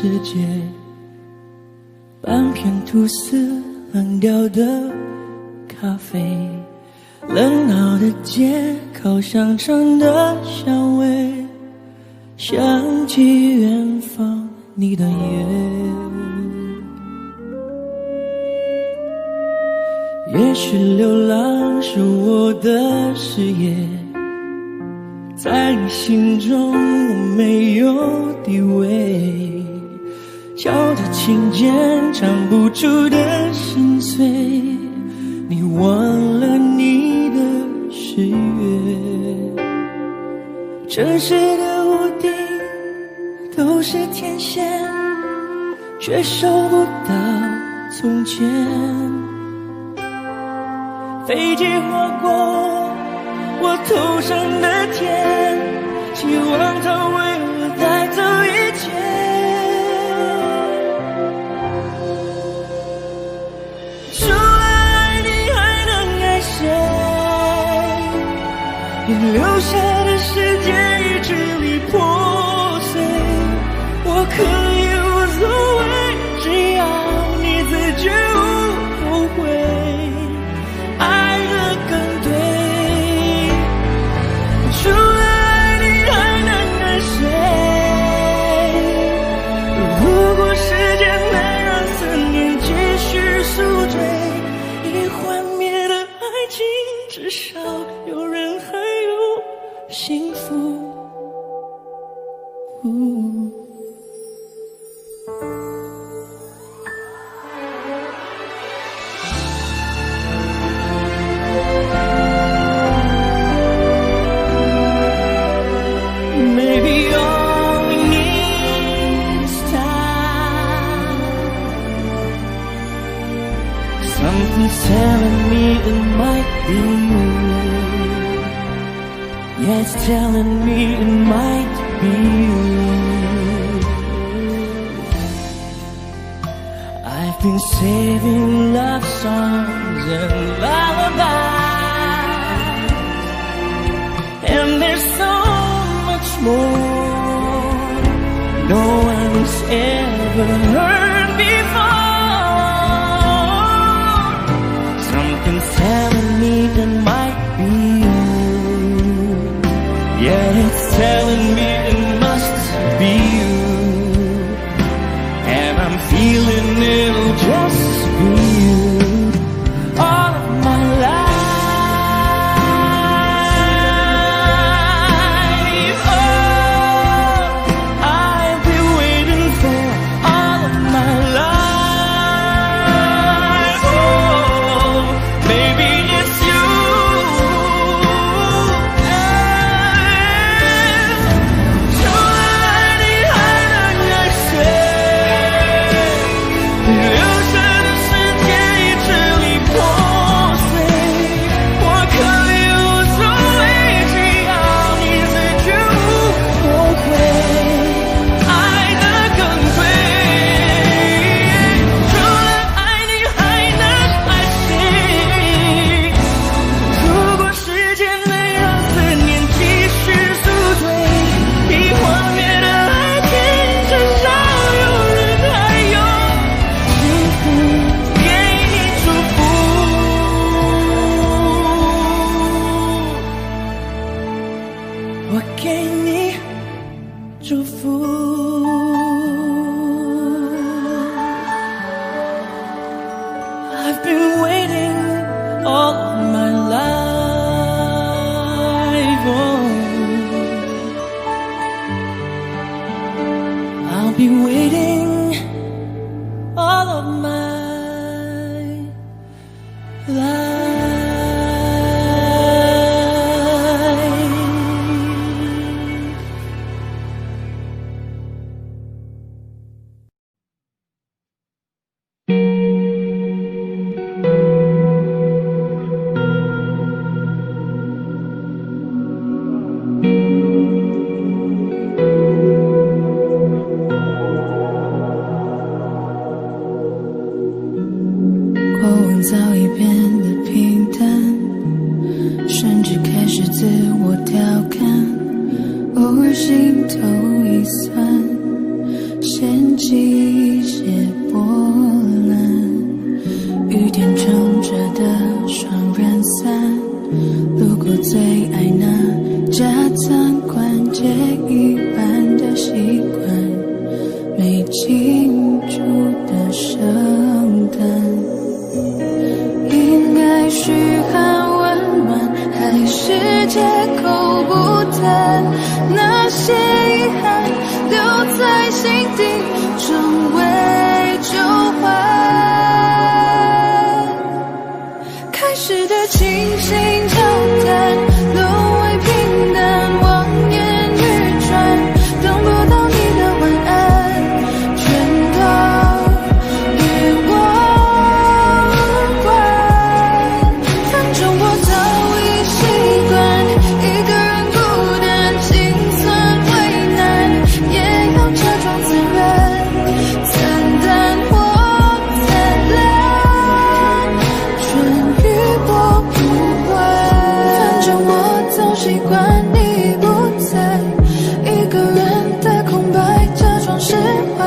世界，半片吐司，冷掉的咖啡，冷闹的街，烤香肠的香味，想起远方你的夜。也许流浪是我的事业，在你心中我没有地位，敲着琴键唱不出的心碎，你忘了你的誓约。城市的屋顶都是天线，却收不到从前。飞机划过我头上的天，希望它为我带走一切。除了爱你还能爱谁？你留下的世界已支离破碎，我可以无所谓，只要你自觉无后悔。爱得更对，除了爱你还能爱谁？如果时间能让思念继续宿醉，已幻灭的爱情至少有人还有幸福。Telling me it might be you. Yeah, it's telling me it might be you. I've been saving love songs and lullabies, and there's so much more no one's ever heard before. Something's telling me it might be you. Yeah, it's telling me it must be you. And I'm feeling it'll just be you all of my life. Oh, I've been waiting for all of my life. I've been waiting all of my life. Oh, I'll be waiting all of my life.早已变得平淡，甚至开始自我调侃，偶尔心头一酸，嫌弃雨天撑着的双人伞，路过最爱那家餐馆，借一半的习惯，没庆祝的圣诞，应该嘘寒问暖，还是借口不谈？那些遗憾留在心底，成为旧患。开始的倾心交谈，沦为平淡，望眼欲穿，等不到你的晚安，全都与我无关。反正我早已习惯一个人孤单，心酸为难，也要假装自然，惨淡或灿烂，春雨我不管。反正我早习惯你不在，一个人的空白，假装释怀，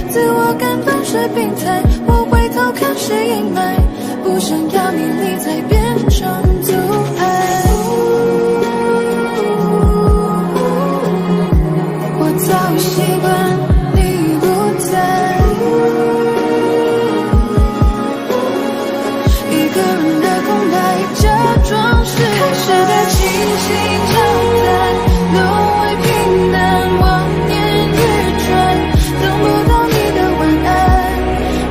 自我感动是病态，我回头看是阴霾，不想要你离在变成阻碍。我早已习惯你不在，一个人的空白，假装是开始的倾心交谈，沦为平淡，望眼欲穿，等不到你的晚安，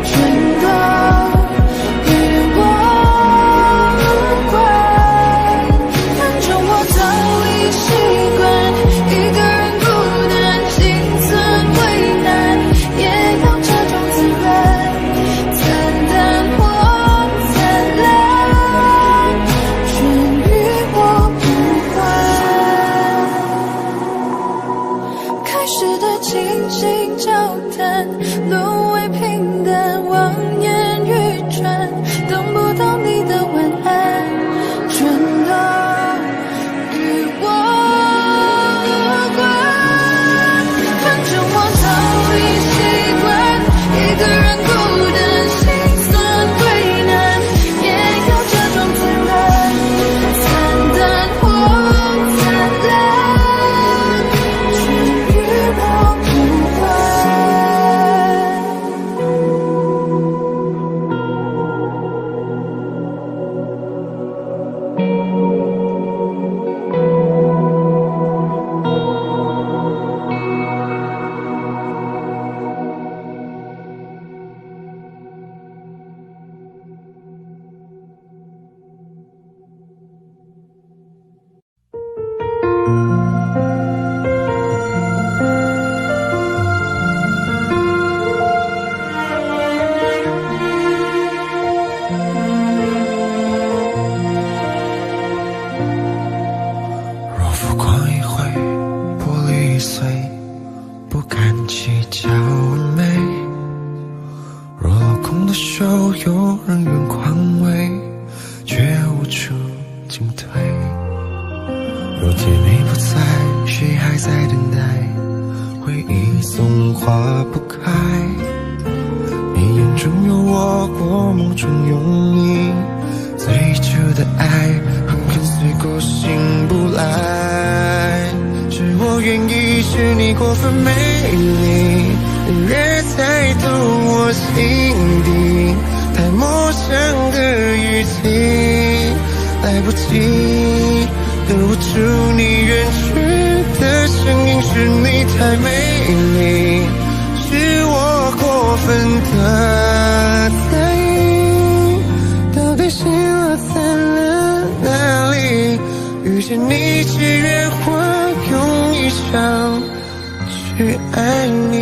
全都与我无关。反正我早已习惯一个人孤单，心酸为难，也要假装自然，惨淡或灿烂，春雨我不管。开始的倾心交谈，沦为平淡，望眼欲穿，等不到你的晚安，全都与我无关。反正我早已习惯一个人孤单，心酸为难，也要假装自然，惨淡或灿烂，春雨我不管。若浮光一回，玻璃碎，不敢计较完美。若落空的手，有人愿宽慰，却无处进退。若天你不在，谁还在等待？回忆总化不开。你眼中有我，我梦中有你，最初的爱很跟随过醒不来。是我愿意，是你过分美丽，越猜透我心底太陌生的语气，来不及留不住你远去的声音，是你太美丽，是我过分的在意，到底心落在了哪里？遇见你只愿我用一生去爱你。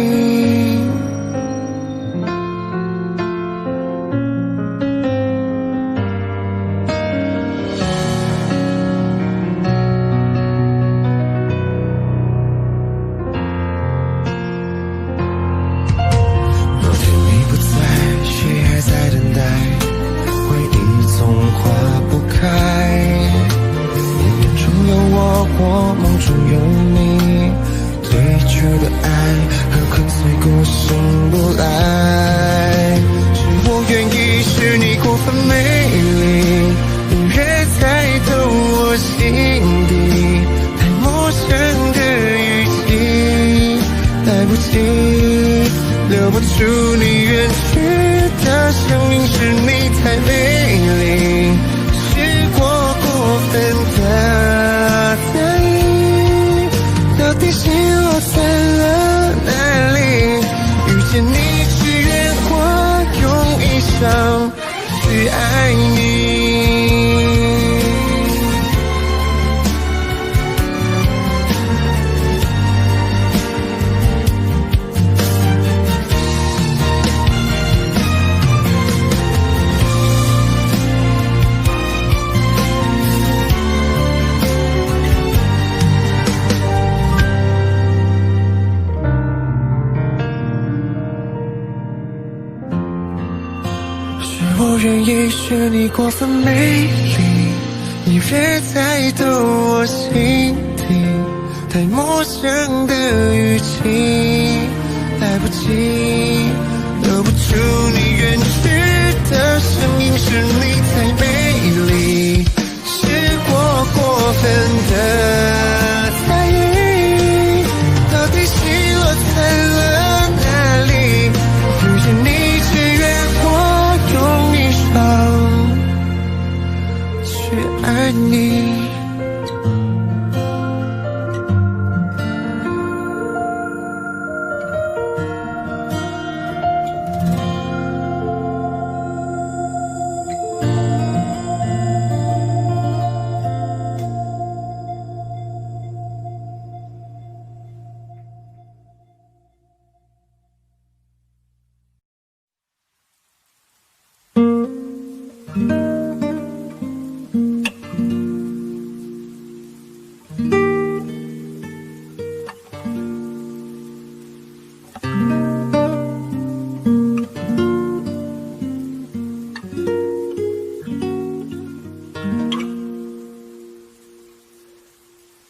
我梦中有你，最初的爱和跟随我心底，太陌生的语气，来不及留不住你远去的生命，是你太美丽，是我过分的在意，到底心落在了哪里？遇见你只愿我用一生去爱你。我愿意是你过分美丽，你别再懂我心底，太陌生的语气，来不及留不住你远去的声音，是你太美丽，是我过分的在意，到底心落在了哪里？遇见你只愿我用一生去爱你。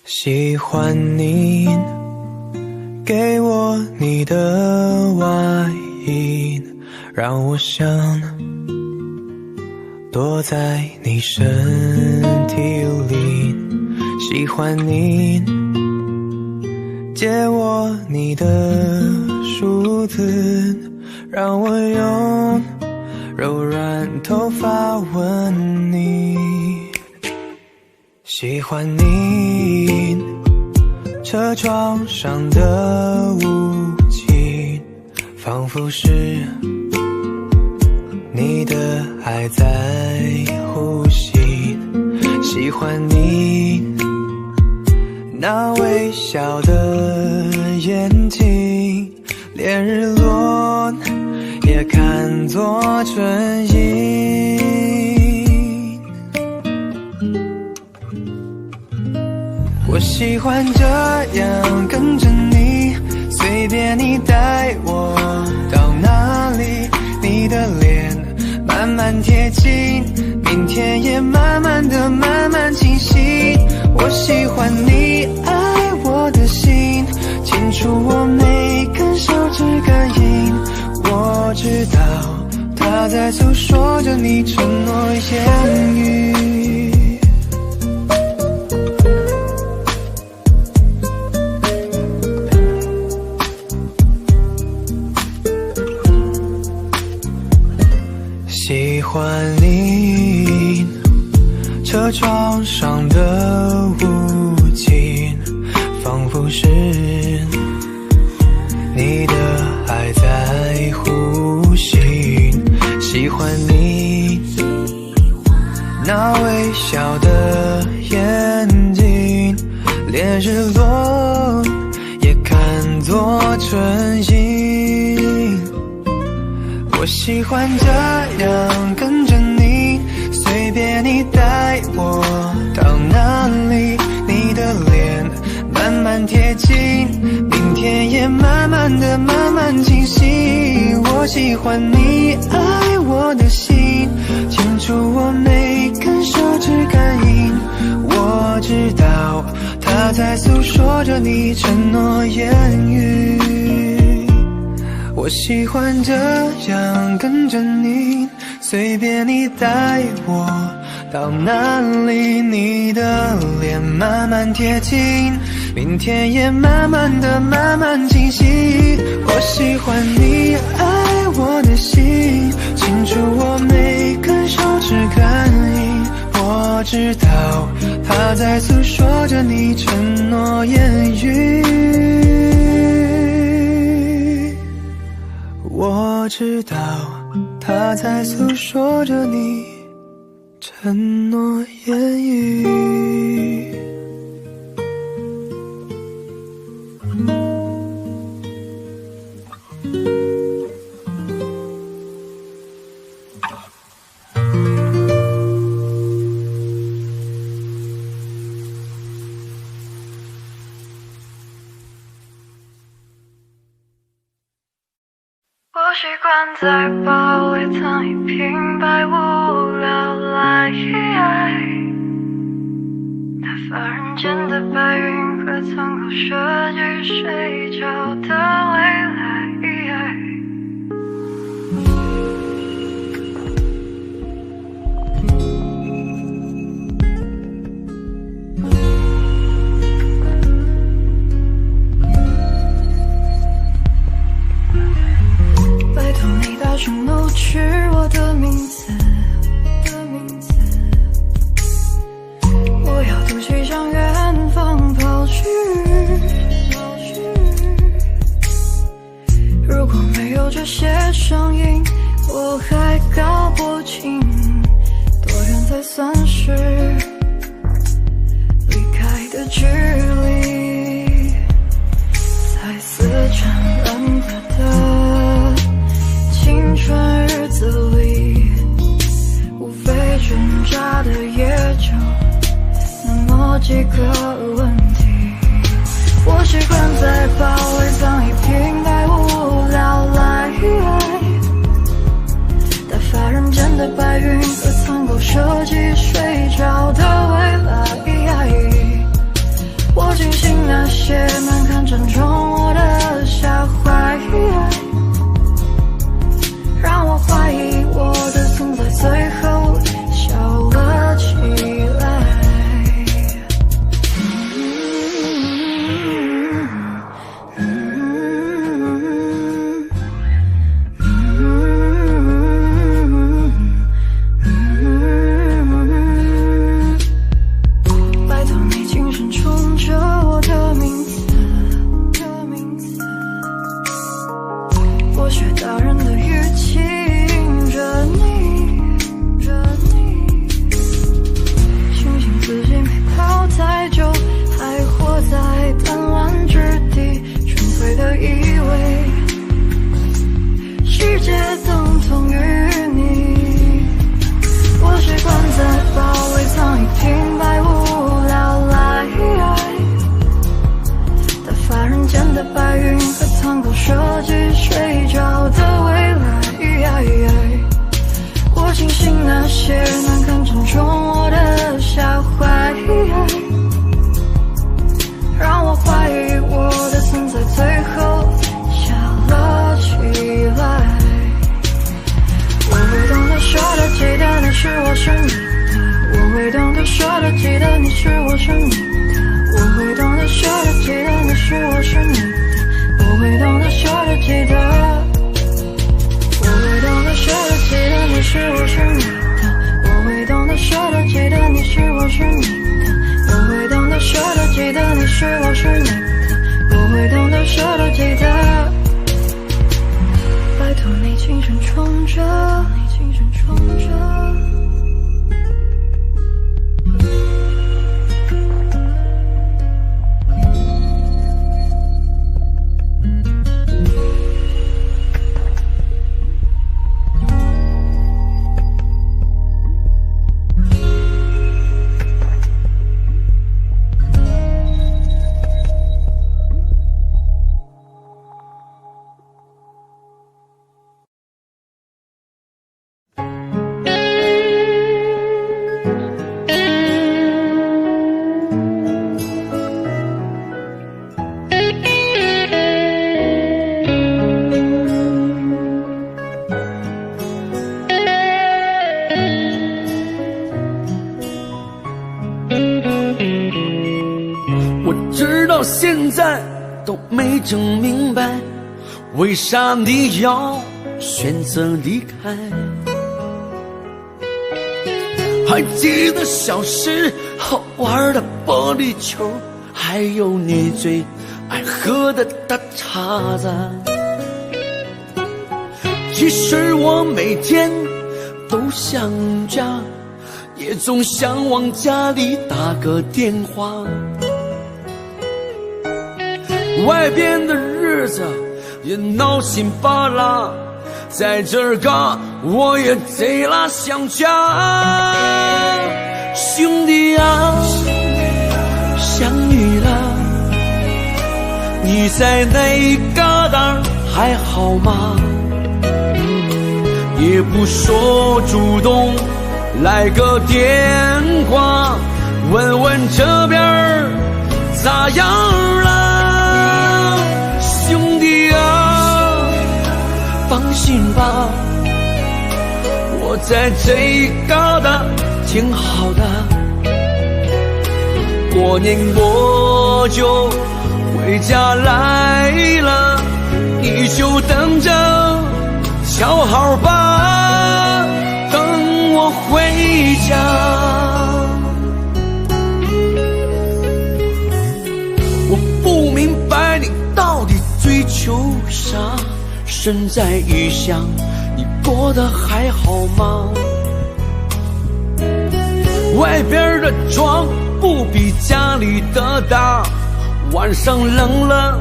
喜欢你给我你的外衣，让我想躲在你身体里。喜欢你借我你的梳子，让我用柔软头发吻你。喜欢你车窗上的雾气，仿佛是你的爱在呼吸。喜欢你那微笑的眼睛，连日落也看作春意。我喜欢这样跟着你，随便你带我到哪里，你的脸慢慢贴近，明天也慢慢的慢慢清晰。我喜欢你爱我的心，清楚我每根手指感应，我知道它在诉说着你承诺言语。喜欢你车窗上的雾气，仿佛是你的爱在呼吸。喜欢你那微笑的眼睛，连日落也看作春意。我喜欢这样跟着你，随便你带我到哪里，你的脸慢慢贴近，明天也慢慢的慢慢清晰。我喜欢你爱我的心，清楚我每根手指感应，我知道它在诉说着你承诺言语。我喜欢这样跟着你，随便你带我到哪里，你的脸慢慢贴近，明天也慢慢的慢慢清晰。我喜欢你爱我的心，清楚我每根手指感应。我知道他在诉说着你承诺言语，我知道他在诉说着你承诺言语。我习惯在包里藏一瓶百无聊赖，打发人间的白云和苍口设计睡着的未来。拜托你大声怒斥我的名字，我要独骑向远方跑去。如果没有这些声音，我还搞不清多远才算是离开的距离。在死缠烂打的青春日子里，无非挣扎的也就那么几个问题。我习惯在包里放一瓶百无聊赖，打发人间的白云和苍狗设计睡着的未来。我庆幸那些难堪正中我的下怀，让我怀疑我的存在最后笑了起来。拜托你轻声冲着我的名字，我学大人的语气迎着你，庆幸自己没跑太久，还活在弹丸之地，纯粹的以为世界等同于你。我习惯在包里藏一瓶百无聊赖，打发人间的白云和苍狗设计睡着的未来。我庆幸那些难堪正中我的下怀，让我怀疑我的存在最后笑了起来。我会懂得说的记得你是我是你的，我会懂得说的记得你是我是你的，我会懂得说的记得你是我是你的，我会懂得说的记得，我会懂得说的记得你是我是你的，我会懂得说的记得你是我是你的，我会懂得说的记得你是我是你的，我会懂得说的记得。拜托你轻声冲着，到现在都没整明白，为啥你要选择离开。还记得小时候玩的玻璃球，还有你最爱喝的大碴子。其实我每天都想家，也总想往家里打个电话。外边的日子也闹心巴拉，在这儿嘎我也贼拉想家。兄弟啊，想你了，你在那旮沓还好吗？也不说主动来个电话，问问这边咋样了？兄弟啊，放心吧，我在这旮沓挺好的。过年我就回家来了，你就等着瞧好吧，等我回家。我不明白你到底追求啥，身在异乡，你过得还好吗？外边的床不比家里的大，晚上冷了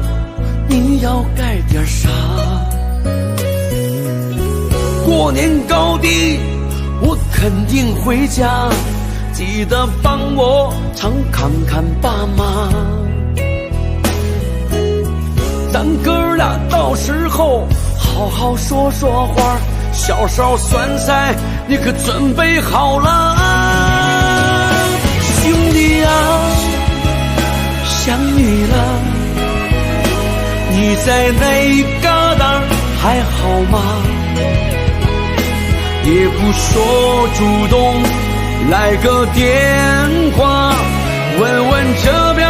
你要盖点啥？过年高低我肯定回家，记得帮我常看看爸妈。咱哥俩到时候好好说说话，小烧酸菜你可准备好了啊？兄弟啊，想你了，你在那旮沓还好吗？也不说主动来个电话，问问这边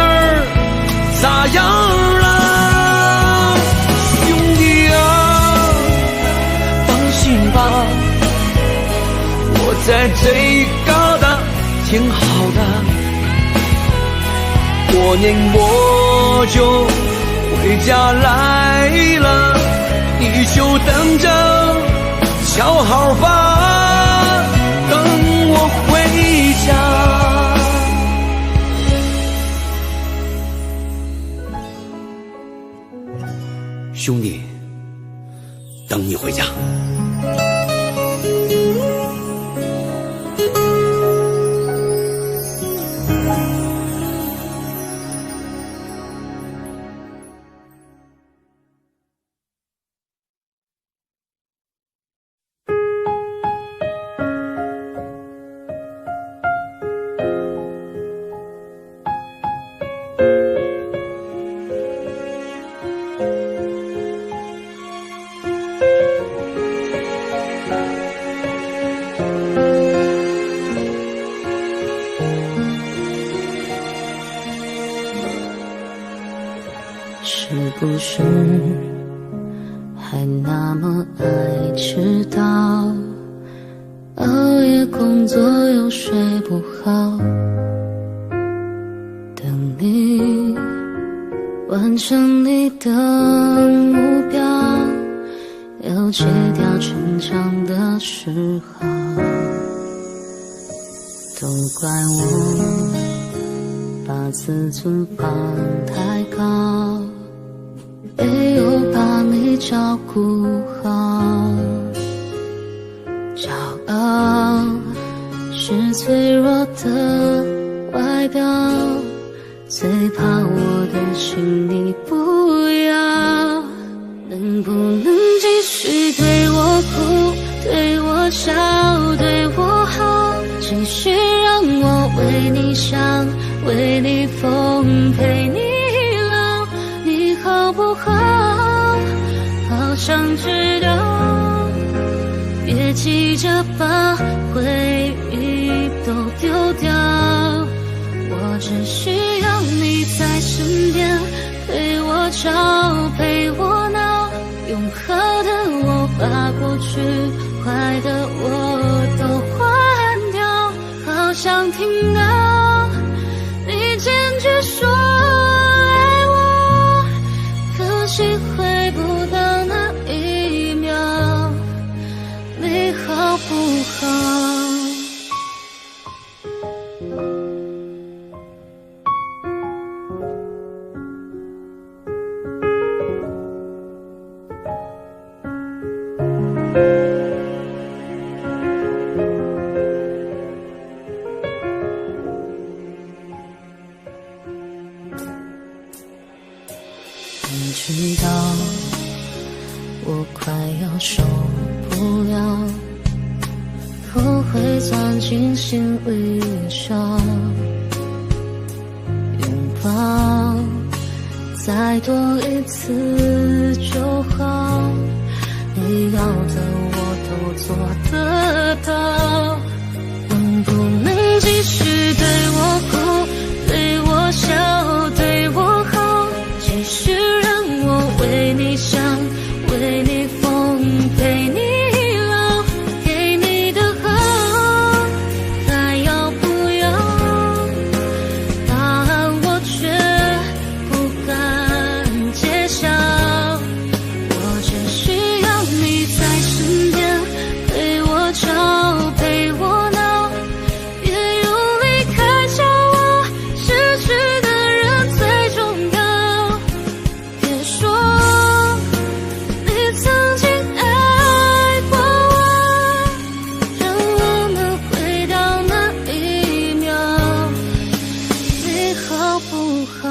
咋样了？兄弟啊，放心吧，我在这旮沓挺好的。过年我就回家来了，你就等着瞧好吧，等我回家。兄弟，等你回家。是不是还那么爱迟到？熬夜工作又睡不好，等你完成你的目标，又戒掉逞强的时候，都怪我把自尊放太高，没有把你照顾好。骄傲是脆弱的外表，最怕我的心你不要。能不能继续对我哭，对我笑，对我好，继续让我为你想，为你疯，陪你老，你好不好？好想知道，别急着把回忆都丢掉，我只需要你在身边。笑陪我闹，用好的我把过去坏的我都换掉，好想听到你坚决说爱我，可惜回不到那一秒，你好不好？你知道我快要受不了，不会钻进心里伤，拥抱再多一次就好，你要的我都做得到，能不能继续对我哭，对我笑，对我好，继续让我为你想，为你疯，陪你老，给你的好，还要不要？答案我却不敢揭晓，我只需要你在身边，陪我吵，陪我闹，别用离开教我失去的人最重要，别说你曾经爱过我，让我们回到那一秒，你好不好？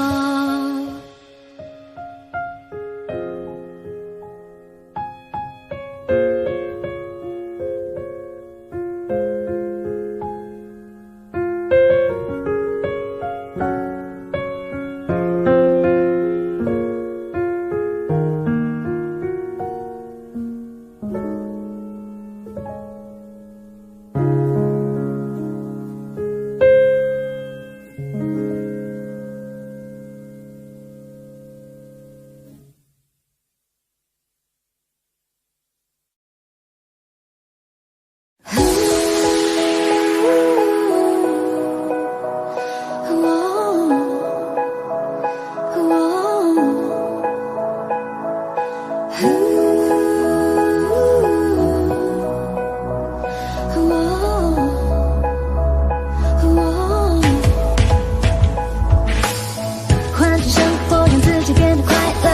换种生活，让自己变得快乐，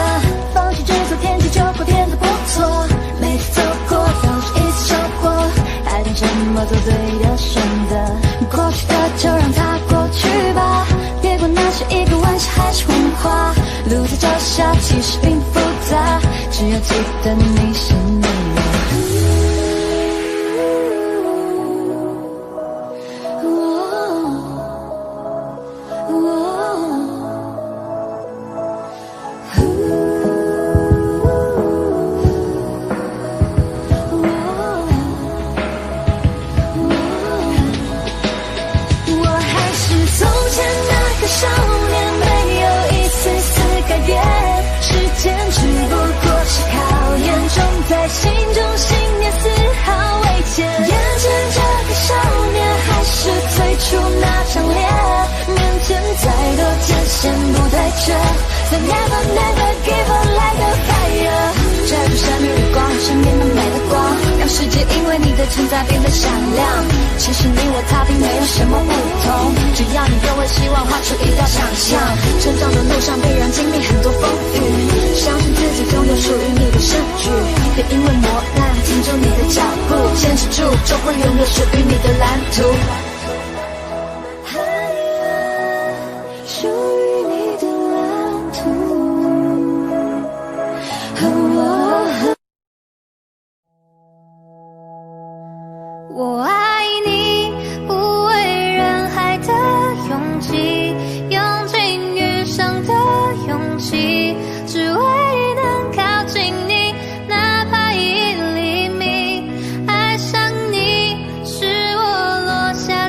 放弃执着，天气就会变得不错。每次走过都是一次收获，爱当沉默做对的选择。过去的就让它过去吧，别管那是一个玩笑还是谎话。路在脚下，其实并不复杂，只要记得你是你。少年没有一丝丝改变，时间只不过是考验，种在心中信念丝毫未减。眼前这个少年还是最初那张脸，面前再多艰险不对称， So never never give up like a fire。 这种生命日光，身边的美的光，让世界因为你的存在变得闪亮。其实你我他并没有什么不同，只要你给我希望，画出一道想象。成长的路上必然经历很多风雨，相信自己总有属于你的胜局。别因为磨难停住你的脚步，坚持住，就会拥有属于你的蓝图。属于你的蓝图。我爱你，不为人海的勇气，用尽余生的勇气，只为能靠近你，哪怕1厘米。爱上你，是我落下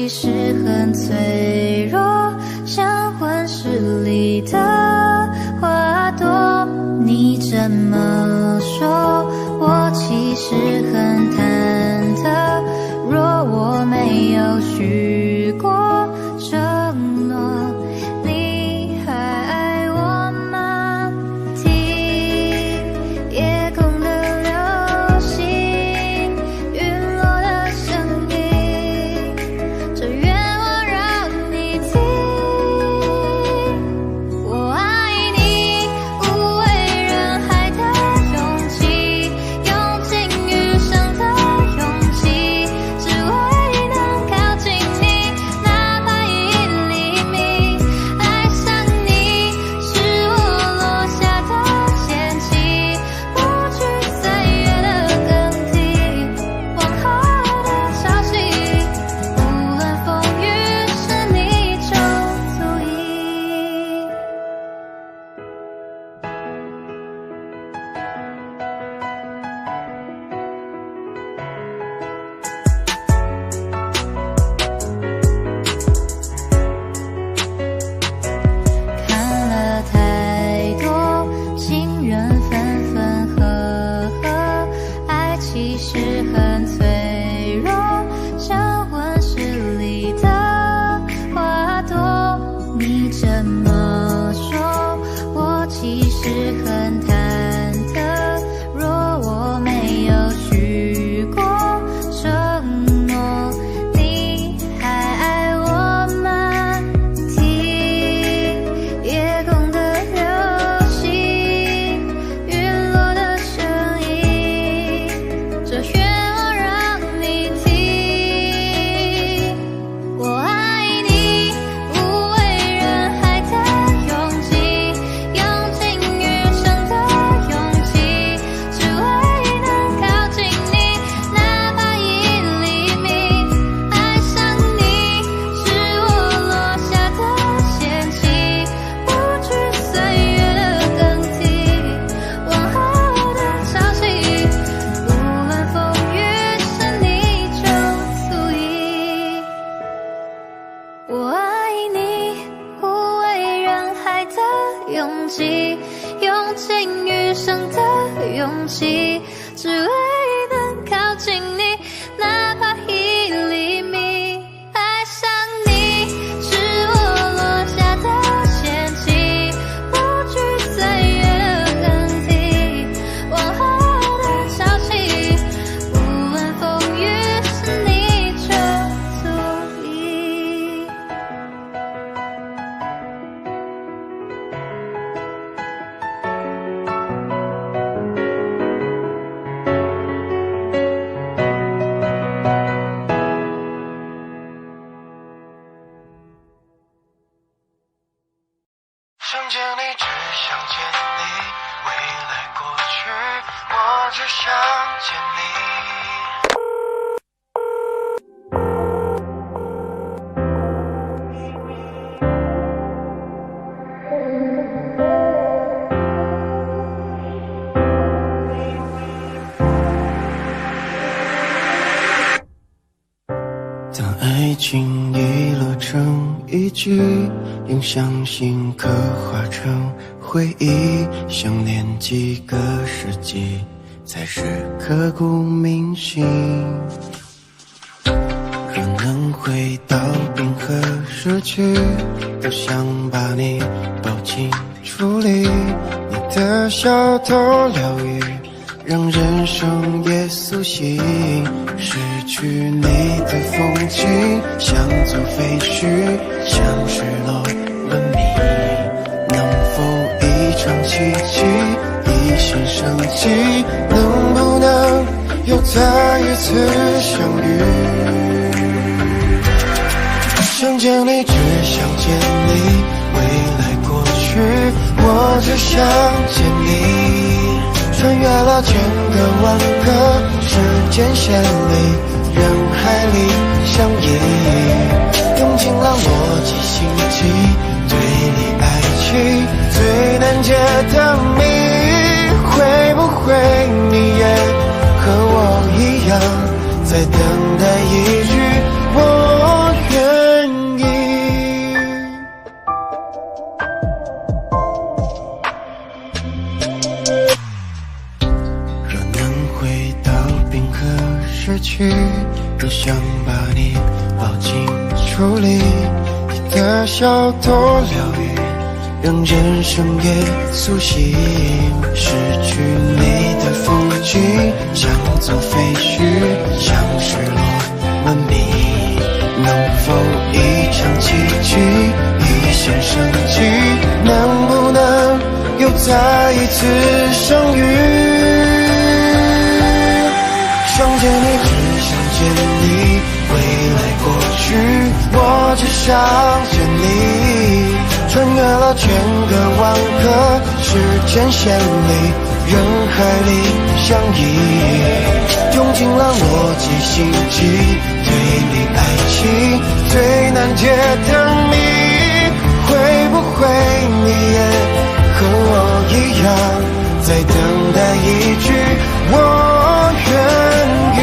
其实很脆弱，像温室里的花朵。你这么说，我其实很忐忑。若我没有许过承诺，你还爱我吗？听夜空的流星陨落的声音，这愿望让你听。我爱你，无畏人海的勇气，用尽余生的勇气，只为能靠近你，哪怕1厘米。爱上你是我落下的陷阱，不惧岁月的更替，往后的潮汐，无论风雨是你就足矣。看了太多情人分分合合，爱其实很脆弱，像温室里的花朵。你这么说，我其实很忐忑。若我没有许过承诺，你还爱我吗？听夜空的流星陨落的声音，这愿望让你听。我爱你，无畏人海的勇气，用尽余生的勇气，只为能靠近你，哪怕1厘米。爱上你是我落下的陷阱，不惧岁月的更替，往后的潮汐，无论风雨是你就足矣。我爱你，无畏人海的勇气，用尽余生的勇气，只为能靠近你，哪怕1厘米。爱上你是我落下的陷阱，不惧岁月的更替，往后的潮汐，无论风雨是你就足矣。想见你，只想见你，未来过去，我只想见你。当爱情遗落成一句，用相信刻画成回忆，想念几个世纪，才是刻骨铭心。可能回到冰河时期，都想把你抱紧处理，你的小偷疗愈，让人生也苏醒。失去你的风景，像座废墟，像失落文明。能否一场奇迹，一线生机？能不能有再一次相遇？想见你，只想见你，未来过去，我只想见你。穿越了千个万个时间线里，人海里相依，用尽了逻辑心机，对你爱情最难解的谜，会不会你也和我一样，在等待一句我愿绪，多想把你抱紧处理，你的笑多疗愈，让人生也苏醒。失去你的风景，像座废墟，像失落文明。能否一场奇迹，一线生机？能不能又再一次相遇？想见你，只想见你，未来过去，我只想见你。穿越了千个万个时间线里，人海里相依，用尽了逻辑心机，对你爱情最难解的谜。会不会你也和我一样，在等待一句我愿意？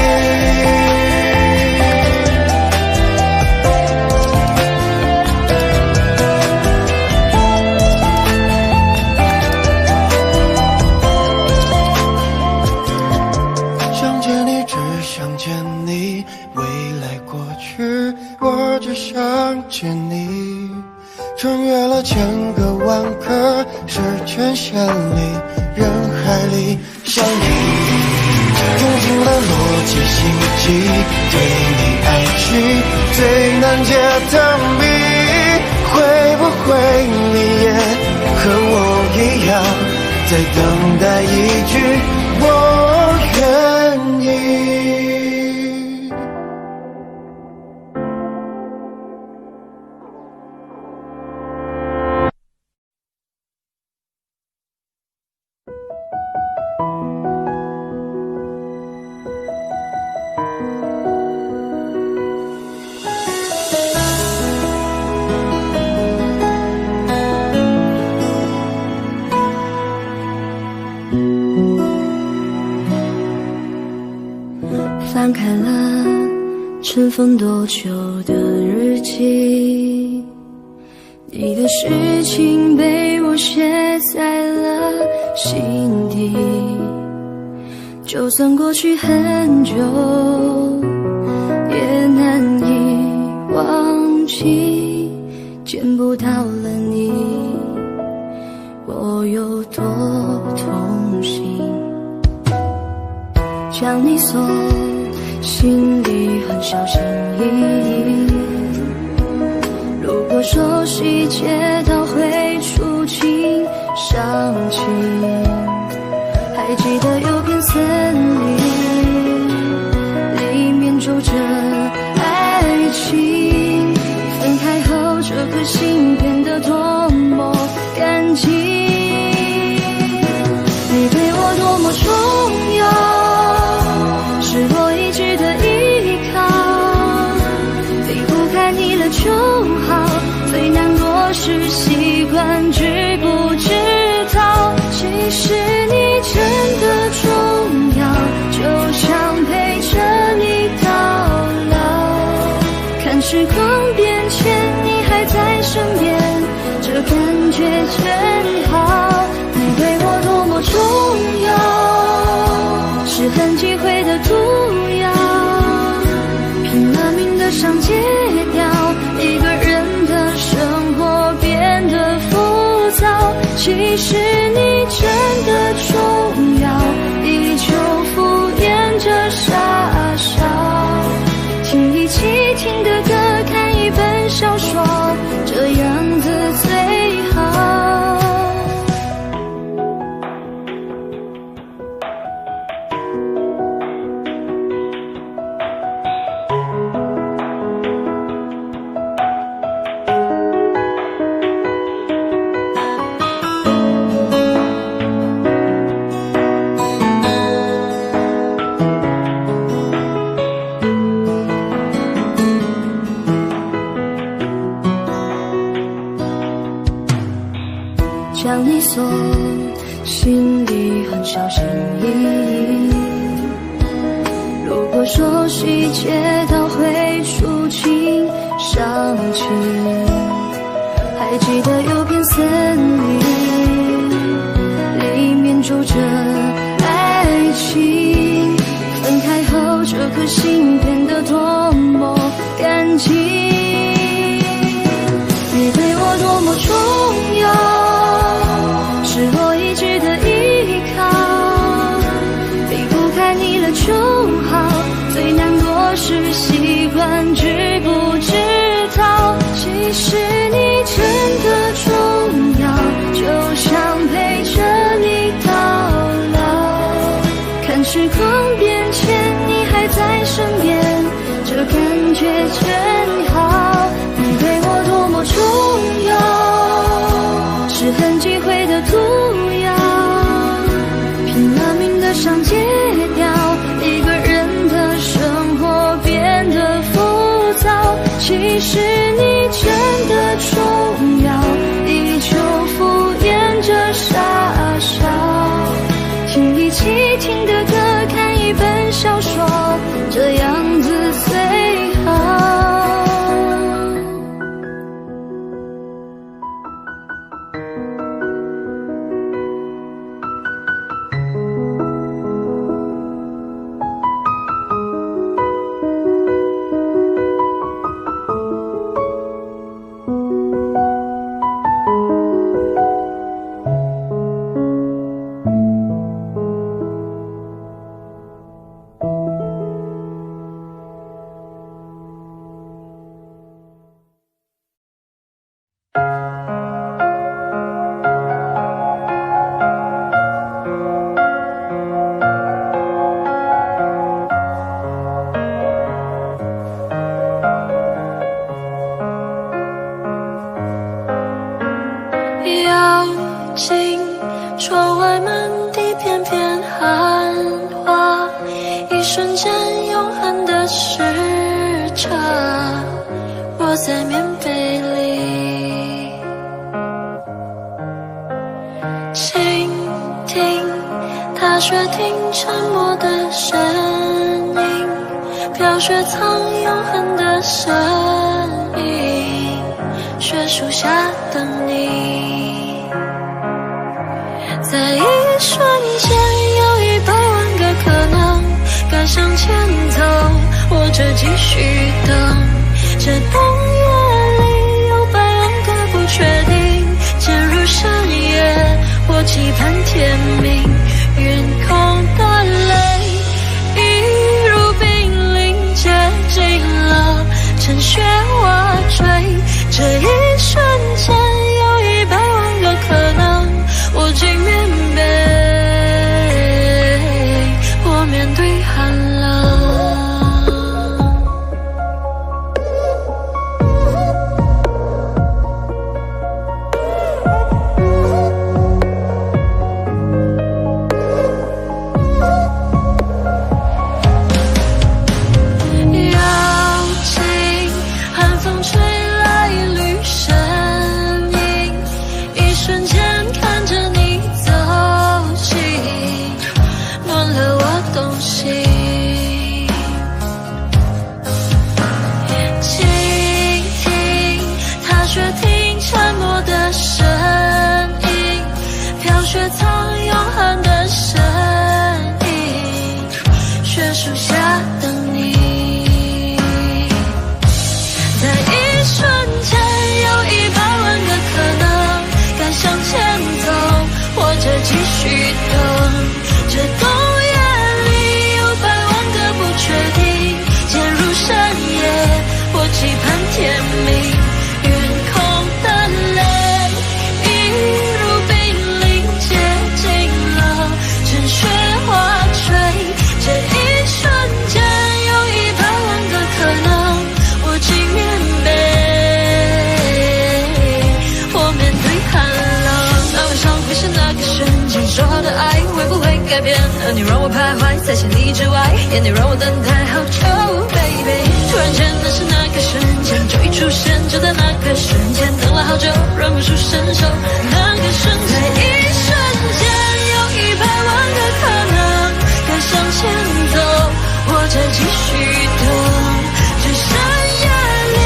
想见你，只想见你，未来过去，我只想见你。穿越了千个万个时间线里，人海里相依，用尽了逻辑心机，对你爱情最难解的谜。会不会你也和我一样，在等待一句我愿意？翻开了尘封多久的日记，你的事情被我写在了心底，就算过去很久也难以忘记，见不到了你我有多痛心，将你锁心里很小心翼翼，如果说细节到会触景伤情，还记得有片森林，里面住着爱情，分开后这颗心变得多么干净，你对我多么重要，是我一直的依靠，离不开你了就好，最难过是习惯知不知道，其实你真的重要，就想陪着你到老，看时光变迁你还在身边，这感觉真好，你对我多么重要，是很忌讳的毒药，拼了命的想戒掉，一个人的生活变得浮躁，其实你真的重要，依旧敷衍着傻笑，听一起听的歌，看一本小说，这样子最好。将你锁心里很小心翼翼，如果说细节到会触景伤情，还记得有片森林，里面住着爱情，分开后这颗心或是习惯知不知道，其实你真的重要，就想陪着你到老。看时光变迁，你还在身边，这感觉真好。你对我多么重要，是很忌讳的毒药，拼了命的想戒掉，一个人的生活变得浮躁。其实你真的重要，依旧敷衍着傻笑，听一起听的歌，看一本小说，这样子最好。窗外满地片片寒花，一瞬间永恒的时差，窝在棉被里，倾听踏雪听沉默的声音，飘雪藏永恒的身影，雪树下等你。在一瞬间有100万个可能，该向前走或者继续等，这冬夜里有100万个不确定，渐入深夜或期盼天明，云空的泪一如冰凌接近了，趁雪瓦坠，这一瞬间有100万个可能，我进棉被，我面对寒冷。邀请寒风吹来一缕身影，一瞬间看着你走近，暖了我动心。倾听踏雪听沉默的声音，飘雪藏永恒的身影，雪树下等你。在一瞬间有100万个可能，该向前走或者继续等，这冬夜里有100万个不确定，渐入深夜或期盼天明，云空的泪一如冰凌接近了，趁雪花坠，这一瞬间有100万个可能，我进棉被，我面对寒冷。那晚上会是那个瞬间，说好的爱会不会改变？而你让我徘徊在千里之外，眼你让我等待好久 baby， 突然间那是那个瞬间，就一出现，就在那个瞬间，等了好久忍不住伸手，那个瞬间，在一瞬间有100万个可能，该向前走或者继续等，这深夜里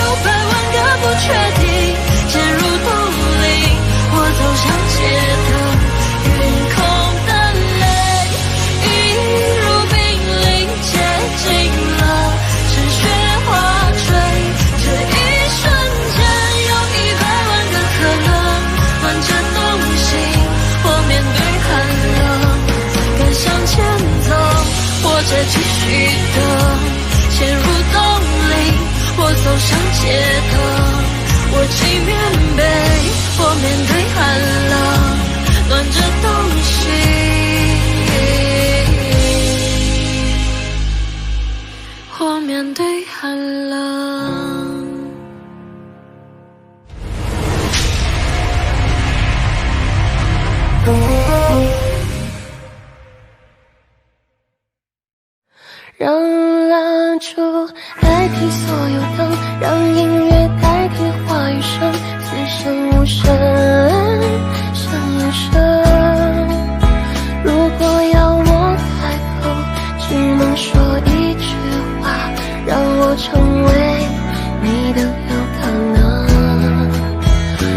有100万个不确定，渐入冬令，我走向街灯，云空的泪一如冰凌接近了，趁雪花坠，这一瞬间有100万个可能，换着东西我面对寒冷，该向前走或者继续等，渐对寒冷。让蜡烛代替所有灯，让音乐代替话语声，此生无声胜有声。如果要我开口，只能说一句话，让我成为你的有可能。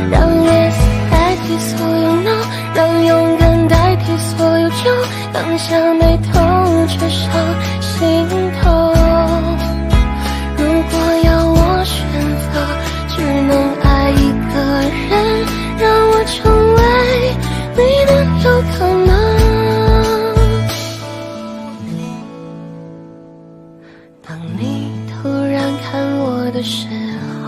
让 yes 代替所有 no， 让勇敢代替所有酒，放下眉头却上心头。如果要我选择，只能爱一个人，让我成为你的有可能。当你突然看我的时候，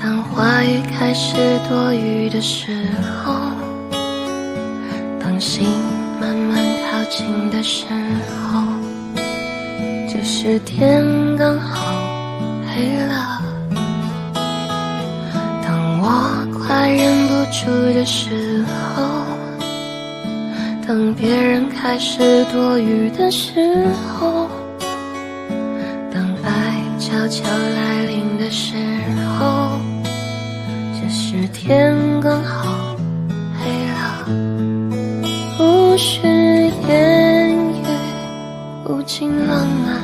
当话语开始多余的时候，当心慢慢靠近的时候，这时天刚好黑了。当我快忍不住的时候，当别人开始多余的时候，当爱悄悄来临的时候，这时天刚好黑了。无需言语，无尽浪漫，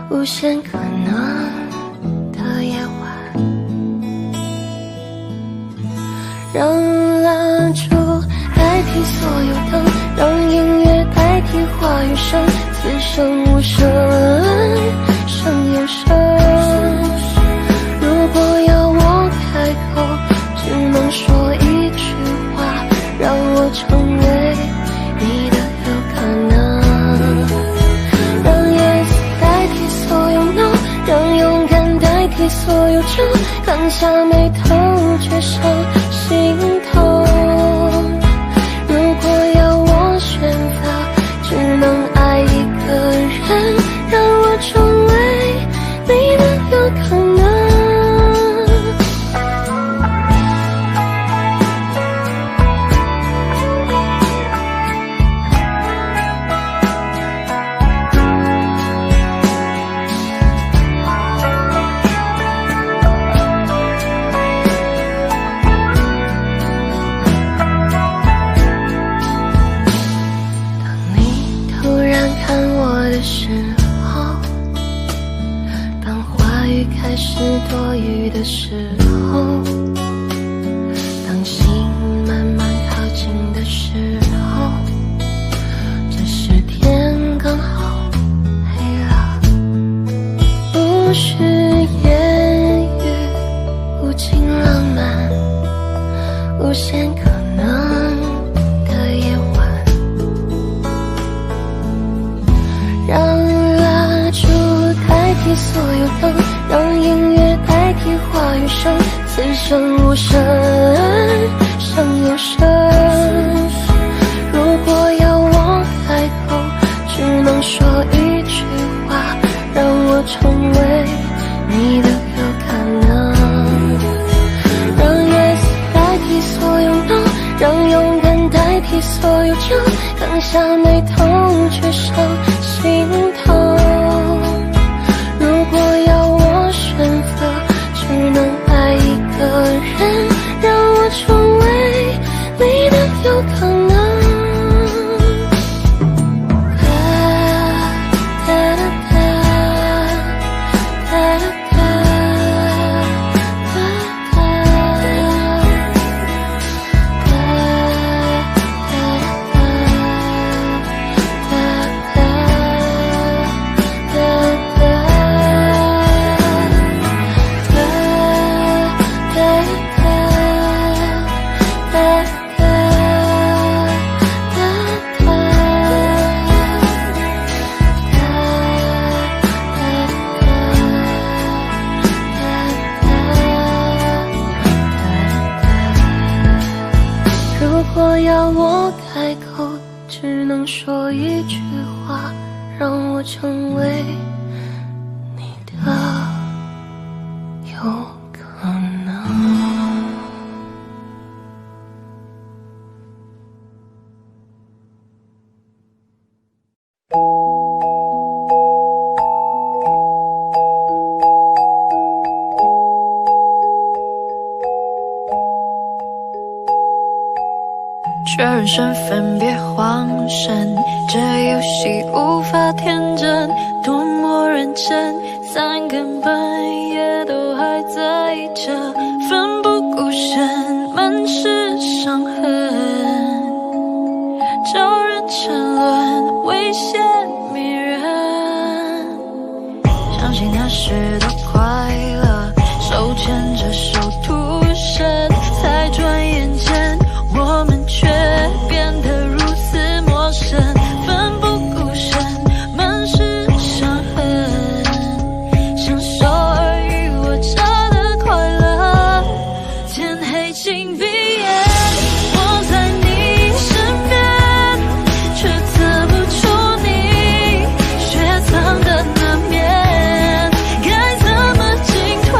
无限可能的夜晚。让蜡烛代替所有灯，让音乐代替话语声，此生无声胜有声。如果要我开口，只能说一句话，让我成为你的有可能。让 yes 代替所有 no， 让勇敢代替所有酒，放下眉头却上心头。如果要我选择，只能爱一个人，让我成为你的有可能。开始多余的时候，当心慢慢靠近的时候，这时天刚好黑了。无需言语，无尽浪漫，无限可能的夜晚。让蜡烛代替所有灯，让音乐代替话语声，此生无声胜有声。如果要我开口，只能说一句话，让我成为你的有可能。让 yes 代替所有 no， 让勇敢代替所有酒，放下眉头却上心头。如果要我选择，只能爱一个人，让我成为你的有可能。如果要我开口，只能说一句话，让我成为你的有可能。确认身份别慌神，这游戏无法天真，多么认真，3更半夜都还在这，奋不顾身，满是伤痕，叫人沉沦，危险迷人。想起那时的快乐，手牵着手徒生，才转眼间我们却变得如此陌生，奋不顾身，满是伤痕，享受尔虞我诈的快乐。天黑请闭眼，我在你身边，却测不出你雪藏的那面，该怎么进退？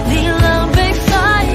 你狼狈发言，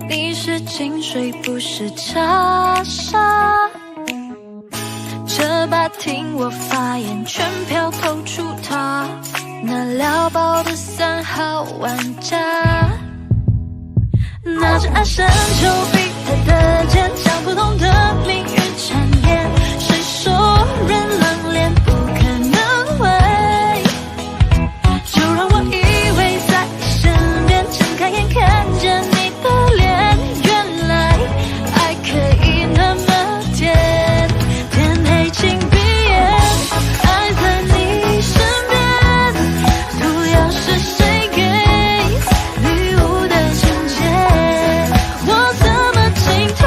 那些清水不是茶沙，这把听我发言全票投出他，那撩爆的3号玩家，拿着爱神丘比特的剑，将不同的命运缠延，谁说人狼恋不可能会？就让我依偎在你身边，睁开眼看见你的脸，可以那么甜，天黑请闭眼，爱在你身边，毒药是谁给礼物的情节？我怎么进退？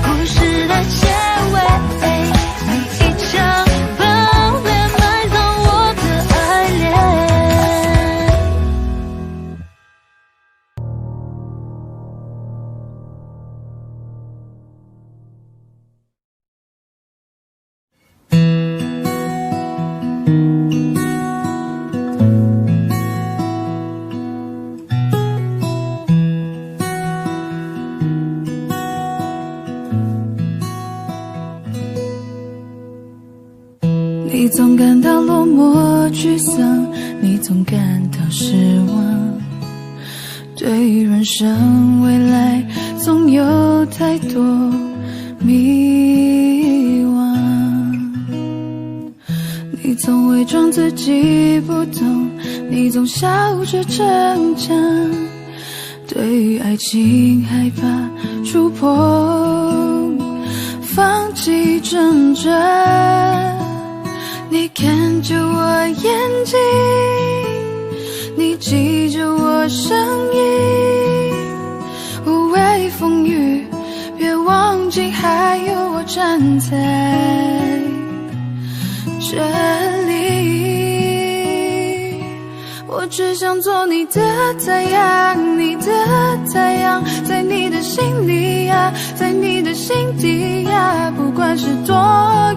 故事的结尾，你一枪爆裂，埋葬我的爱恋。你总感到落寞沮丧，你总感到失望，对于人生未来总有太多迷惘。你总伪装自己不懂，你总笑着逞强，对于爱情害怕触碰，放弃挣扎。你看着我眼睛，你记着我声音，无畏风雨，别忘记还有我站在这里。我只想做你的太阳，你的太阳，在你的心里呀，在你的心底呀，不管是多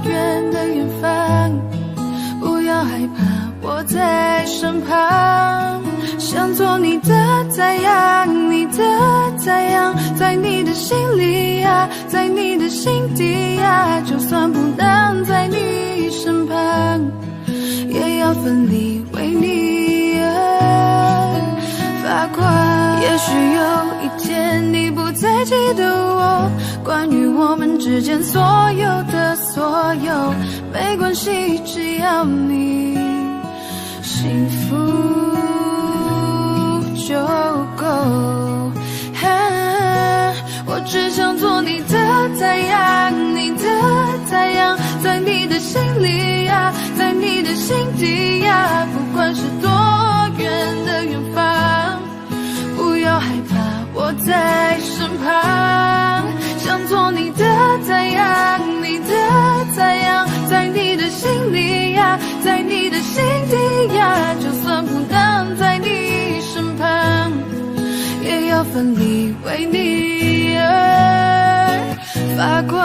远的远方，不要害怕，我在身旁。想做你的太阳，你的太阳，在你的心里呀，在你的心底呀，就算不能在你身旁，也要奋力为你而发光。也许有一天你不再记得我，关于我们之间所有的所有，没关系，只要你幸福。心里呀，在你的心底呀，不管是多远的远方，不要害怕，我在身旁，想做你的太阳，你的太阳，在你的心里呀，在你的心底呀，就算不能在你身旁，也要奋力为你而发光。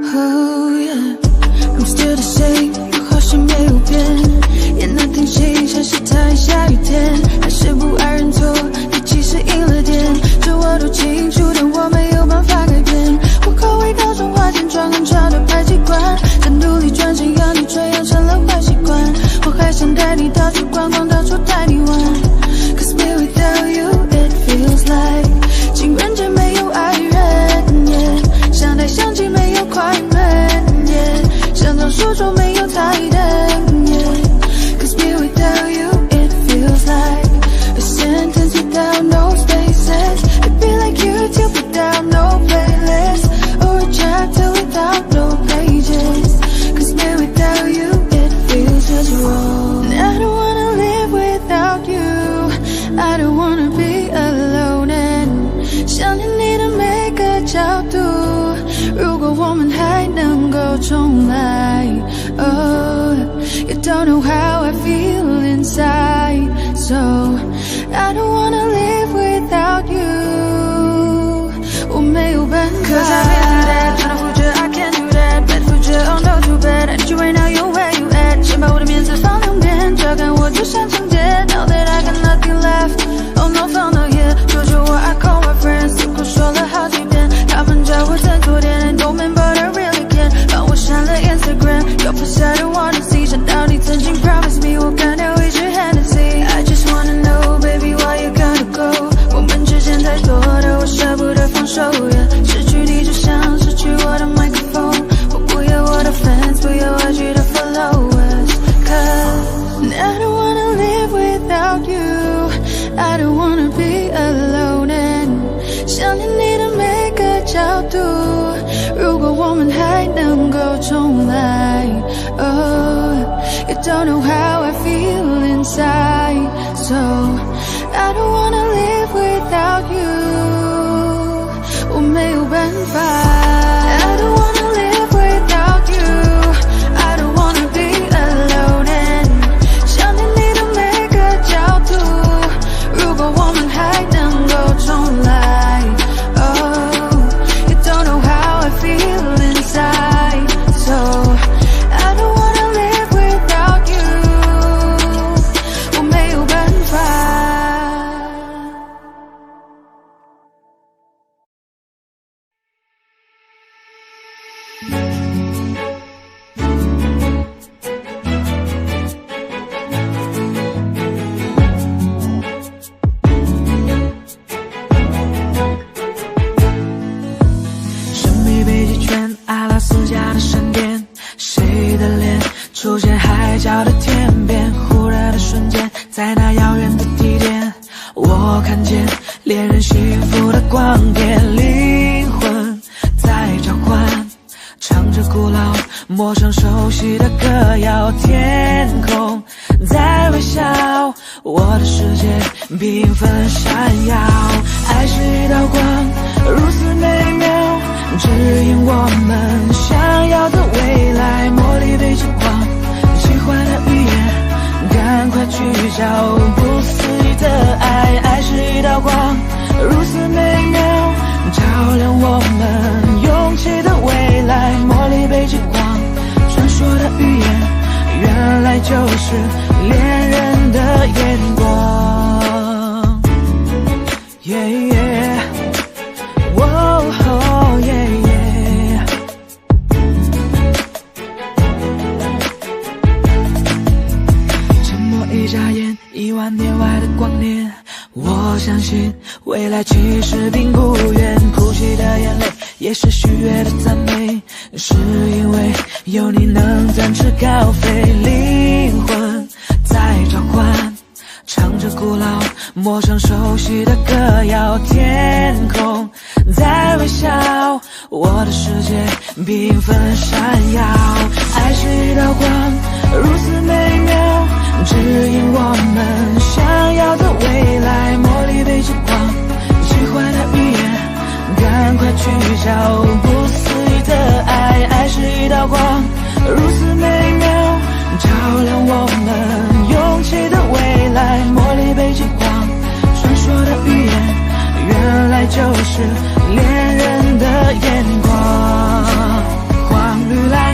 Oh yeah, I'm still the same， 我好像没有变，也能听清像是他下雨天，还是不爱认错，你其实赢了点，这我都清楚，但我没有办法改变。我口味高中花钱装很差的排气管，在努力转身让你却养成了坏习惯。我还想带你到处逛逛，到处带你玩 ，Cause me without you it feels like 情人节没有爱人， yeah， 相待相亲没有快门， yeah， 想当书桌没有台灯， yeah， Cause me without you it feels like a sentence without no spaces. It'd be like YouTube without no playlist, or a chapter without no pages. Cause me without you it feels just wrong. And I don't wanna live without you, I don't wanna be alone. And 想念你的每个角度，如果我们还能够重来 Oh, you don't know how I feel inside, so I don't wanna live without you. 我没有办法 Cause I can't do that, tryna fool you, I can't do that. Bad fool you, oh no too bad. I need you right now, you where you at. 先把我的面子放两边，照看我就像情节 Now that I got nothing left, oh no fun no yeah. 求求我 I call my friends, 随口说了好几遍，他们叫我真错点 I don't mean but I really can't. 帮我删了 Instagram, your face I don't wanna see. 想到你曾经 promise me, 我干掉一支 Hennessy. I just wanna know, baby why you gotta go. 我们之间太多的我舍不得放手 yeah. 失去你就像失去我的麦克风，我不要我的 fans， 不要IG的 followers. Cause I don't wanna live without you, I don't wanna be alone. And 想念你的每个角度，如果我们还能够重来 Oh, you don't know how I feel inside, so I don't wanna live without you. 我没有办法 I don't wanna live without you, I don't wanna be alone. And 想念你的每个角度，如果我们还能够重来 Oh, you don't know how I feel inside, so I don't wanna live without you. 我没有办法神秘北极圈，阿拉斯加的闪电，谁的脸出现海角的天边？忽然的瞬间，在那遥远的地点，我看见恋人幸福的光点，灵魂在召唤，唱着古老陌生熟悉的歌谣，天空在微笑，我的世界缤纷闪耀。爱是一道光，如此美妙，指引我们想要的未来。茉莉被金黄，喜欢的语言，赶快聚焦不思议的爱。爱是一道光，如此美妙，照亮我们勇气的未来。茉莉被金黄，传说的语言，原来就是恋人的眼光。Yeah, yeah. Whoa, oh, yeah, yeah. 万年外的光年，我相信未来其实并不远。哭泣的眼泪也是喜悦的赞美，是因为有你能展翅高飞。灵魂在召唤，唱着古老陌生熟悉的歌谣，天空在微笑，我的世界缤纷闪耀。爱是一道光，如此美妙，指引我们想要的未来。茉莉被金光，奇幻的语言，赶快去找不思议的爱。爱是一道光，如此美妙，照亮我们勇气的未来。茉莉被金光，传说的语言，原来就是恋人的眼光。黄绿蓝，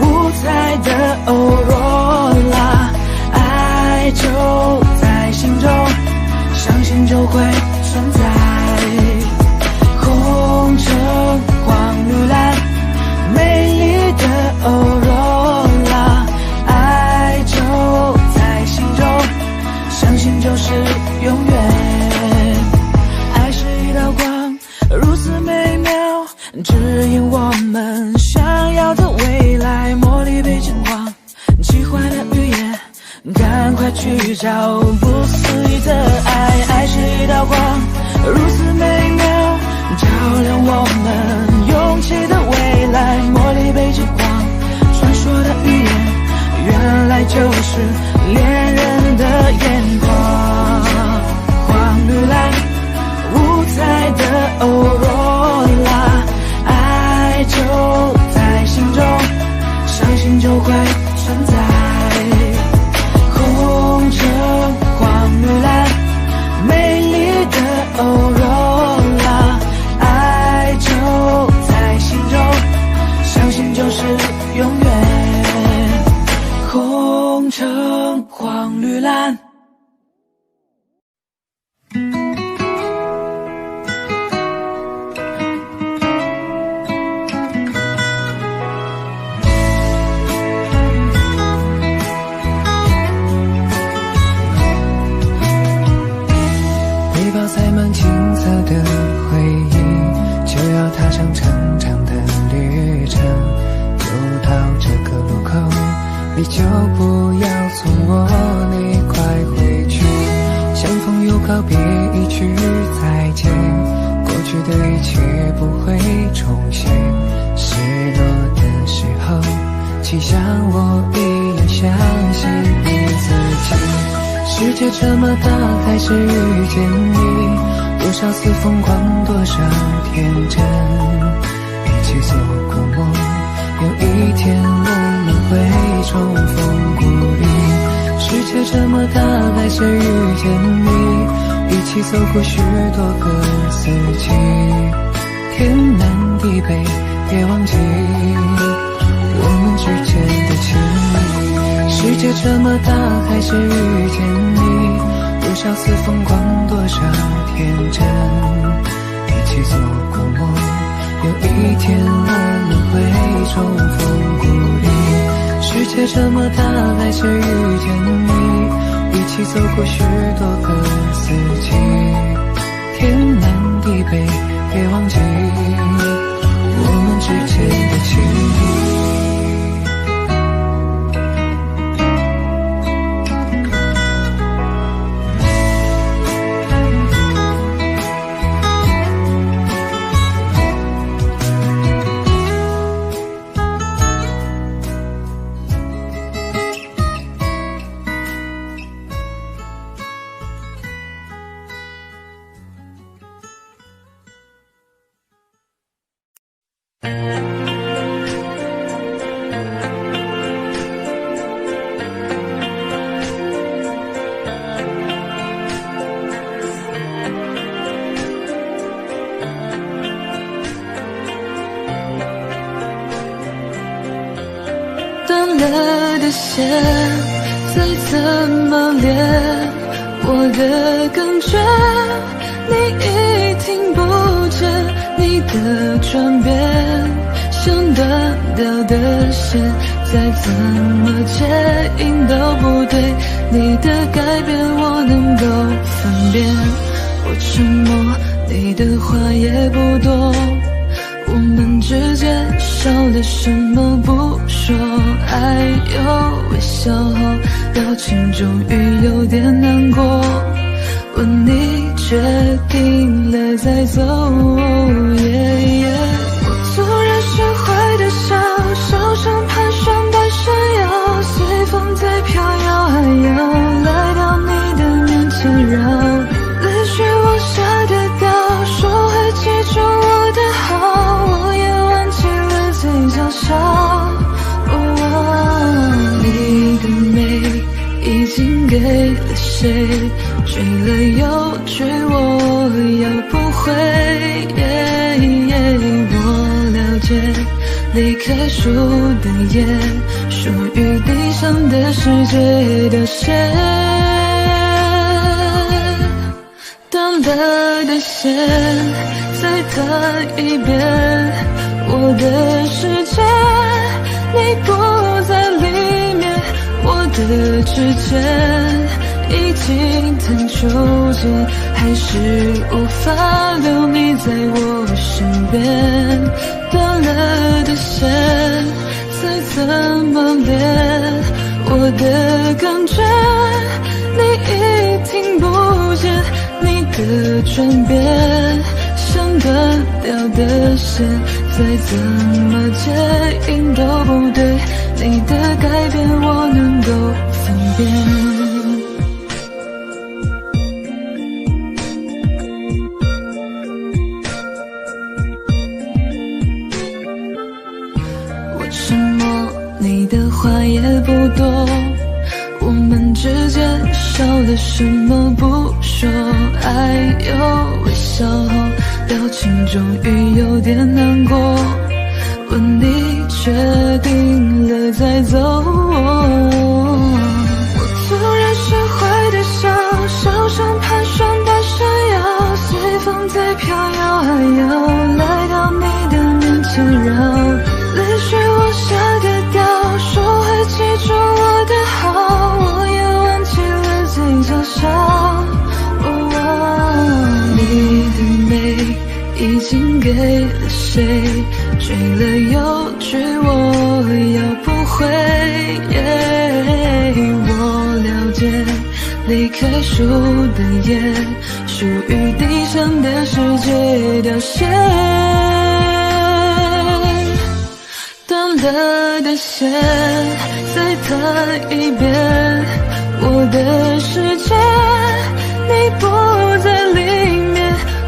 五彩的欧若拉，爱就在心中，相信就会存在。红橙黄绿蓝，美丽的欧若拉，爱就在心中，相信就是永远。爱是一道光，如此美妙，指引我们想要的未来。茉莉被金光，奇幻的语言，赶快去找不思议的爱。爱是一道光，如此美妙，照亮我们勇气的未来。茉莉被金光，传说的语言，原来就是恋人的眼光。黄绿蓝，五彩的欧若拉，爱就在心中，相信就会存在。红橙黄绿蓝，美丽的欧若拉，爱就在心中，相信就是永远。红橙黄绿蓝。塞满青涩的回忆，就要踏上长长的旅程。走到这个路口，你就不要从我那块回去。相逢又告别，一句再见，过去的一切不会重现。失落的时候，请像我一样相信你自己。世界这么大，还是遇见你，多少次疯狂，多少天真，一起做过梦，有一天我们会重逢故里。世界这么大，还是遇见你，一起走过许多个四季，天南地北，别忘记我们之间的情谊。世界这么大，还是遇见你，多少次疯狂，多少天真，一起做过梦，有一天我们会重逢故里。世界这么大，还是遇见你，一起走过许多个四季，天南地北，别忘记我们之间的情谊。了的线再怎么连，我的感觉你已听不见，你的转变像断掉的线再怎么接应都不对，你的改变我能够分辨。我沉默，你的话也不多，我们之间少了什么不说，爱有微笑后，表情终于有点难过。问你决定了再走，我突然学会的笑，笑声盘旋半山腰，随风在飘摇，还要来到你的面前绕，泪水往下的掉，说会记住我的好，我也忘记了嘴角笑。你的美已经给了谁？追了又追，我要不回。我了解，离开树的叶，属于地上的世界凋谢。断了的线，再弹一遍。我的世界，你不在里面，我的指尖已经弹出茧，还是无法留你在我身边。断了的线，再怎么连，我的感觉你已听不见，你的转变像断掉的线，再怎么接应都不对，你的改变我能够分辨。沉默，你的话也不多，我们之间少了什么不说，爱有微笑后，表情终于有点难过。问你决定了再走，我突然学会的笑，笑声盘旋半山腰，随风在飘摇，还要来到你的面前绕。泪水往下的掉，说会记住我的好，我也忘记了嘴角笑。你的美已经给了谁？追了又追，我要不回。我了解，离开树的叶，属于地上的世界凋谢。断了的线，再弹一遍。我的世界，你不在里面，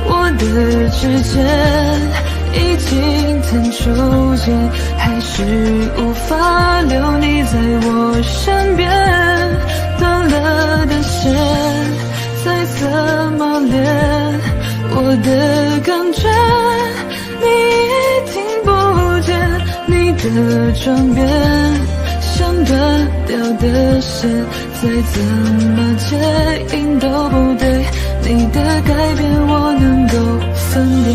我的指尖已经弹出茧，还是无法留你在我身边。断了的线，再怎么连，我的感觉你已听不见，你的转变像断掉的线，再怎么接应都不对，你的改变我能够分辨。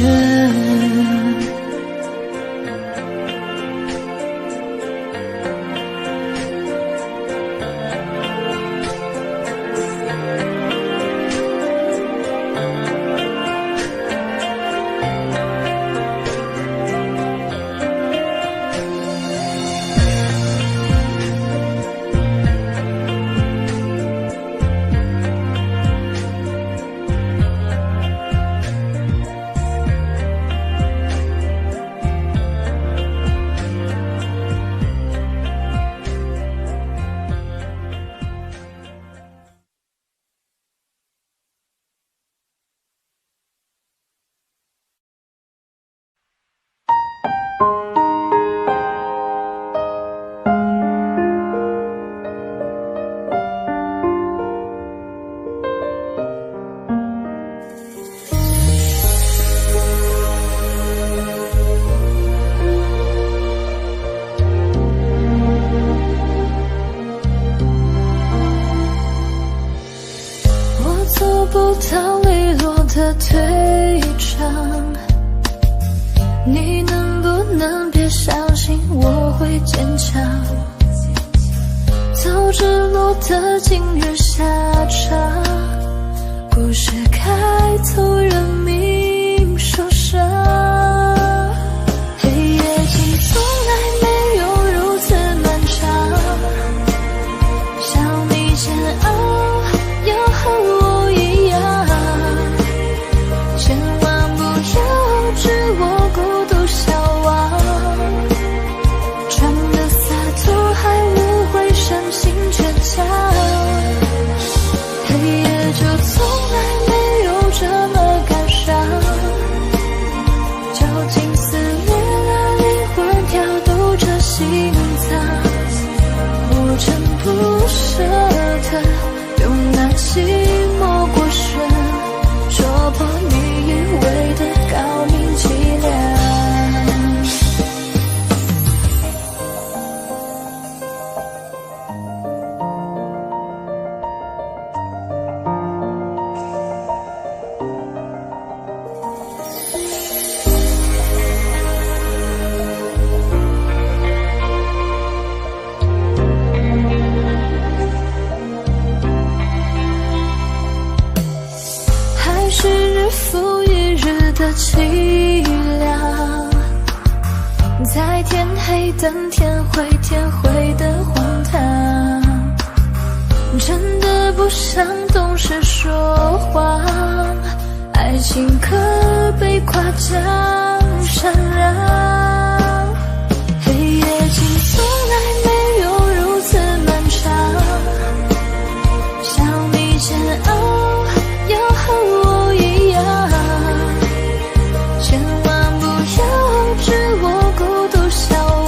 不到利落的退场，你能不能别相信我会坚强？早知落得今日下场，故事开头人命受伤。黑夜竟从来没有如此漫长，想你煎熬要和我一样，千万不要置我孤独消亡。装的洒脱还无悔深情倔强，黑夜就从来没有这么感伤，绞尽撕裂了灵魂，跳动着心脏，我真不舍得用那寂寞过深，戳破你以为的高明伎俩。还是日复一日的凄凉，在天黑等天灰，天灰的荒唐，真的不想懂事说谎，爱情可被夸奖闪亮。黑夜竟从来没有如此漫长，想你煎熬要和我一样，千万不要置我孤独消亡。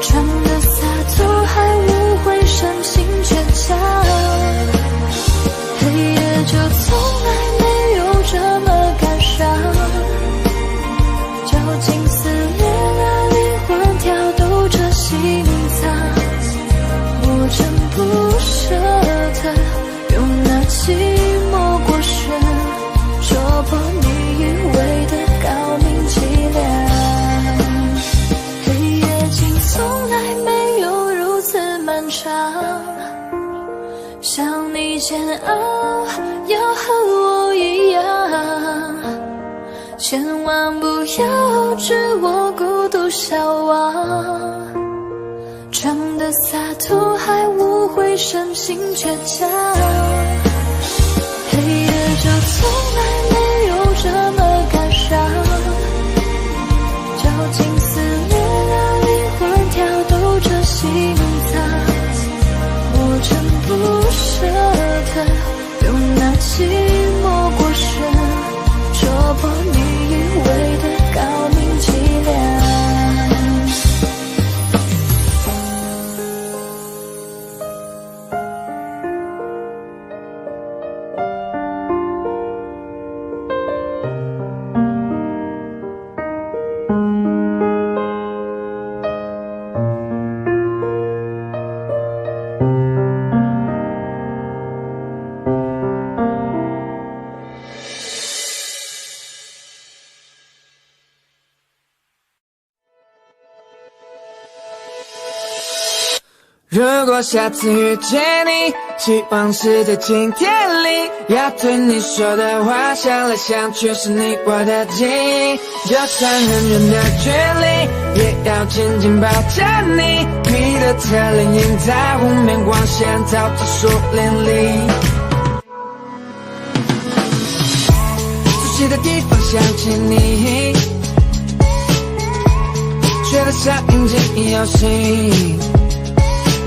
装的洒脱还无悔深情倔强，黑夜就从来没有这么感伤，绞尽撕裂了灵魂，跳动着心脏，我真不舍得用那寂寞过深，戳破你以为的高明伎俩。黑夜竟从来没有如此漫长，想你煎熬要和我一样，千万不要置我孤独消亡。装的洒脱还无悔深情倔强，黑夜就从来没有这么感伤，绞尽撕裂了灵魂，跳动着心脏，我真不舍得用那寂寞过深，戳破你以为的高明伎俩。如果下次遇见你，希望是在今天里，要对你说的话，想来想去是你我的记忆，就算很远的距离，也要紧紧抱着你，你的侧脸映在湖面光线，照着树林里，熟悉的地方想起你，觉得像引进游戏，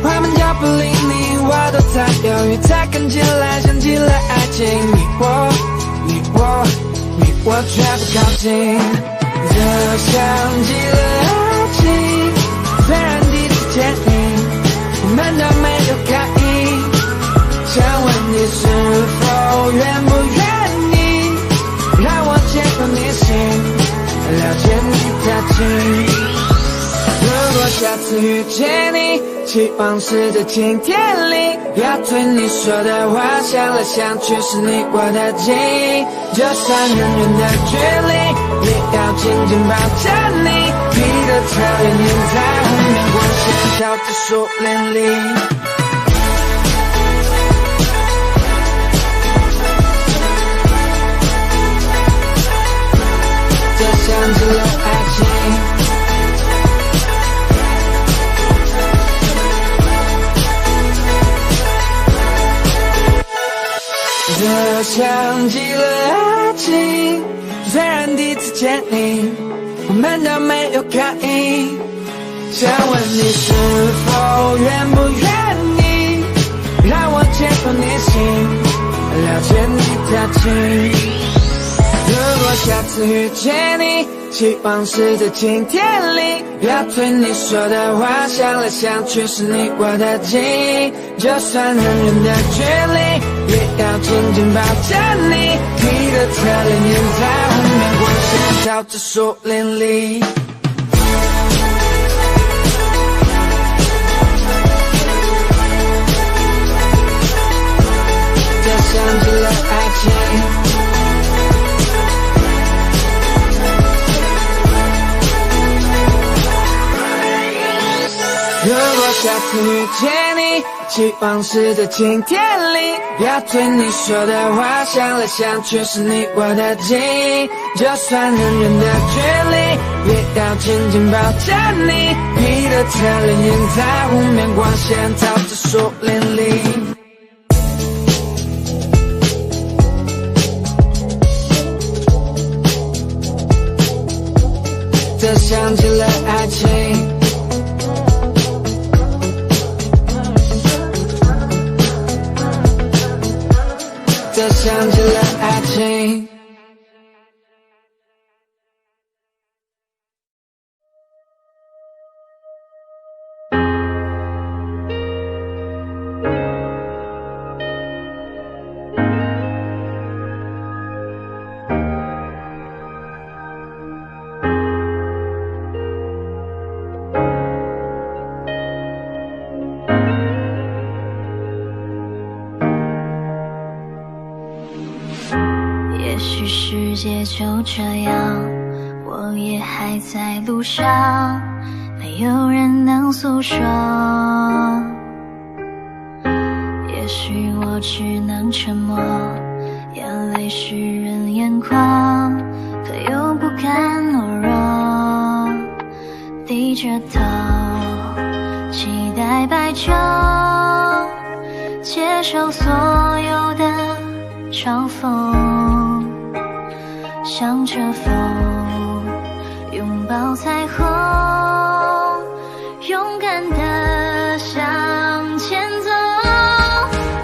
快门脚步离你我都在犹豫，才看起来像极了爱情，你我却不靠近，就像极了爱情，虽然第一次见你我们都没有刻意，想问你是否愿不愿意让我接触你心，了解你的情。如果下次遇见你，希望是在今天里，要对你说的话，想来想去是你我的记忆，就算很远的距离，也要紧紧抱着你，你的的侧脸掩在湖面光线照着树林里。这像极了爱情，这像极了爱情。虽然第一次见你，我们都没有感应。想问你是否愿不愿意让我接过你心，了解你的情。如果下次遇见你，希望是在今天里，要对你说的话想来想去是你我的记忆，就算很远的距离也要紧紧抱着你，你的侧脸掩在湖面光线照着树林里。这像极了爱情，如果下次遇见你，希望是在今天里，要对你说的话想来想去是你我的记忆，就算很远的距离也要紧紧抱着你，你的侧脸掩在湖面光线照着树林里。这像极了爱情，这像极了爱情。也许世界就这样，我也还在路上，没有人能诉说。也许我只能沉默，眼泪湿润眼眶，可又不敢懦弱，低着头，期待白昼，接受所有的嘲讽。向着风，拥抱彩虹，勇敢地向前走。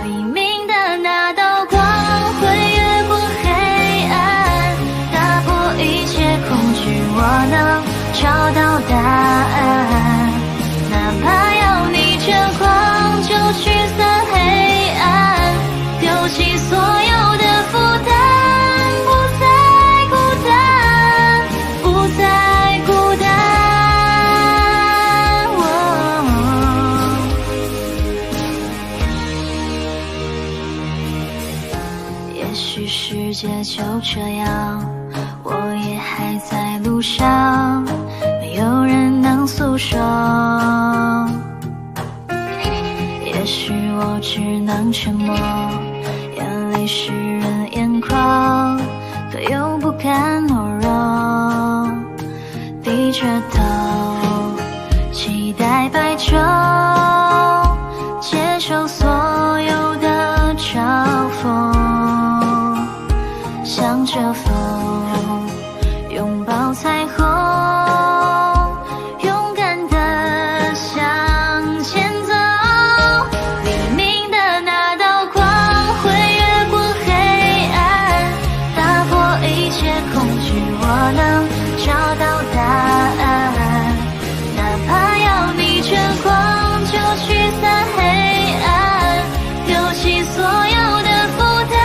黎明的那道光会越过黑暗，打破一切恐惧，我能找到答案。哪怕要逆着光就驱散黑暗，丢弃所有的负担。世界就这样，我也还在路上，没有人能诉说。也许我只能沉默，眼泪湿润眼眶，可又不敢懦弱，低着头，期待白昼，接受所有的嘲讽。向着风，拥抱彩虹，勇敢地向前走。黎明的那道光会越过黑暗，打破一切恐惧，我能找到答案。哪怕要逆着光就驱散黑暗，丢弃所有的负担。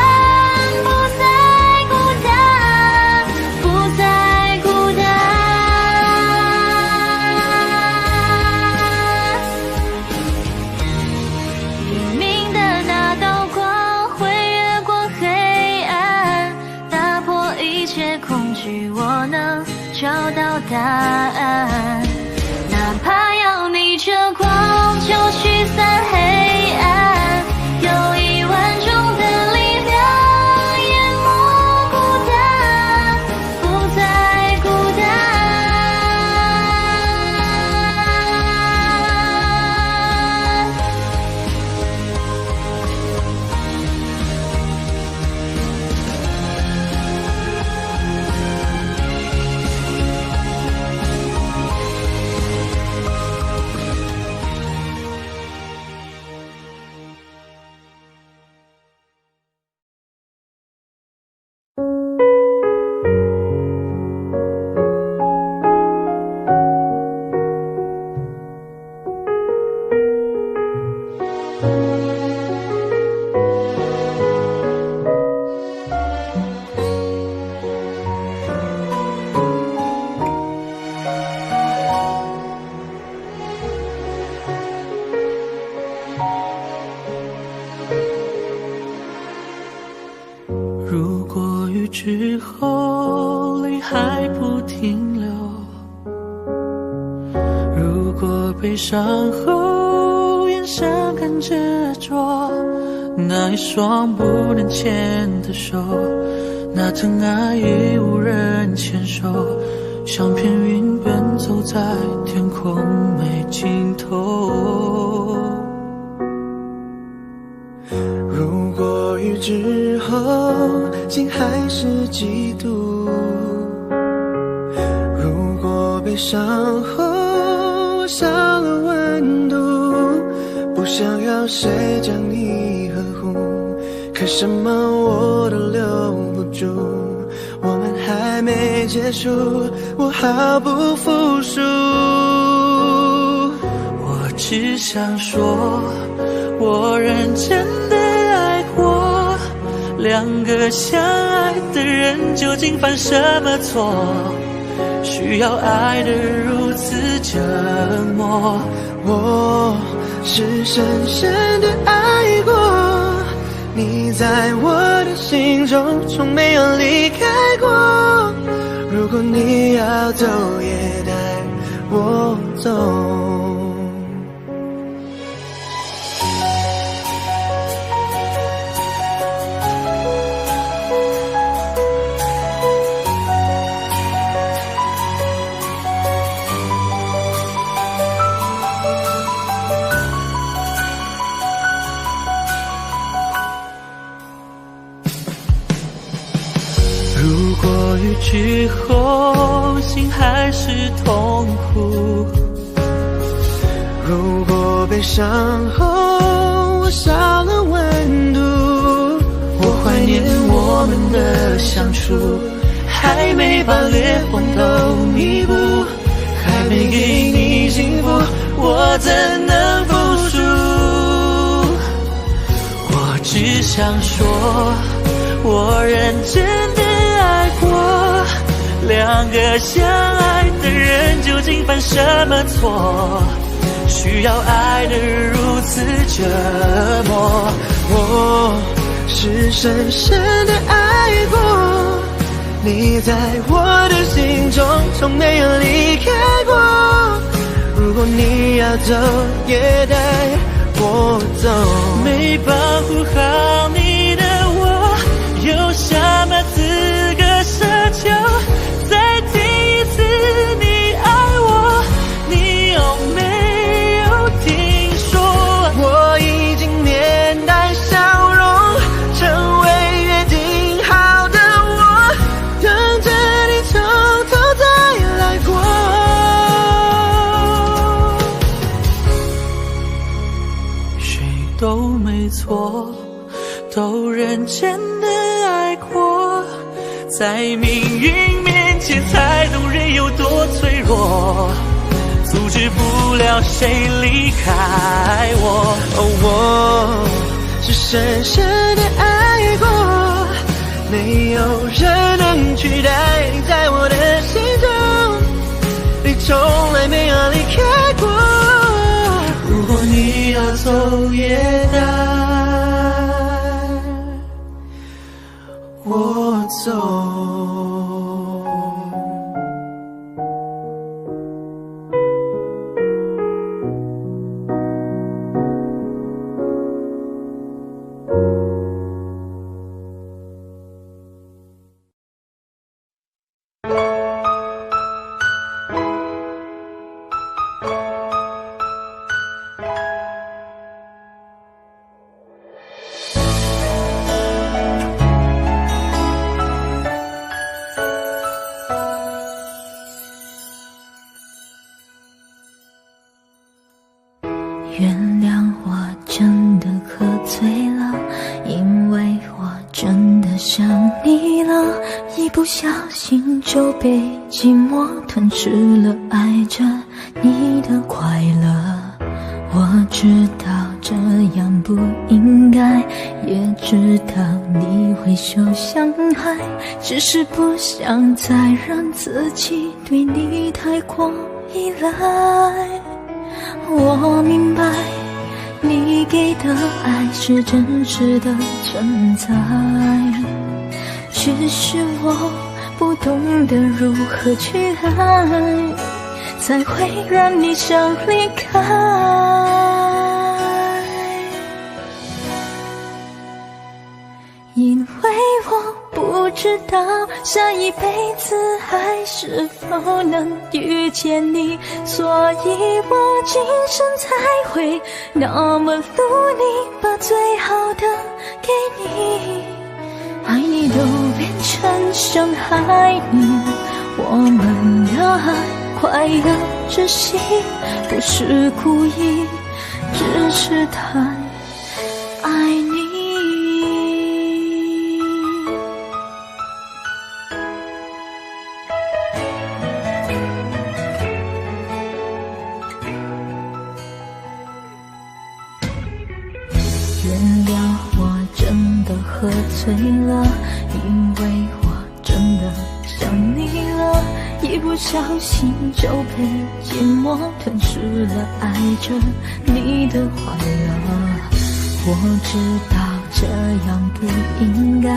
如果雨之后泪还不停留，如果悲伤后眼神更执着，那一双不能牵的手，那疼爱已无人牵手，像片云奔走在天空没尽头。如果雨之后心还是嫉妒，如果悲伤后少了温度，不想要谁将你呵护，可什么我都留不住，我们还没结束，我毫不服输。我只想说，我认真的爱过，两个相爱的人究竟犯什么错，需要爱得如此折磨。我是深深的爱过，你在我的心中从没有离开过，如果你要走也带我走。如果雨之后心还是痛苦，如果悲伤后少了温度，我怀念我们的相处，还没把裂缝都弥补，还没给你幸福，我怎能服输？我只想说，我认真的爱过，两个相爱的人究竟犯什么错，需要爱得如此折磨。我是深深的爱过，你在我的心中从没有离开过，如果你要走也带我走。没保护好你的我，有什么资格奢求再听一次你爱我？你有没有听说，我已经面带笑容，成为约定好的我，等着你从头再来过。谁都没错，都认真的爱过，在命运面前才懂人有多脆弱，阻止不了谁离开我。我是深深的爱过，没有人能取代你在我的心中，你从来没有离开过，如果你要走也带我走。原谅我真的喝醉了，因为我真的想你了，一不小心就被寂寞吞噬了爱着你的快乐。我知道这样不应该，也知道你会受伤害，只是不想再让自己对你太过依赖。我明白你给的爱是真实的存在，只是我不懂得如何去爱，才会让你想离开。因为我不知道下一辈子还是否能遇见你，所以我今生才会那么努力，把最好的给你。爱你都变成伤害你，我们的爱快要窒息，不是故意，只是太爱你。原谅我真的喝醉了，因为我真的想你了，一不小心就被寂寞吞噬了爱着你的快乐。我知道这样不应该，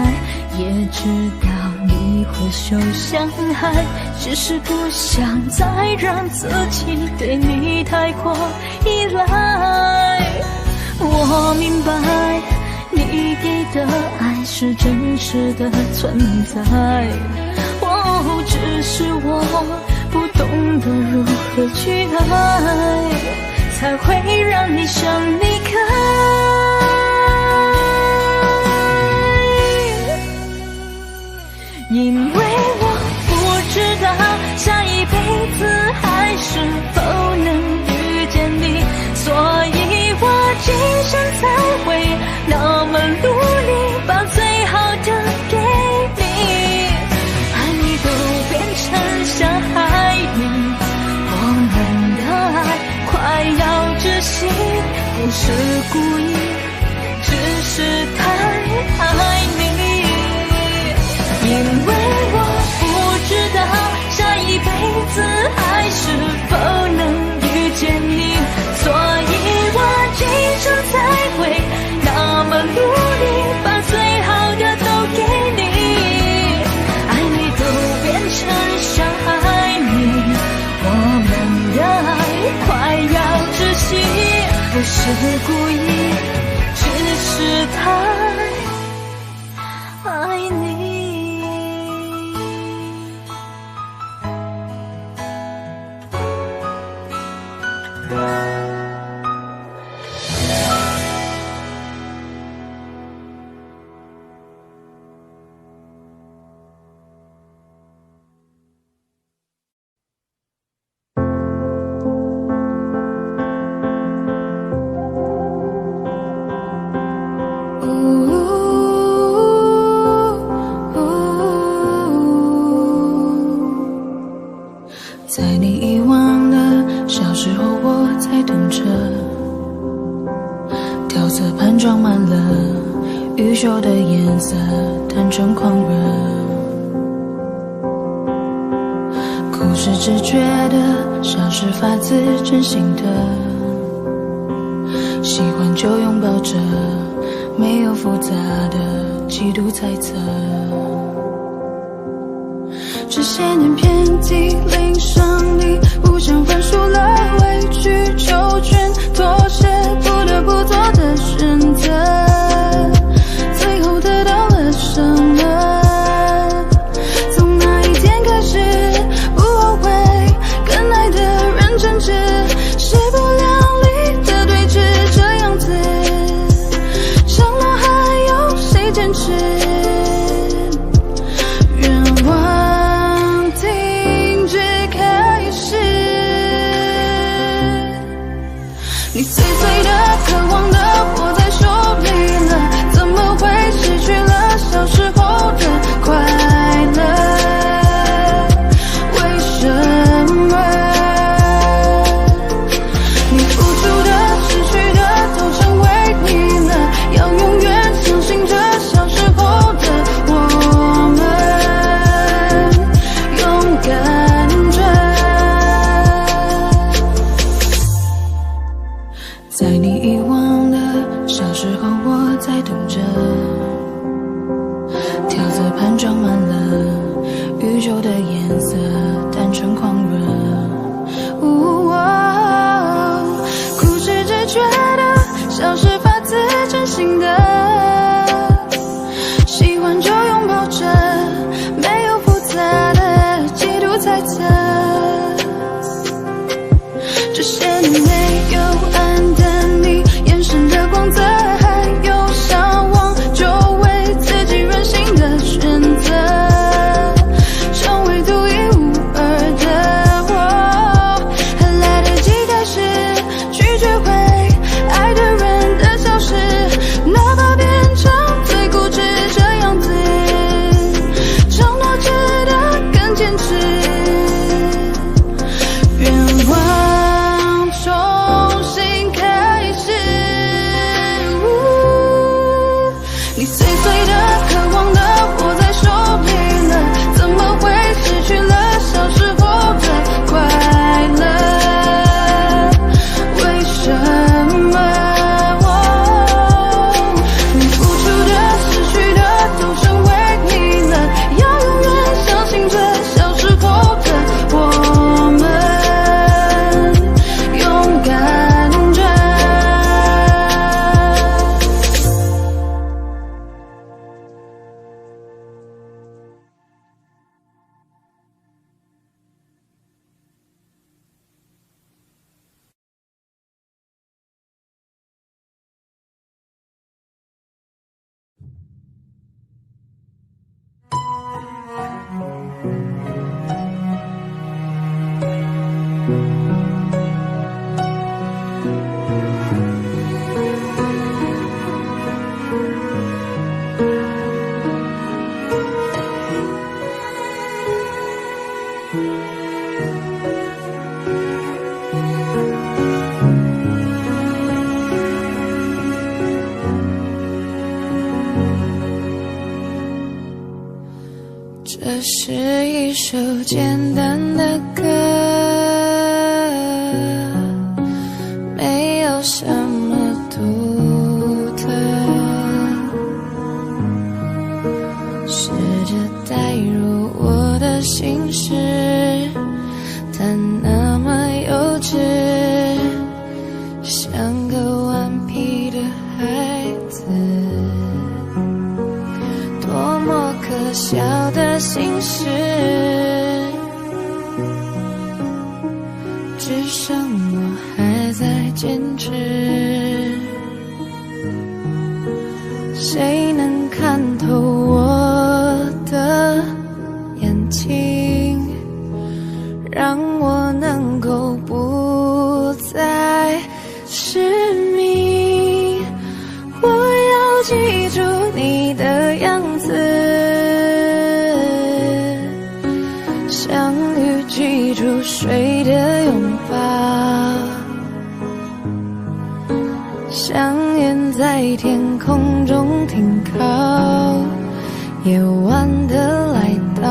也知道你会受伤害，只是不想再让自己对你太过依赖。我明白你给的爱是真实的存在，只是我不懂得如何去爱，才会让你想离开。因为我不知道下一辈子还是否能遇见你，所以我今生才会那么努力，把最好的给你。爱你都变成伤害你，我们的爱快要窒息，不是故意，只是太爱你。因为我不知道下一辈子还是否能遇见你，所以我今生才会那么努力，把最好的都给你。爱你都变成伤害你，我们的爱快要窒息，不是故意，只是太爱你。在你遗忘的小时候，我在等着，调色盘装满了欲秀的颜色，单纯狂热。哭是直觉的，笑是发自真心的，喜欢就拥抱着，没有复杂的嫉妒猜测。这些年遍体鳞伤你，互相宽恕了，委曲求全，妥协，不得不做的选择，最后得到了什么？从那一天开始，不后悔，跟爱的人争执，势不两立的对峙，这样子，长了还有谁坚持？愿望停止开始，你碎碎的、渴望的握在手里，酒的颜色，单纯狂热。固执着觉得笑是发自真心的，喜欢就拥抱着，没有复杂的嫉妒猜测。这些年没有暗淡你眼神的光泽，还有向往就为自己任性的选择，成为独一无二的我。还来得及开始拒绝会爱的人的消失，哪怕变成最固执这样子，承诺值得更坚持。愿望重新开始，你碎碎的渴望的握在手里了，怎么会失去了小时候的快乐？为什么你付出的失去的都成为你了？要永远相信着小时候的我们，勇敢着。这是一首简单的歌，没有什么独特，试着带入我的心事，但那么幼稚，像个顽皮的孩子，多么可笑的心事，只剩我还在坚持。谁能看透我的眼睛，让我能够不再失明？我要记住你的样子，相遇记住水的拥抱，香烟在天空中停靠，夜晚的来到，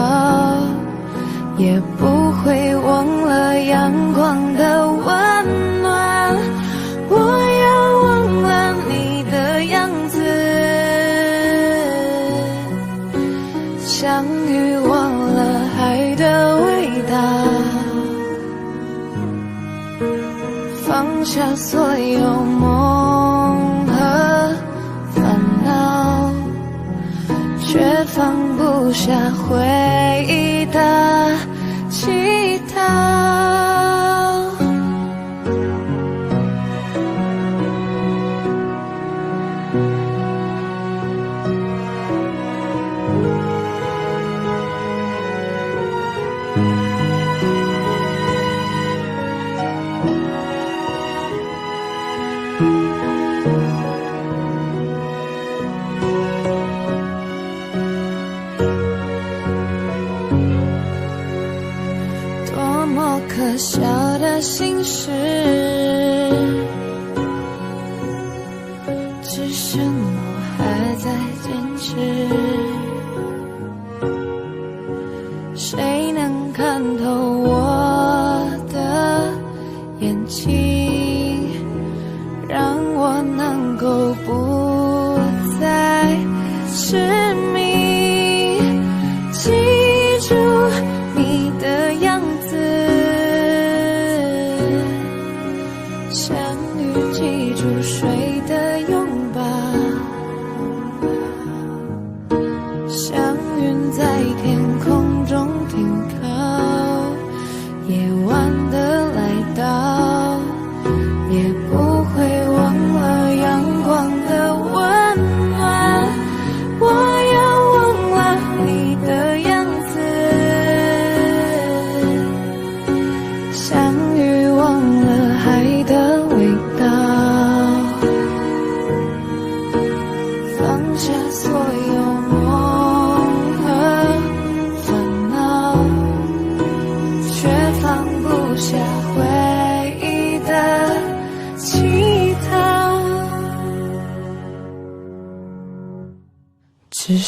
也不会忘了阳光的温暖。我要忘了你的样子，相遇忘了海的味道，放下所有梦和烦恼，却放不下回忆的乞讨。多么可笑的心事，只剩我还在坚持。谁能看透我的眼睛，让我能够不再失明？记住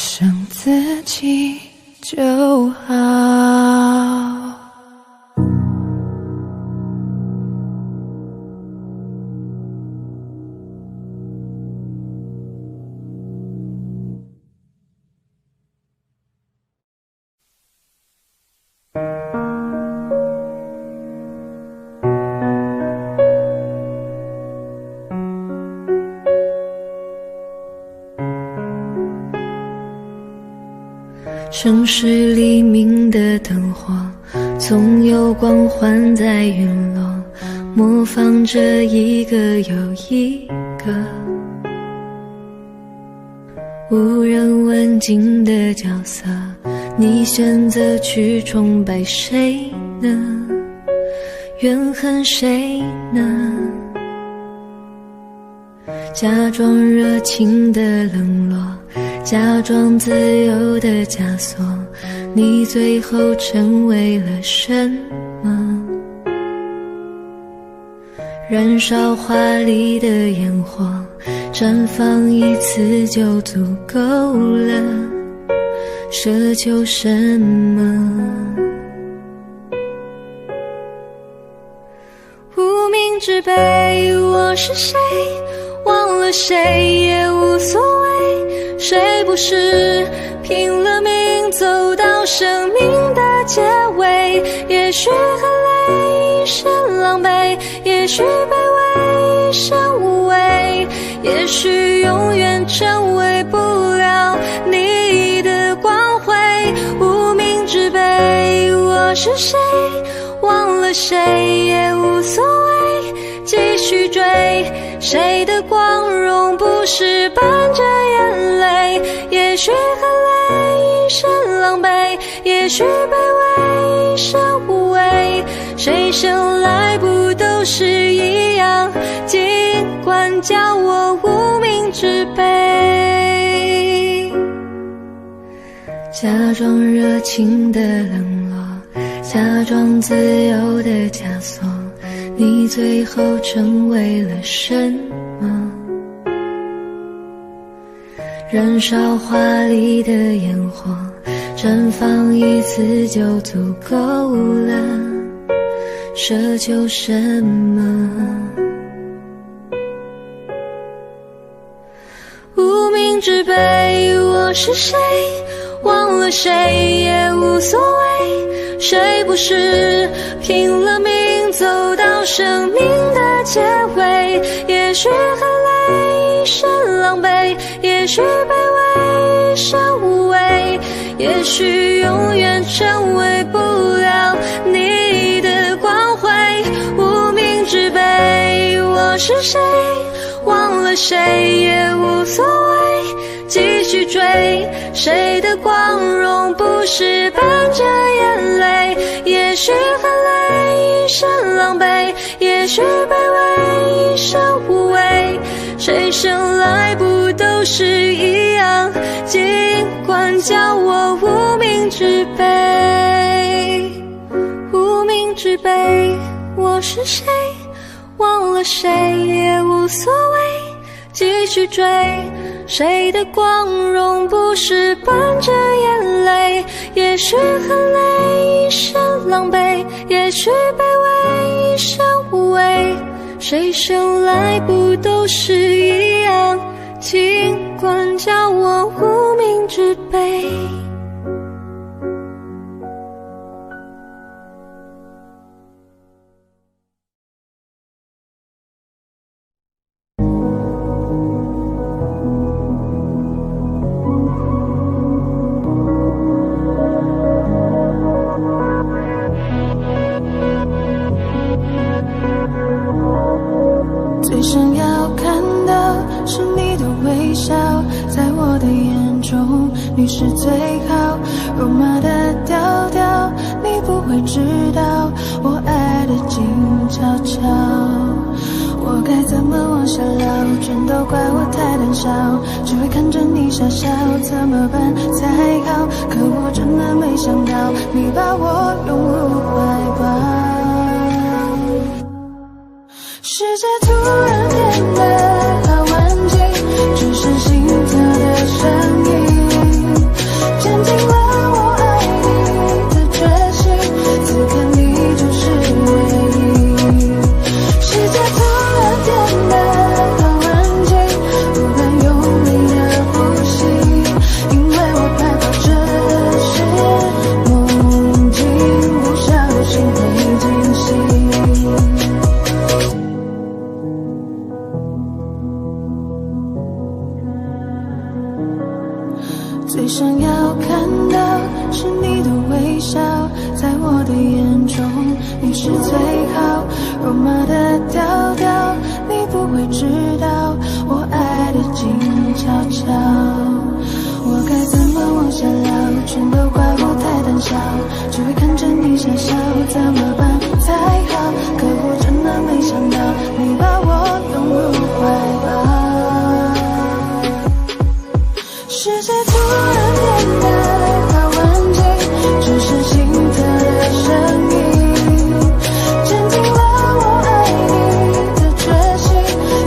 剩自己就好。城市黎明的灯火，总有光环在陨落，模仿着一个又一个无人问津的角色。你选择去崇拜谁呢？怨恨谁呢？假装热情的冷落，假装自由的枷锁，你最后成为了什么？燃烧华丽的烟火，绽放一次就足够了，奢求什么？无名之辈，我是谁？忘了谁也无所谓，谁不是拼了命走到生命的结尾？也许很累，一身狼狈，也许卑微，一生无畏，也许永远成为不了你的光辉。无名之辈，我是谁？忘了谁也无所谓，继续追，谁的光荣不是伴着眼泪？也许很累，一身狼狈，也许卑微，一生无畏，谁生来不都是一样？尽管叫我无名之辈。假装热情的冷落，假装自由的枷锁，你最后成为了什么？燃烧华丽的烟火，绽放一次就足够了，奢求什么？无名之辈，我是谁？忘了谁也无所谓，谁不是拼了命走到生命的结尾？也许很累，一身狼狈，也许卑微，一生无畏，也许永远成为不了你的光辉。无名之辈，我是谁？忘了谁也无所谓，继续追，谁的光荣不是伴着眼泪？也许很累，一身狼狈，也许卑微，一生无畏，谁生来不都是一样？尽管叫我无名之辈。无名之辈，我是谁？忘了谁也无所谓，继续追，谁的光荣不是伴着眼泪？也许很累，一身狼狈，也许卑微，一生无畏，谁生来不都是一样？尽管叫我无名之辈。最想要看到是你的微笑，在我的眼中你是最好。肉麻的调调你不会知道，我爱的静悄悄。我该怎么往下聊，全都怪我太胆小，只会看着你傻笑，怎么办才好？可我真的没想到你把我拥入怀抱。世界突然变得好安静，只剩心跳的声音。最想要看到是你的微笑，在我的眼中你是最好。肉麻的调调，你不会知道我爱的静悄悄。我该怎么往下聊？全都怪我太胆小，只会看着你傻笑，怎么办才好？可我真的没想到，你把我拥入怀抱。世界突然变得好安静，只剩心跳的声音，坚定了我爱你的决心，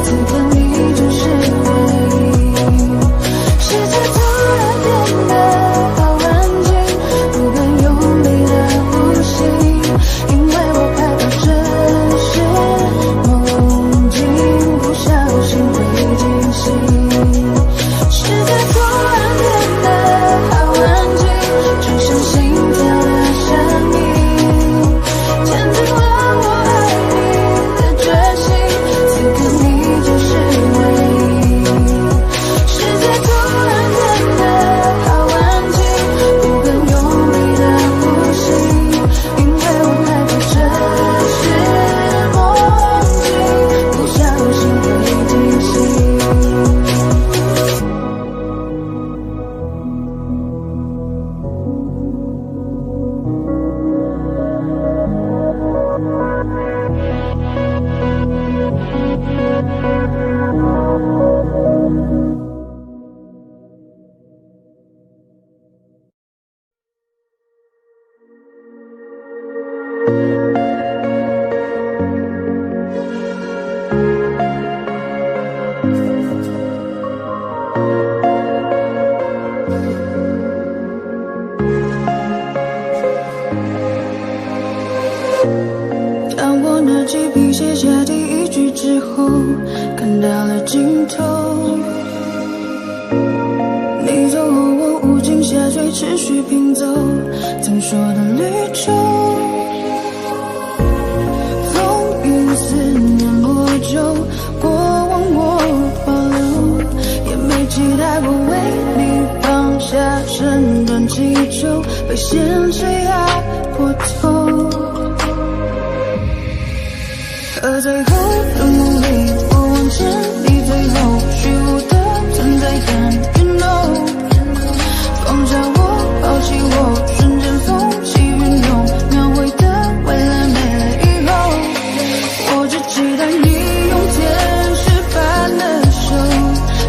此刻你就是唯一。世界突然变得好安静，不敢用力的呼吸，因为我害怕这是梦境，不小心会惊醒。世界突然变得好安静，只剩心跳的声音，坚定了我爱你的决心，此刻你就是唯一。世界突然变得好安静，不敢用力的呼吸，因为我害怕这是梦境，不小心会惊醒。当我拿起笔写下第一句之后，看到了尽头。你走后我无尽下坠，持续拼走曾说的旅程。风雨思念魔咒，过往我保留，也没期待过为你放下身段祈求，被现实压过头。而最后的努力，我往前，你最后虚无的存在感 You know， 放下我，抛弃我，瞬间风起云涌，描绘的未来没了以后，我只期待你用天使般的手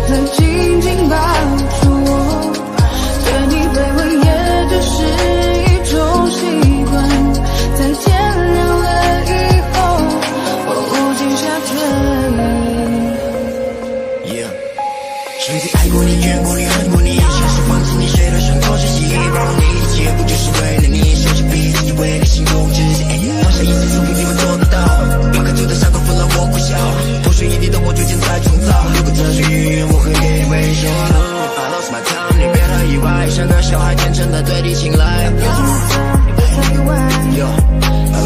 再紧紧抱住我，对你卑微也只是一种习惯，在天亮了以后无尽下坠。谁最爱过你，怨过你，恨过你，像是放弃你，谁都想做这戏，包容你一切不就是为了你，收起彼此以为的心动之心，放下一切作品，你们做得到，马克吐的伤口分了我苦笑，不是一地的我逐渐在创造，如果这是预言，我会给你微笑。I lost my time， 你别太意外，像个小孩天真的对你青睐。I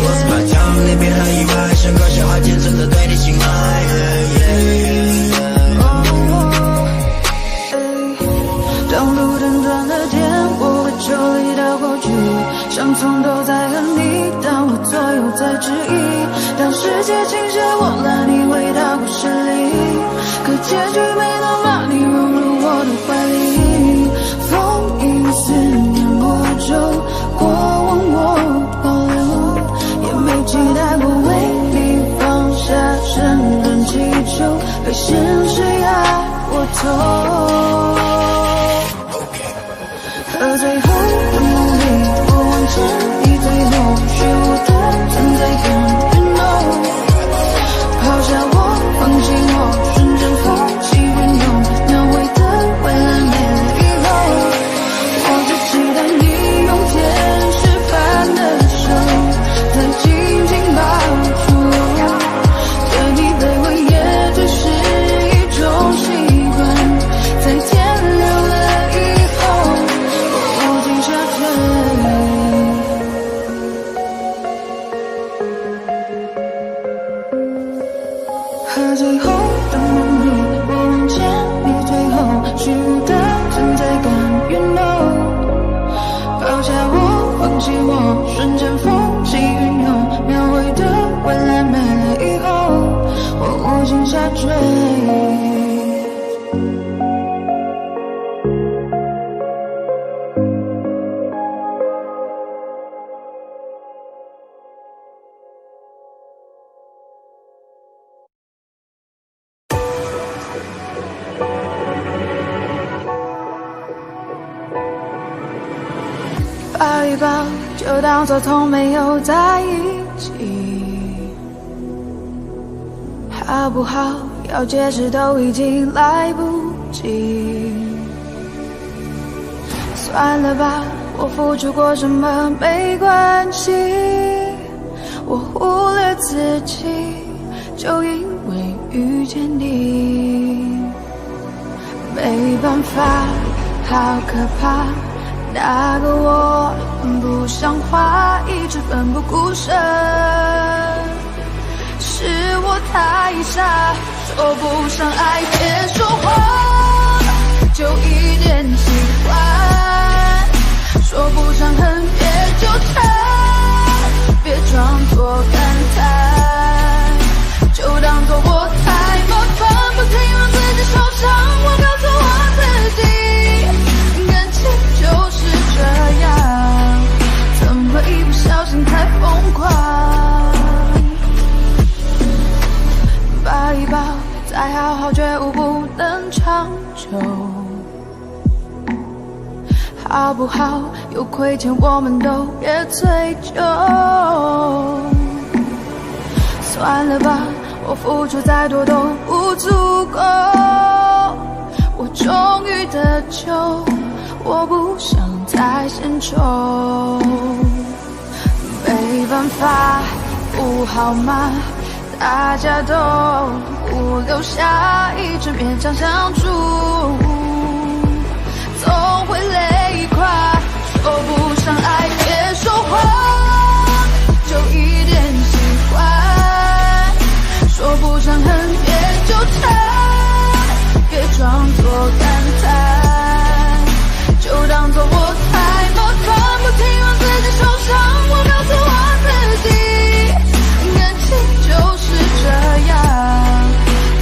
lost my time， 你别太意外，像个小孩天真的对你青睐。当路灯断了电，我会抽离到过去，像从头在和你，当我左右在质疑，当世界倾斜我拉你回到故事里，可结局没能把你融入我的怀里。风雨思念魔咒，过往我保留，也没期待过为你放下身段祈求，被现实压过头。而最后的努力，我往前，你最后虚无的存在感 You know， 抛下我，放弃我，瞬间风起云涌，描绘的未来没了以后，我只期待你用天使般的手再紧紧抱住我，对你卑微也只是一种习惯，在天亮了以后无尽下坠。抱一抱，就当作从没有在一起，好不好？要解释都已经来不及。算了吧，我付出过什么没关系，我忽略自己，就因为遇见你。没办法，好可怕，那个我不像话，一直奋不顾身，是我太傻，说不上爱别说谎，就一点喜欢，说不上恨别纠缠，别装作感叹，就当作我太麻烦，不停让自己受伤，我告诉我自己，感情就是这样，怎么一不小心太疯狂，抱一抱，再好好觉悟不能长久，好不好？有亏欠我们都别追究。算了吧，我付出再多都不足够。我终于得救，我不想再献丑。没办法，不好吗？大家都不留下，一直勉强相处，总会累垮。说不上爱别说谎，就一点喜欢，说不上恨别纠缠，别装作感叹，就当作我太麻烦，不停让自己受伤，我告诉我自己，感情就是这样，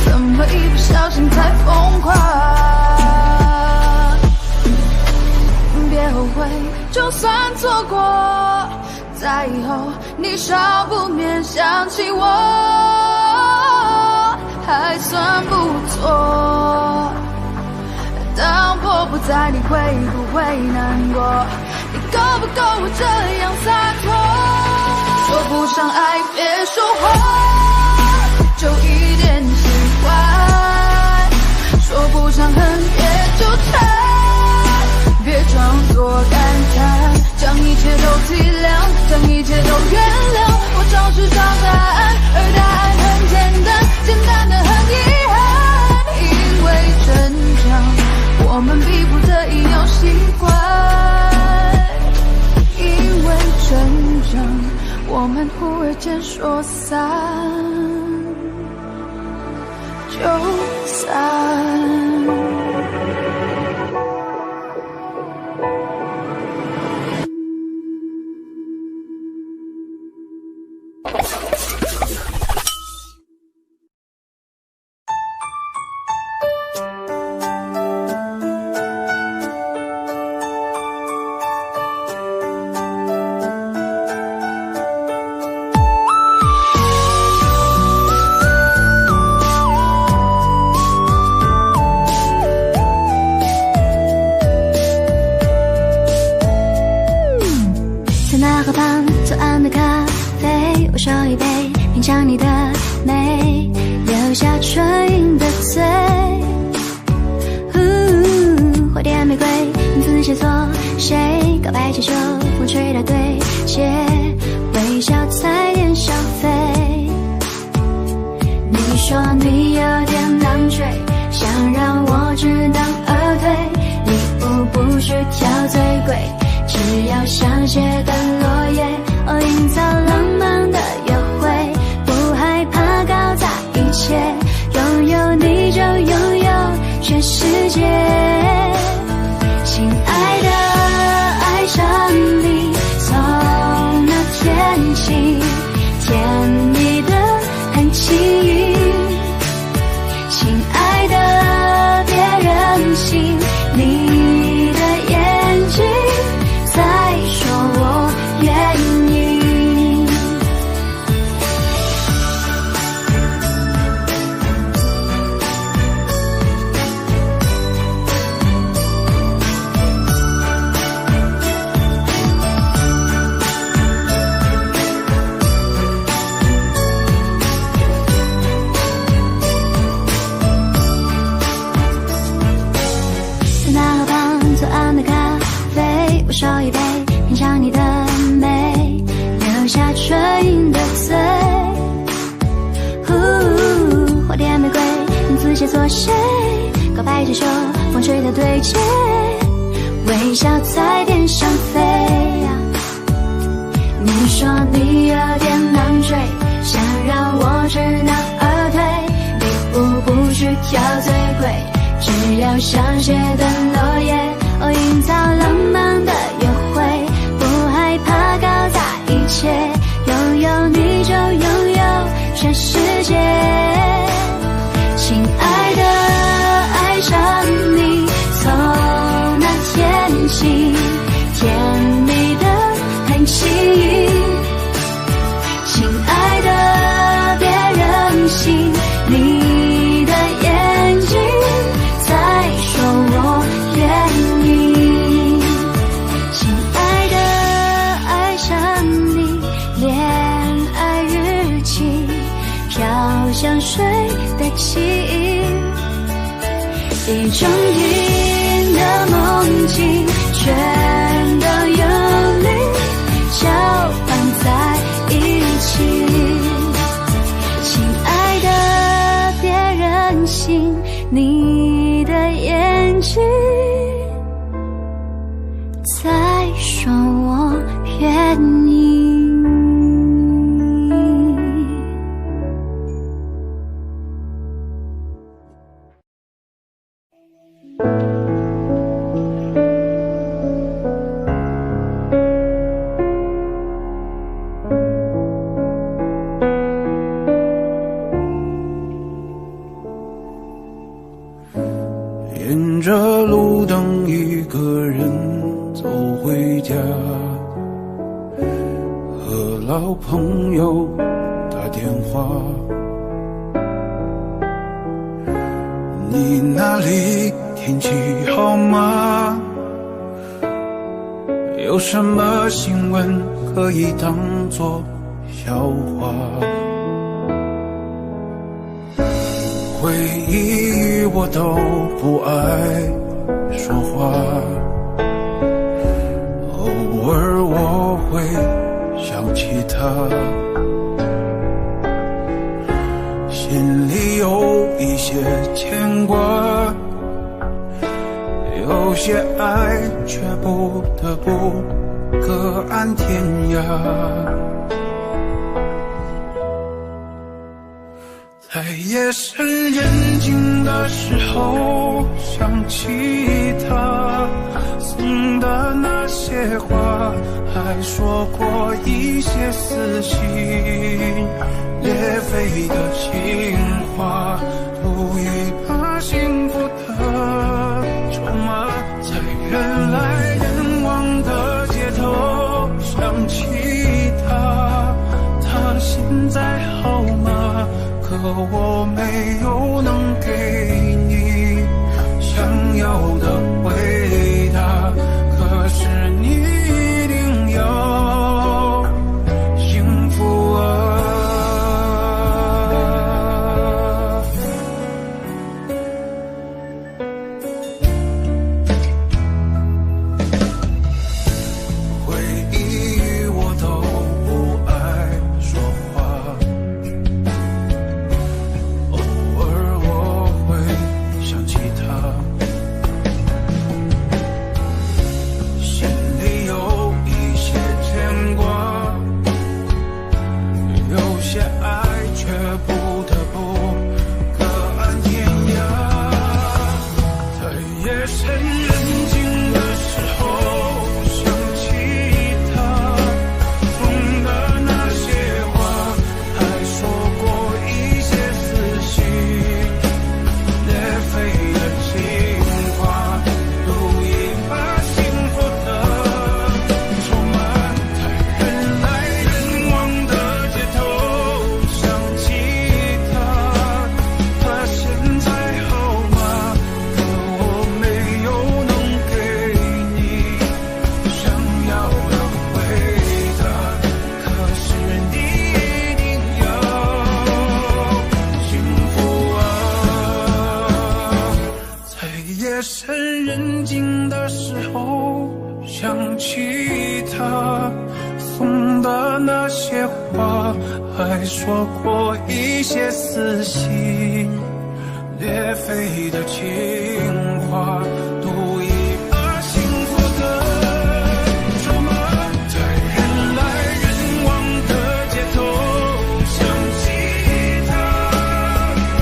怎么一不小心太疯狂，别后悔，就算错过，在以后你少不免想起我，还算不错。当我不在，你会不会难过？你够不够我这样洒脱？说不上爱别说谎，就一点喜欢，说不上恨别纠缠，别装作感叹，将一切都体谅，将一切都原谅。我找寻找答案，而答案很简单，简单的很遗憾。因为成长，我们逼不得已要习惯；因为成长，我们忽而间说散就散。尝你的美，留下唇印的嘴。花店玫瑰，名字写错，谁告白气球，风吹到对街，微笑踩点消费。你说你有点狼狈，想让我知难而退。礼物不需挑最贵，只要香榭的落叶，营造浪漫的约会。怕搞砸一切，拥有你就拥有全世界。亲爱的，爱上你，从那天起，甜蜜的很轻易。亲爱的，别任性，你的眼睛少一杯，品尝你的美，留下唇印的醉。花店玫瑰，你自写作写，告白之手，风吹的对戒，微笑在天上飞。你说你有点难追，想让我知难而退，礼物不需挑最贵，只要香榭的落叶，营造浪漫的约会，不害怕搞砸一切，拥有你就拥有全世界。亲爱的，爱上你从那天起，甜蜜的很轻易。亲爱的，别任性，你的眼睛在说我愿意。亲爱的，爱上你，恋爱日记，飘香水的记忆，一整天的梦境全都有你搅拌在一起。亲爱的，别任性，你的眼睛在说我愿意。沿着路灯一个人走回家，和老朋友打电话。你那里天气好吗？有什么新闻可以当作笑话？回忆我都不爱说话，偶尔我会想起他，心里有一些牵挂，有些爱却不得不各安天涯。在夜深人静的时候想起他送的那些话，还说过一些撕心裂肺的情话，赌一把幸福的筹码。在人来人往的街头想起他，他现在好吗？可我没有能给你想要的回答，可是你一定要幸福啊。回忆我都不爱说话，偶尔我会想起他，想起他送的那些话，还说过一些撕心裂肺的情话，赌一把幸福的筹码，在人来人往的街头想起他，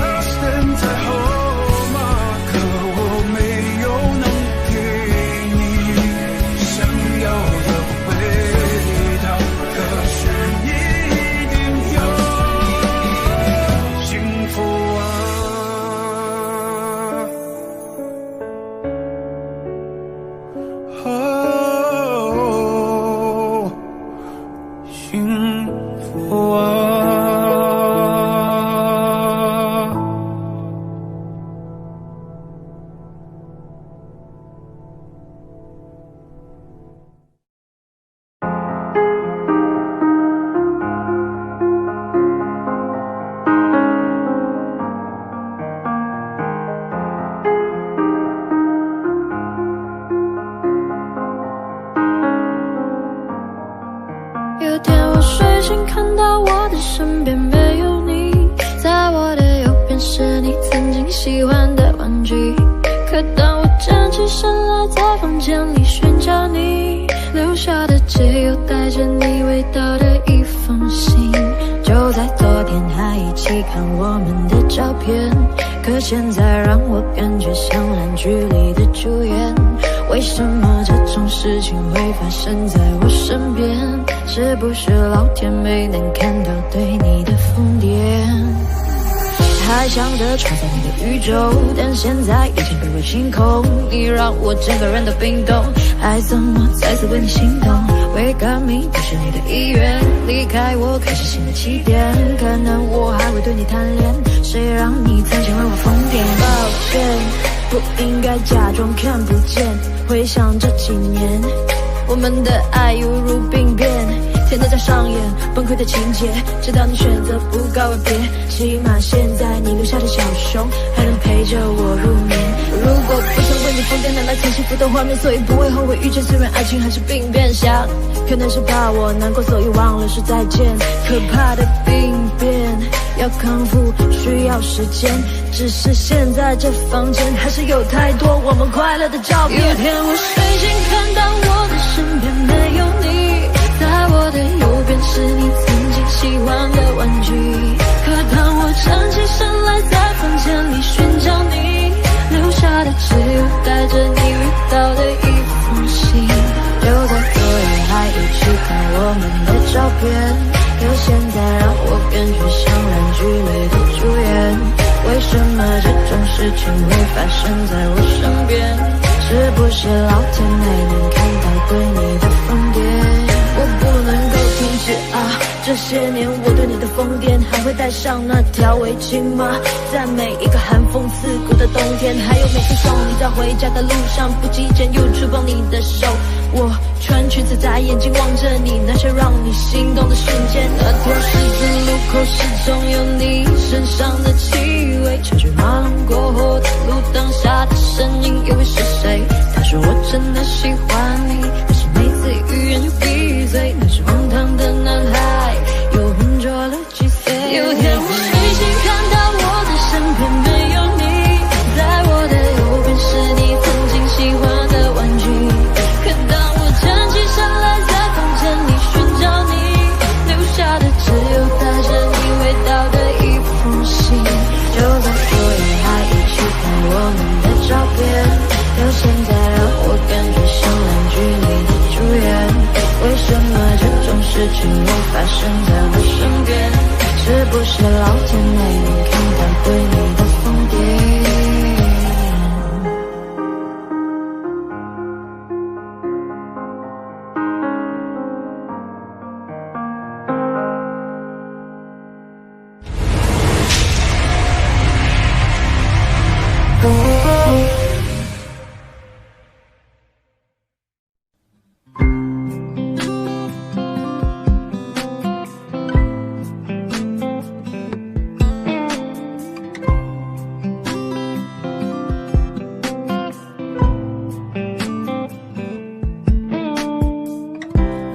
他身在后马，可我没有能给你想要的味道，可是一定要幸福啊。幸福啊。有天我睡醒，看到我的身边没有你，在我的右边是你曾经喜欢的玩具。可当我站起身来，在房间里寻找你留下的，只有带着你味道的一封信。就在昨天还一起看我们的照片，可现在让我感觉像烂剧里的主演。为什么这种事情会发生在我身边？是不是老天没能看到对你的疯癫？还想着创造你的宇宙，但现在已经被我清空。你让我整个人都冰冻，爱怎么再次为你心动？为革命不是你的意愿，离开我开始新的起点。可能我还会对你贪恋，谁让你曾经为我疯癫？抱歉，不应该假装看不见。回想这几年，我们的爱犹如病变，天天在上演崩溃的情节，直到你选择不告而别。起码现在你留下的小熊还能陪着我入眠。如果不想为你疯癫，拿来曾幸福的画面，所以不会后悔遇见。虽然爱情还是病变，想可能是怕我难过，所以忘了说再见。可怕的病变要康复需要时间，只是现在这房间还是有太多我们快乐的照片。有天我睡醒，看到我的身边没有你，在我的右边是你曾经喜欢的玩具。可当我站起身来，在房间里寻找你留下的，只有带着你味道的一封信。就在昨夜还一起看我们的照片，可现在让我感觉像烂剧里的主演。为什么这种事情会发生在我身边？是不是老天没能看到对你的疯癫？我不能够停止啊！这些年我对你的疯癫，还会带上那条围巾吗？在每一个寒风刺骨的冬天，还有每次送你在回家的路上，不经意间又触碰你的手。我穿裙子在眼睛望着你，那些让你心动的瞬间。那条十字路口始终有你身上的气味，车水马龙过后的路灯下的身影，又会是谁？他说我真的喜欢你，可是每次欲言又闭嘴。那是荒唐的男孩，又浑浊了几岁。有天我睡醒，看到我的身边没有你，在我的右边是你曾经喜欢的玩具。可当我站起身来，在房间里寻找你留下的，只有带着你味道的一封信。就在昨夜还一起看我们的照片，可现在让我感觉像烂剧里的主演。为什么这种事情会发生在我身边？是不是老天没能看到对你的疯癫？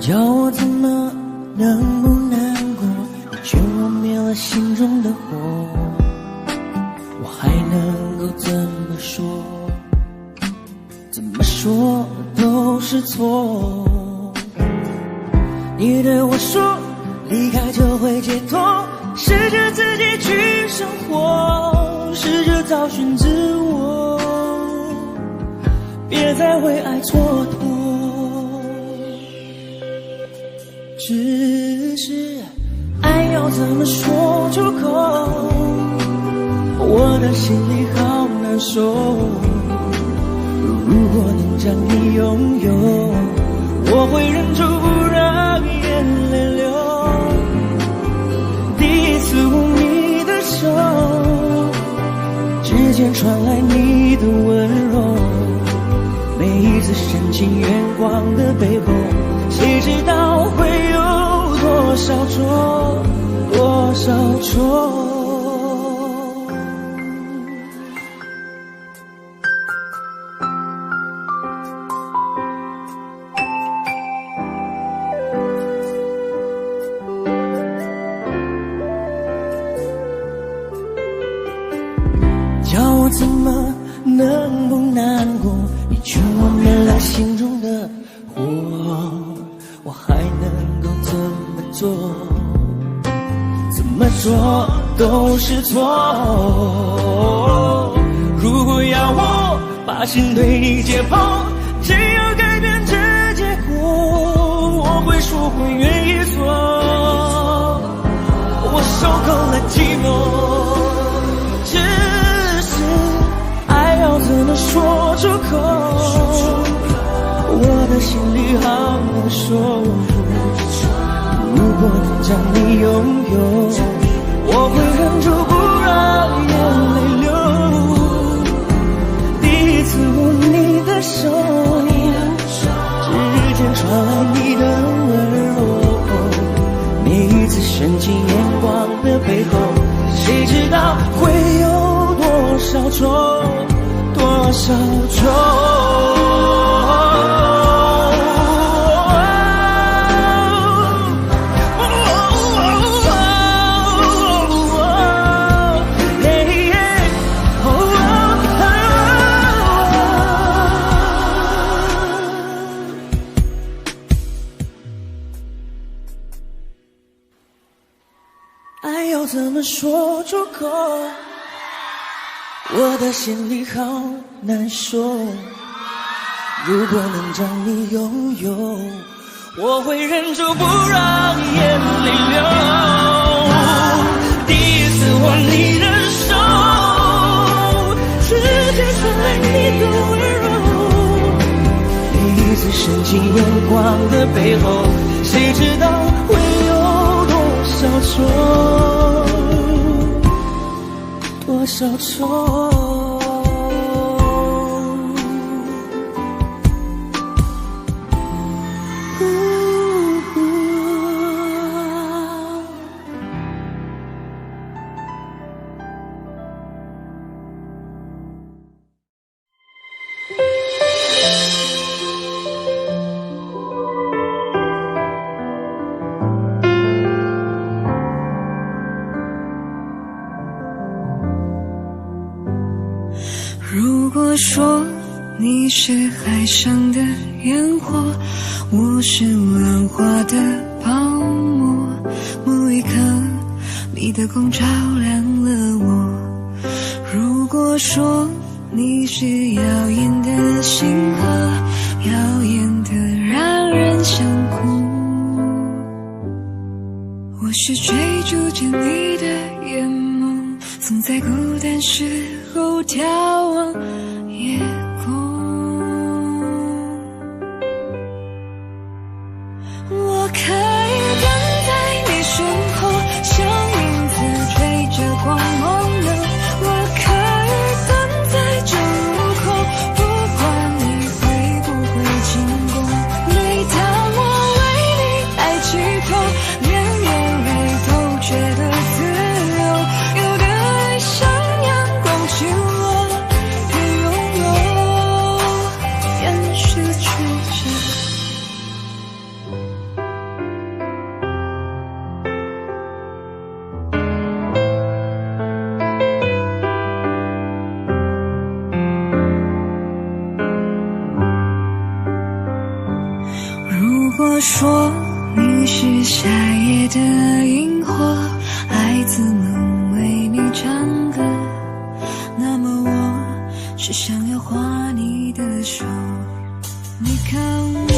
叫我怎么能不难过？你劝我灭了心中的火，我还能够怎么说？怎么说都是错。你对我说离开就会解脱，试着自己去生活，试着找寻自我，别再为爱蹉跎。只是爱要怎么说出口，我的心里好难受。如果能将你拥有，我会忍住不让眼泪流。第一次握你的手，指尖传来你的温柔，每一次深情眼光的背后，谁知道会有多少错，多少错。叫我怎么能不难过？你劝我灭了心中的火，我还能够怎么做？怎么做都是错。如果要我把心对你解剖，只要改变这结果，我会说会愿意做。我受够了寂寞。怎么说出口？我的心里好难受。如果能将你拥有，我会忍住不让眼泪流。第一次握你的手，指尖传来你的温柔，每一次深情眼光的背后，谁知道会有多少错，多少错。爱要怎么说出口？我的心里好难受。如果能将你拥有，我会忍住不让眼泪流。第一次握你的手，指尖传来你的温柔，每一次深情眼光的背后，谁知道会有多少错，多少错。如果说你是海上的烟火，我是浪花的泡沫，某一刻你的光照亮了我。如果说你是耀眼的星河，耀眼的让人想哭，我是追逐着你的眼眸，总在孤单时候眺望夜空。我可以跟在你身后，像影子追着光梦游。我可以等在这路口，不管你会不会经过。每当我为你抬起头，连眼泪都觉得自由。有的爱像阳光倾落，被拥有。果说你是夏夜的萤火，孩子们为你唱歌，那么我是想要画你的手。你看我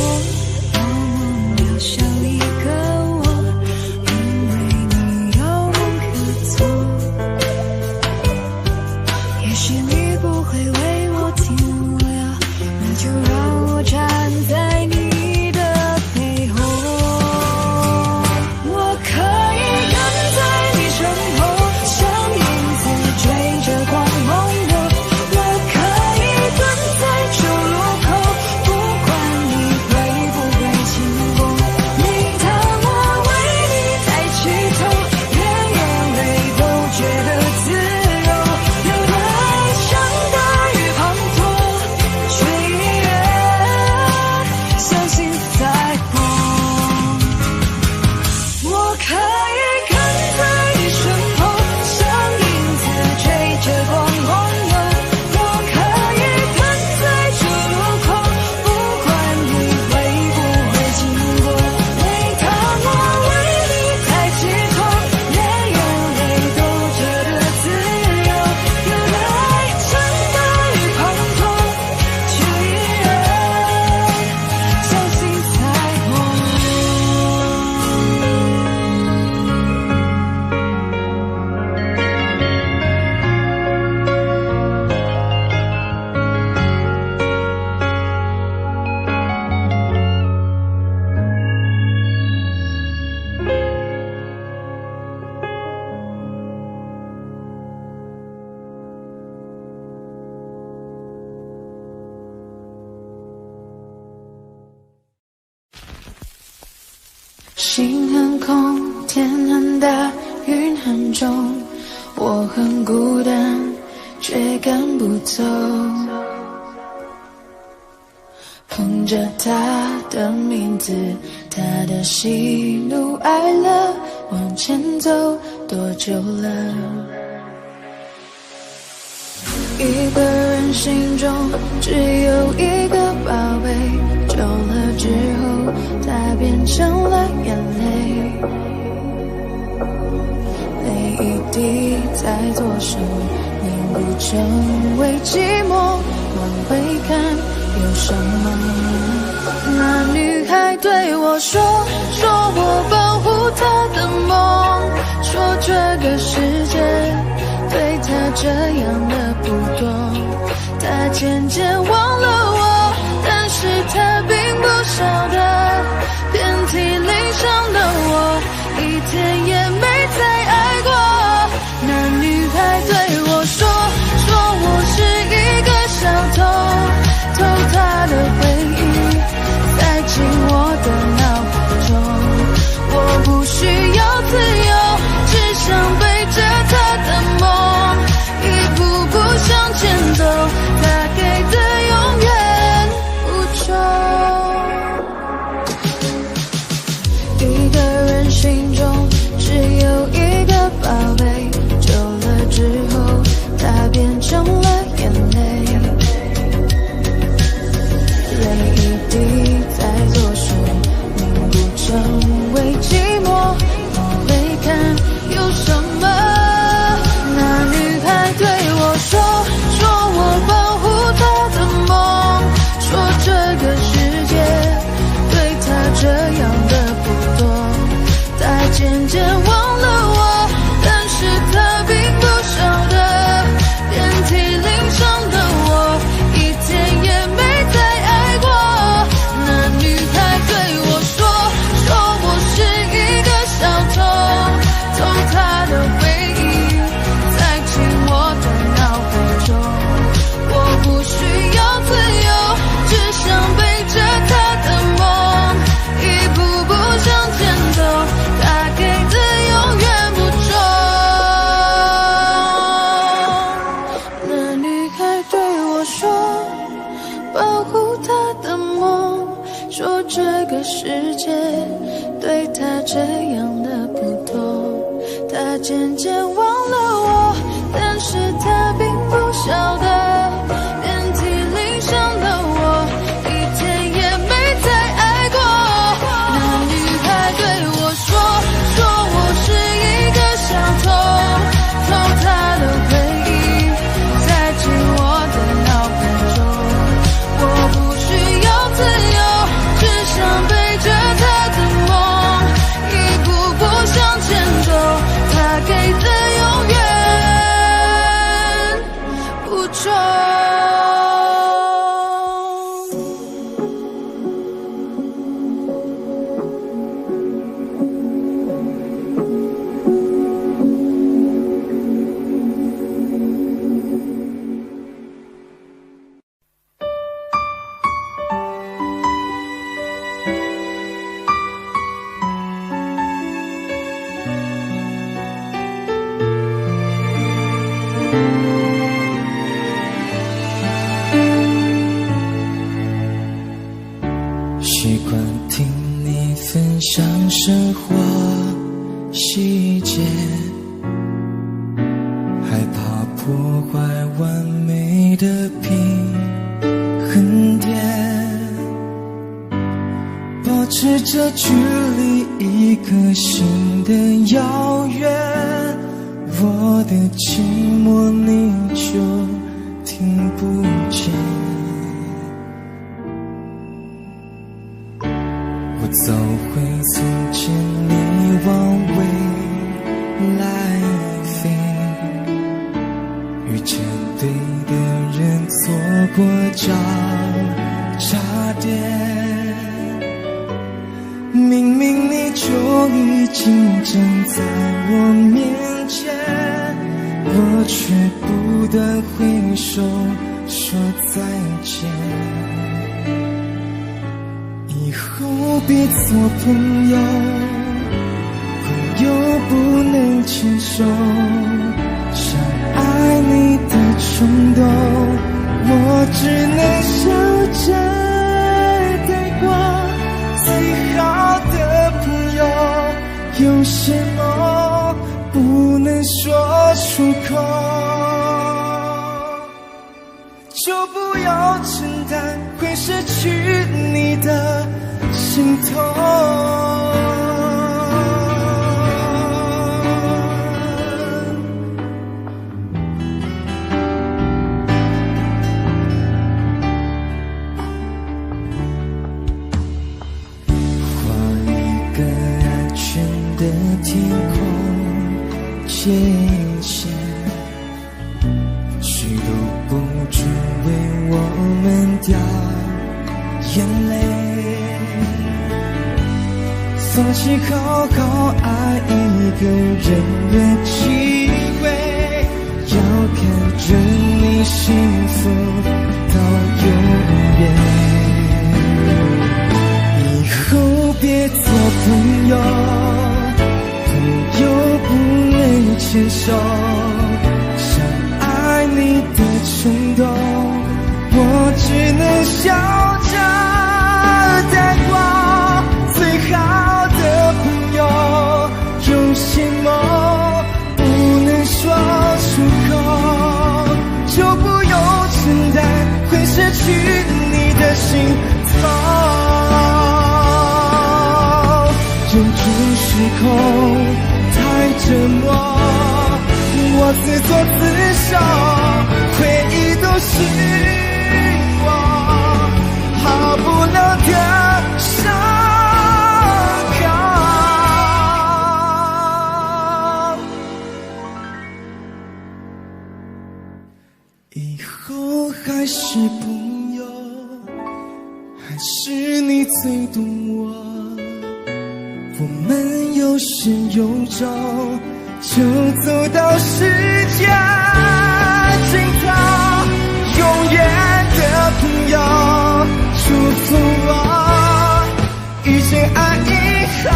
多么渺小一个我，因为你有梦可做。也许你不会为我停留，那就让我站在你的背后。我可以跟在你身后，像影子追着光梦游。我可以蹲在旧路口，不管你会不会经过。每当我为你抬起头，连眼泪都觉得自由。有的爱像大雨滂沱，却依然相信彩虹。我可以跟在你身后，像影子追着光梦游。我可以蹲在旧路口，不管你会不会经过。每当我为你抬起头，连眼泪都觉得自由。有的爱像大雨滂沱，却依然相信彩虹。心很空，天很大，云很重，我很孤单，却赶不走。捧着他的名字，他的喜怒哀乐，往前走多久了？一个人心中只有一个宝贝，久了之后，它变成了眼泪。泪一滴在左手，凝固成为寂寞。往回看，有什么？那女孩对我说，说我保护她的梦，说这个世界对她这样的不多。她渐渐忘了我，但是她并不晓得，遍体鳞伤的我，一天也没再爱过。那女孩对我说，说我是一个小偷，偷她的回忆，塞进我的脑海中。我不需要自由，只想背着她的梦，一步步向前走，她给的永远不重。一个人心中只有一个宝贝，久了之后，它变成了眼泪。泪一滴在左手，凝固成为寂寞。往回看，有什么？那女孩对我说，说我保护她的梦，说这个世界对她这样的不多。她渐渐忘了我，但是她并不晓得，遍体鳞伤的我，一天也没再爱过。那女孩对我说，说我是一个小偷，偷她的回忆，塞进我的脑海中。我不需要自由，只想背着她的梦，一步步向前走，她给的永远不重。那女孩对我说，保护她的梦，说这个世界对她这样的不多。她渐渐忘了我，但是她并不晓得，遍体鳞伤的我，一天也没再爱过。听你分享生活细节，害怕破坏完美的平衡点，保持着距离一颗心的遥远，我的寂寞你就听不见。我走回从前，你往未来飞，遇见对的人，错过交叉点。明明你就已经站在我面前，我却不断挥手说再见。以后别做朋友，朋友不能牵手，想爱你的冲动，我只能笑着带过。最好的朋友，有些梦不能说出口，就不要承担会失去你的心痛。天空界限，谁都不准为我们掉眼泪，放弃好好爱一个人的机会，要看着你幸福到永远。以后别做朋友，又不能牵手，想爱你的冲动，我只能笑着带过。最好的朋友，有些梦不能说出口，就不用承担会失去你的心痛。有种时空太折磨，我自作自受，回忆都是我好不了的伤口。以后还是朋友，还是你最懂我，我们有始有终，就走到世界尽头。永远的朋友，祝福我遇见爱以后，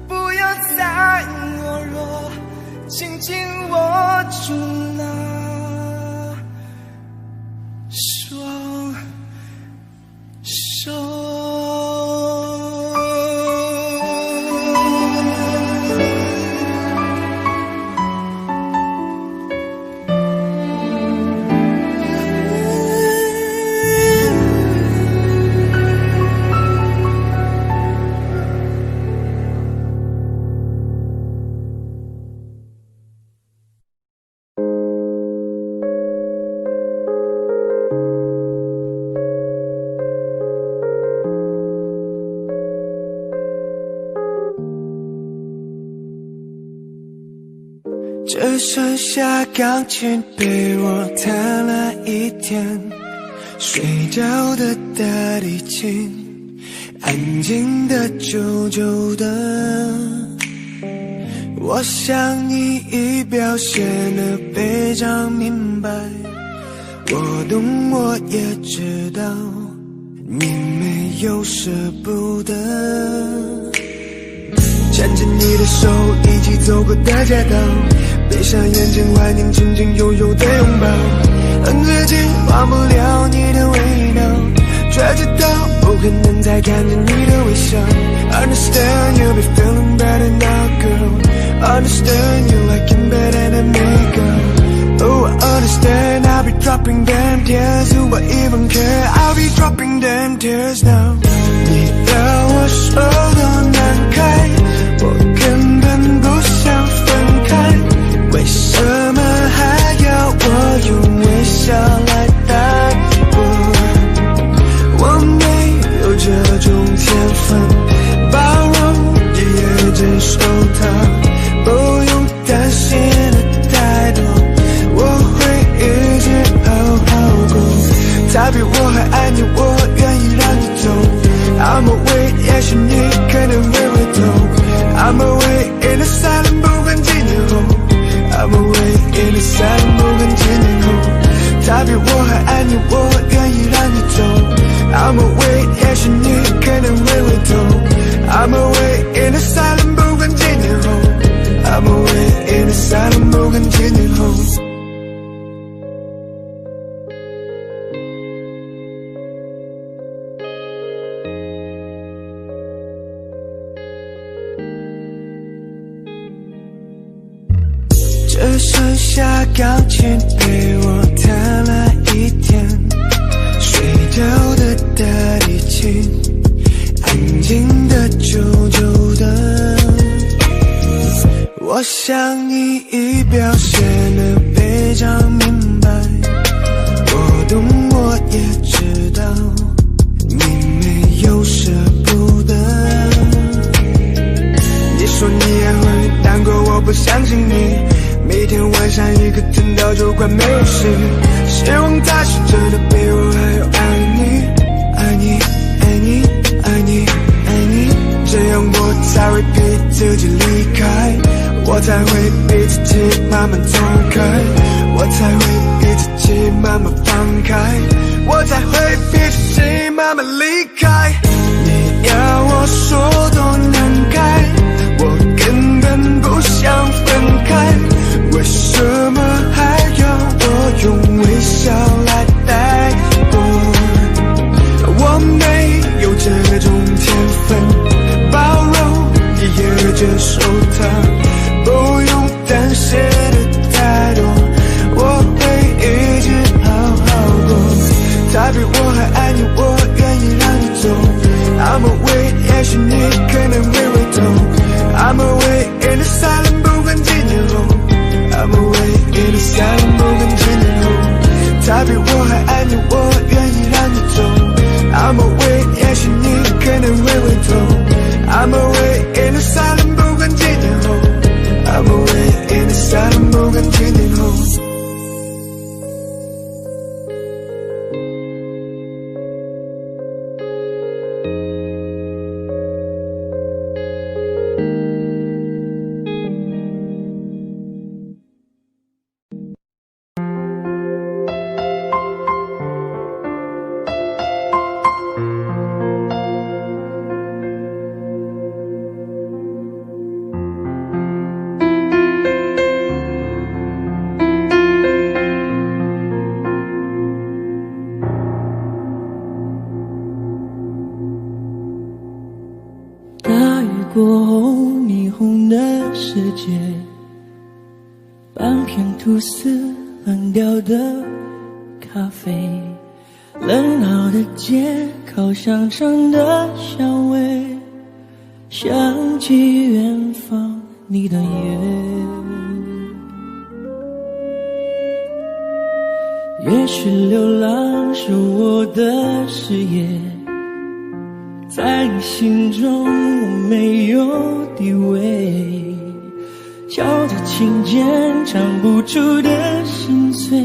不要再懦弱，紧紧握住那双手。只剩下钢琴被我弹了一天，睡着的大提琴，安静的久久的。我想你已表现得非常明白，我懂我也知道，你没有舍不得。牵着你的手一起走过大街道，闭上眼睛怀念曾经拥有的拥抱，恨自己忘不了你的味道，却知道不可能再看见你的微笑。 Understand you'll be feeling better now, girl. Understand you like it better than me, girl. Oh, I understand I'll be dropping them tears. Do I even care? I'll be dropping them tears now. 你要我说多难开，我根本不想分开，为什么还要我用微笑来带过？我没有这种天分，包容也接受它，不用担心的太多，我会一直好好过。他比我还爱你，我愿意让你走。I'm away， 也许你可能会回头。I'm away in the silent， 不管几年后。I'm away in the silent， 不管几年后。他比我还爱你，我愿意让你走。I'm away， 也许你可能会回头。I'm away in the silent， 不管几年后。I'm away in the silent， 不管几年后。只剩下钢琴陪我弹了一天，睡着的大提琴，安静的久久的。我想你已表现得非常明白，我懂我也知道，你没有舍不得。你说你也会难过，我不相信你。每天晚上一个疼到就快没有事，希望他是真的比我还要爱你，爱你，爱你，爱你，爱你，这样我才会逼自己离开，我才会逼自己慢慢走开，我才会逼自己慢慢放开，我才会逼自己慢慢离开。你要我说多难开，我根本不想分开，为什么还要我用微笑来带过？我没有这种天分，包容也接受它，不用担心的太多，我会一直好好过。他比我还爱你，我愿意让你走。I'm away， 也许你可能会回头。I'm away in the silent， 不管几年后。I'm away in the silent， 不管几年后。他比我还爱你，我愿意让你走。I'm away， 也许你可能会回头。I'm away in the silent， 不管几年后。I'm away in the silent， 不管几年后。过后，霓虹的世界，半片吐司，烂掉的咖啡，冷闹的街，烤香肠的香味，想起远方你的眼。也许流浪是我的事业，在你心中我没有地位，敲着琴键唱不出的心碎，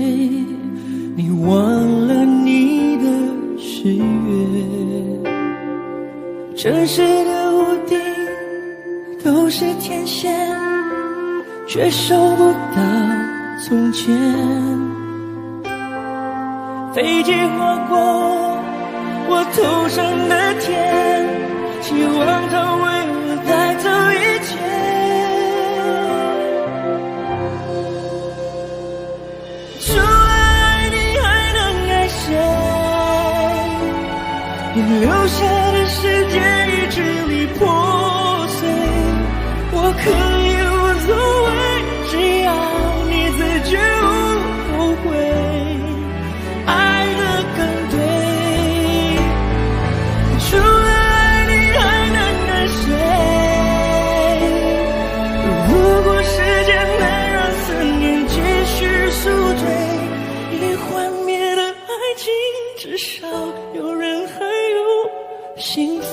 你忘了你的誓约。城市的屋顶都是天线，却收不到从前。飞机划过我头上的天，希望它为我带走一切。除了爱你，你留下的世界已支离破碎，我可以无所谓，只要你自觉无后悔，爱得更对。除了爱你还能爱谁？如果时间能让思念继续宿醉，已幻灭的爱情至少有人还有幸福。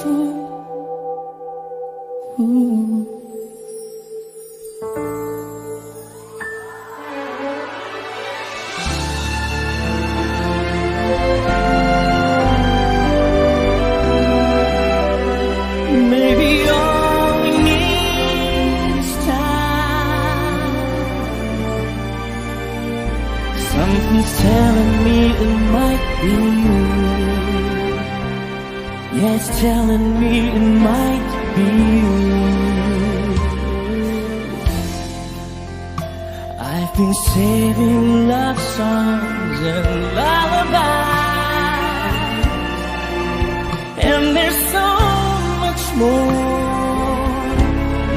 Maybe all we need is time. Something's telling me it might be you. Yeah, it's telling me it might be you. I've been saving love songs and lullabies, and there's so much more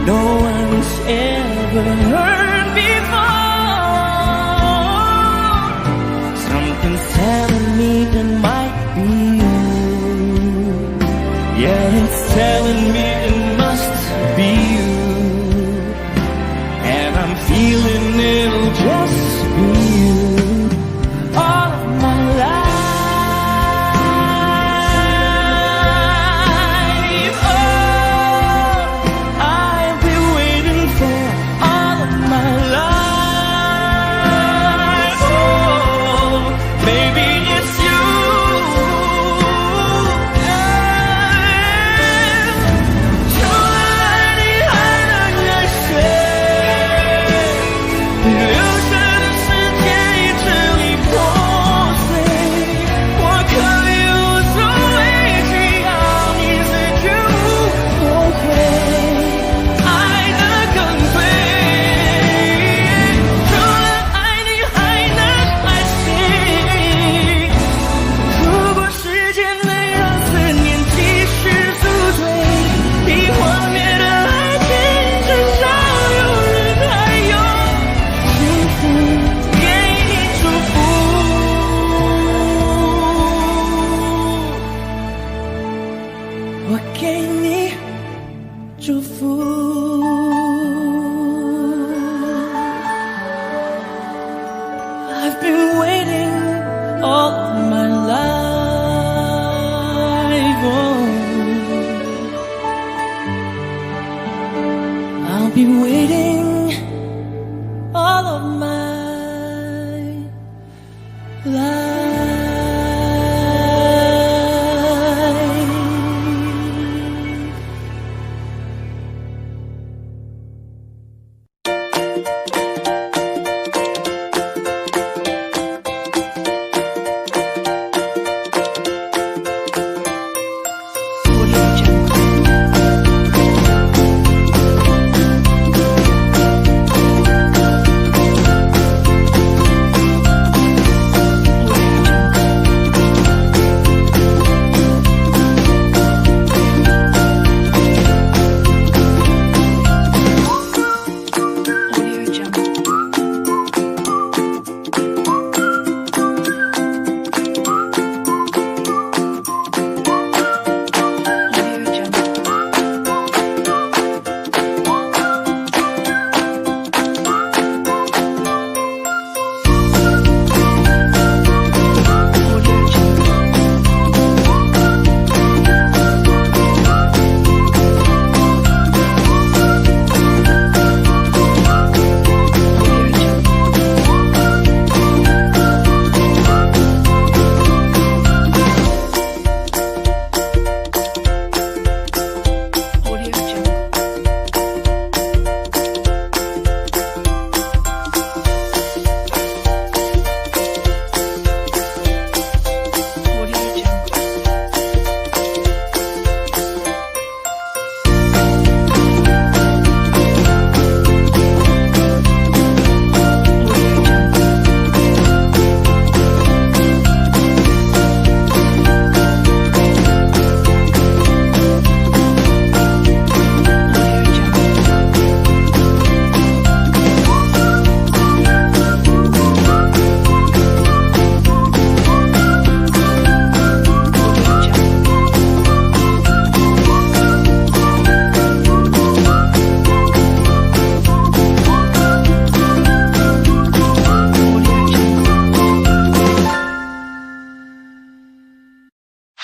no one's ever heard before. Something's telling me it might be you. Yeah, it's telling me it must be you, and I'm feeling it'll just be you all of my life. Oh, I've been waiting for all of my life. Oh, maybe it's you. I've been waiting all of my life. Oh, I'll be waiting all of my life.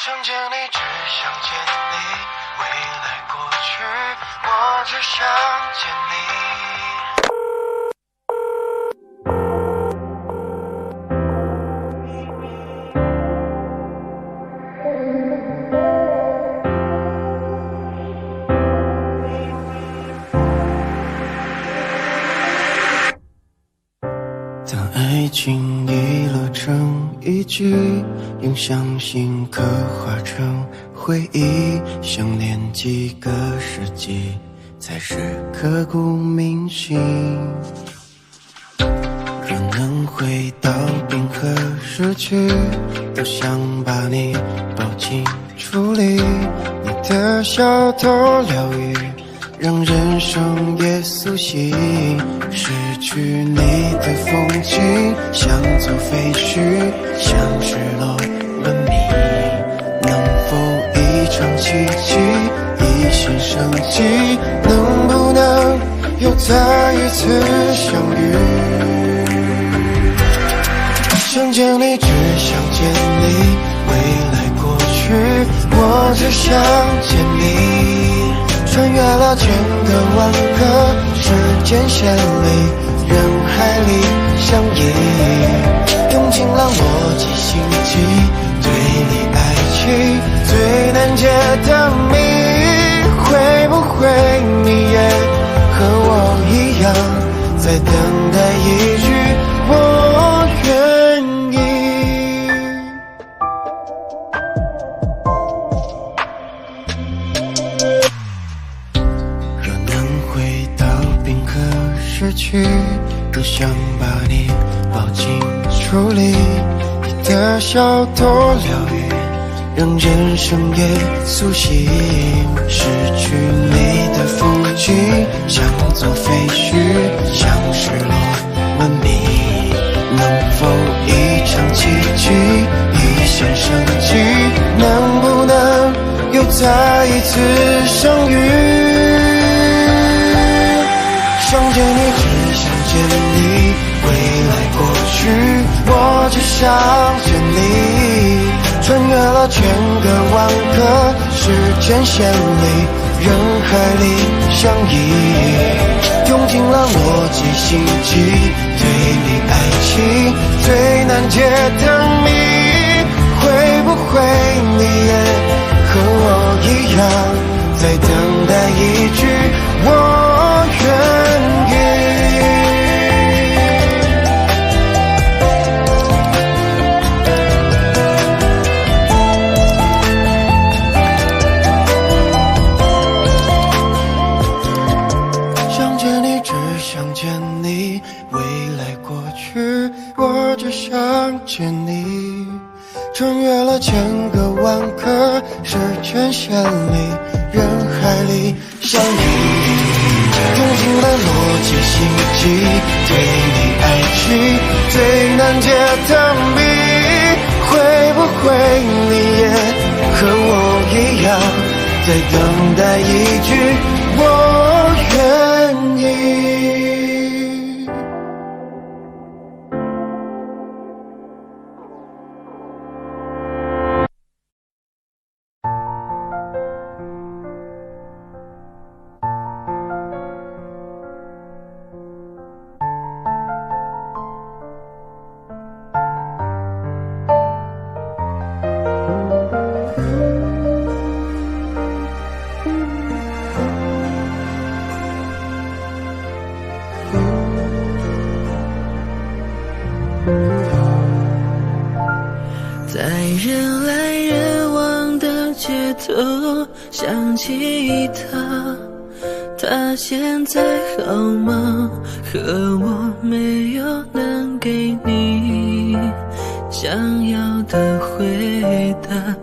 想见你，只想见你，未来过去，我只想见你。当爱情遗落成一句，用相信刻画成回忆，想念几个世纪，才是刻骨铭心。若能回到冰河时期，都想把你抱进处里，你的笑多疗愈，让人生也苏醒。失去你的风景，像座废墟，像失落文明。能否一场奇迹，一线生机？能不能又再一次相遇？想见你，只想见你，未来过去，我只想见你。穿越了千个万个时间线里，人海里相依，用尽了逻辑心机，对你爱情最难解的谜。会不会你也和我一样，在等待一句我愿意？若能回到冰河时期，都想把你抱进处里，你的笑多疗愈，让人生也苏醒。失去你的风景，像座废墟，像失落文明。能否一场奇迹，一线生机？能不能又再一次相遇？想见你，只想见你，未来过去，我只想见你。穿越了千个万个时间线里，人海里相依，用尽了逻辑心机，对你爱情最难解的谜。会不会你也和我一样，在等待一句我愿意？想见你，只想见你，未来过去，我只想见你。穿越了千个万个时间线里，人海里相依，用尽了逻辑心机，对你爱情最难解的谜。会不会你也和我一样，在等待一句我愿意？在人来人往的街头想起他，他现在好吗？可我没有能给你想要的回答，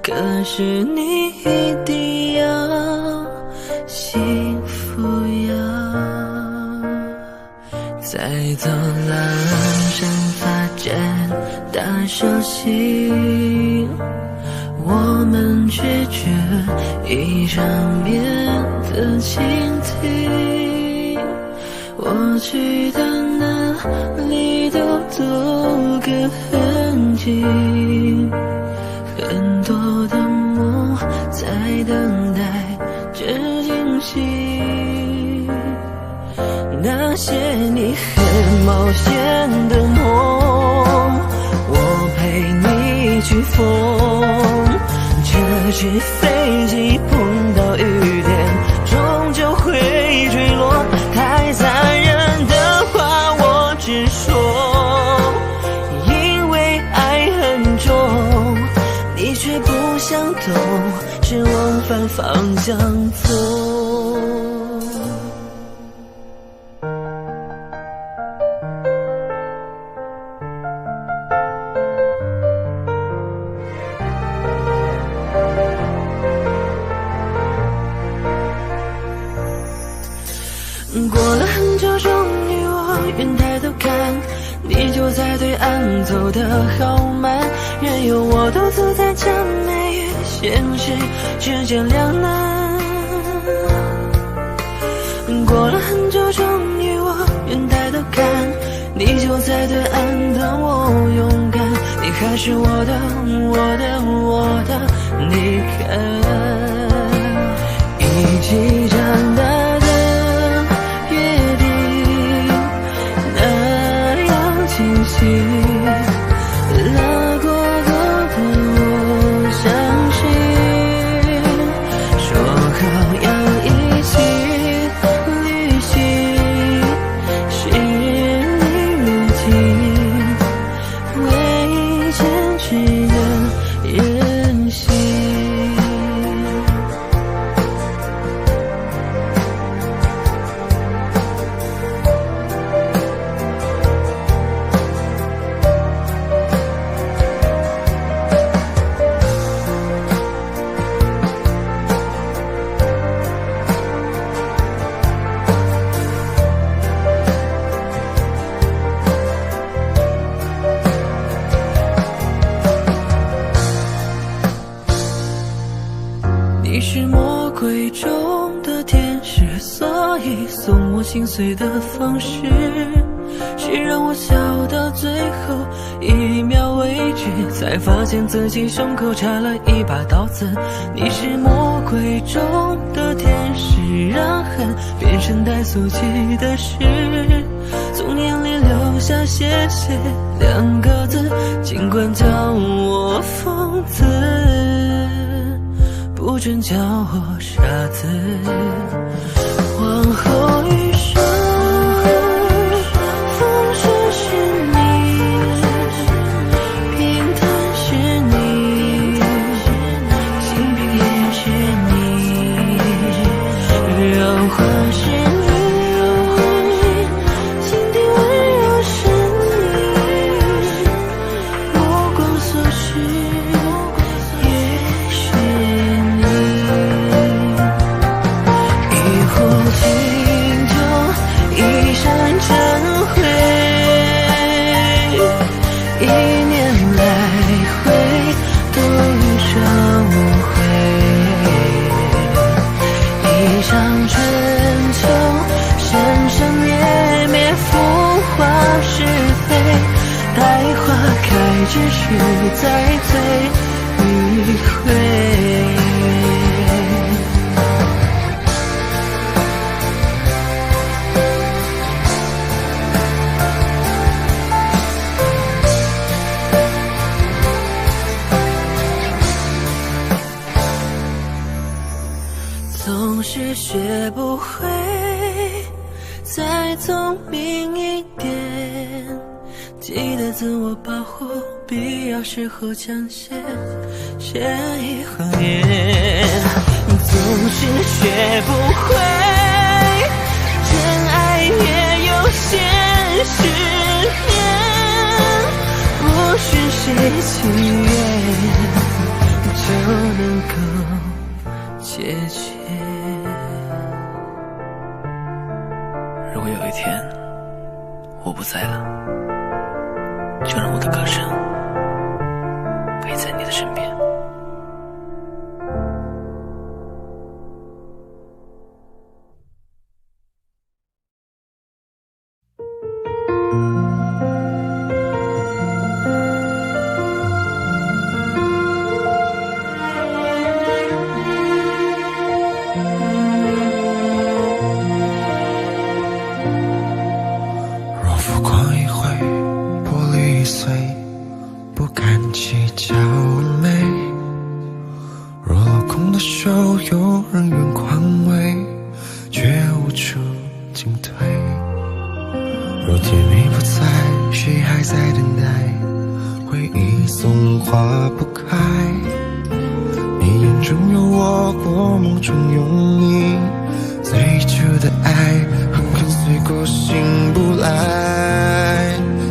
可是你一定要幸福呀。在走廊上发展大手心，我们拒绝一场面的倾听，我去的哪里都多个痕迹，很多的梦在等待着惊喜，那些你很冒险的梦，我陪你去疯。这只飞机碰到雨点，终究会坠落。太残忍的话我直说，因为爱很重，你却不想懂，只往反方向走。过了很久，终于我愿抬头看，你就在对岸走得好慢，任由我独自在这美与现实之间两难。过了很久，终于我愿抬头看，你就在对岸等我勇敢，你还是我的，你看，一起长大。拉过沟的我相信，说好要一起旅行，是你如今未坚持的任性。你是魔鬼中的天使，所以送我心碎的方式是让我笑到最后一秒为止，才发现自己胸口插了一把刀子。你是魔鬼中的天使，让恨变成带俗气的事，从眼里流下谢谢两个字，尽管叫我疯子，不准叫我傻子。往后余生，风尘是你，平淡是你，心病也是你，让花是你，心底温柔是你，目光所视也是你。心中一闪尘灰，一年来回独上回，一场春秋生生灭灭，浮华是非，待花开之时再醉一回。总是学不会再聪明一点，记得自我保护，必要时候讲些义和言。总是学不会真爱也有现实面，不是谁情愿就能够解决。如果有一天我不在了，就让我的歌声陪在你的身边。的手有人远狂威，却无处进退。若天你不在，谁还在等待？回忆总化不开。你眼中有我，我梦中有你，最初的爱狠狠碎过醒不来。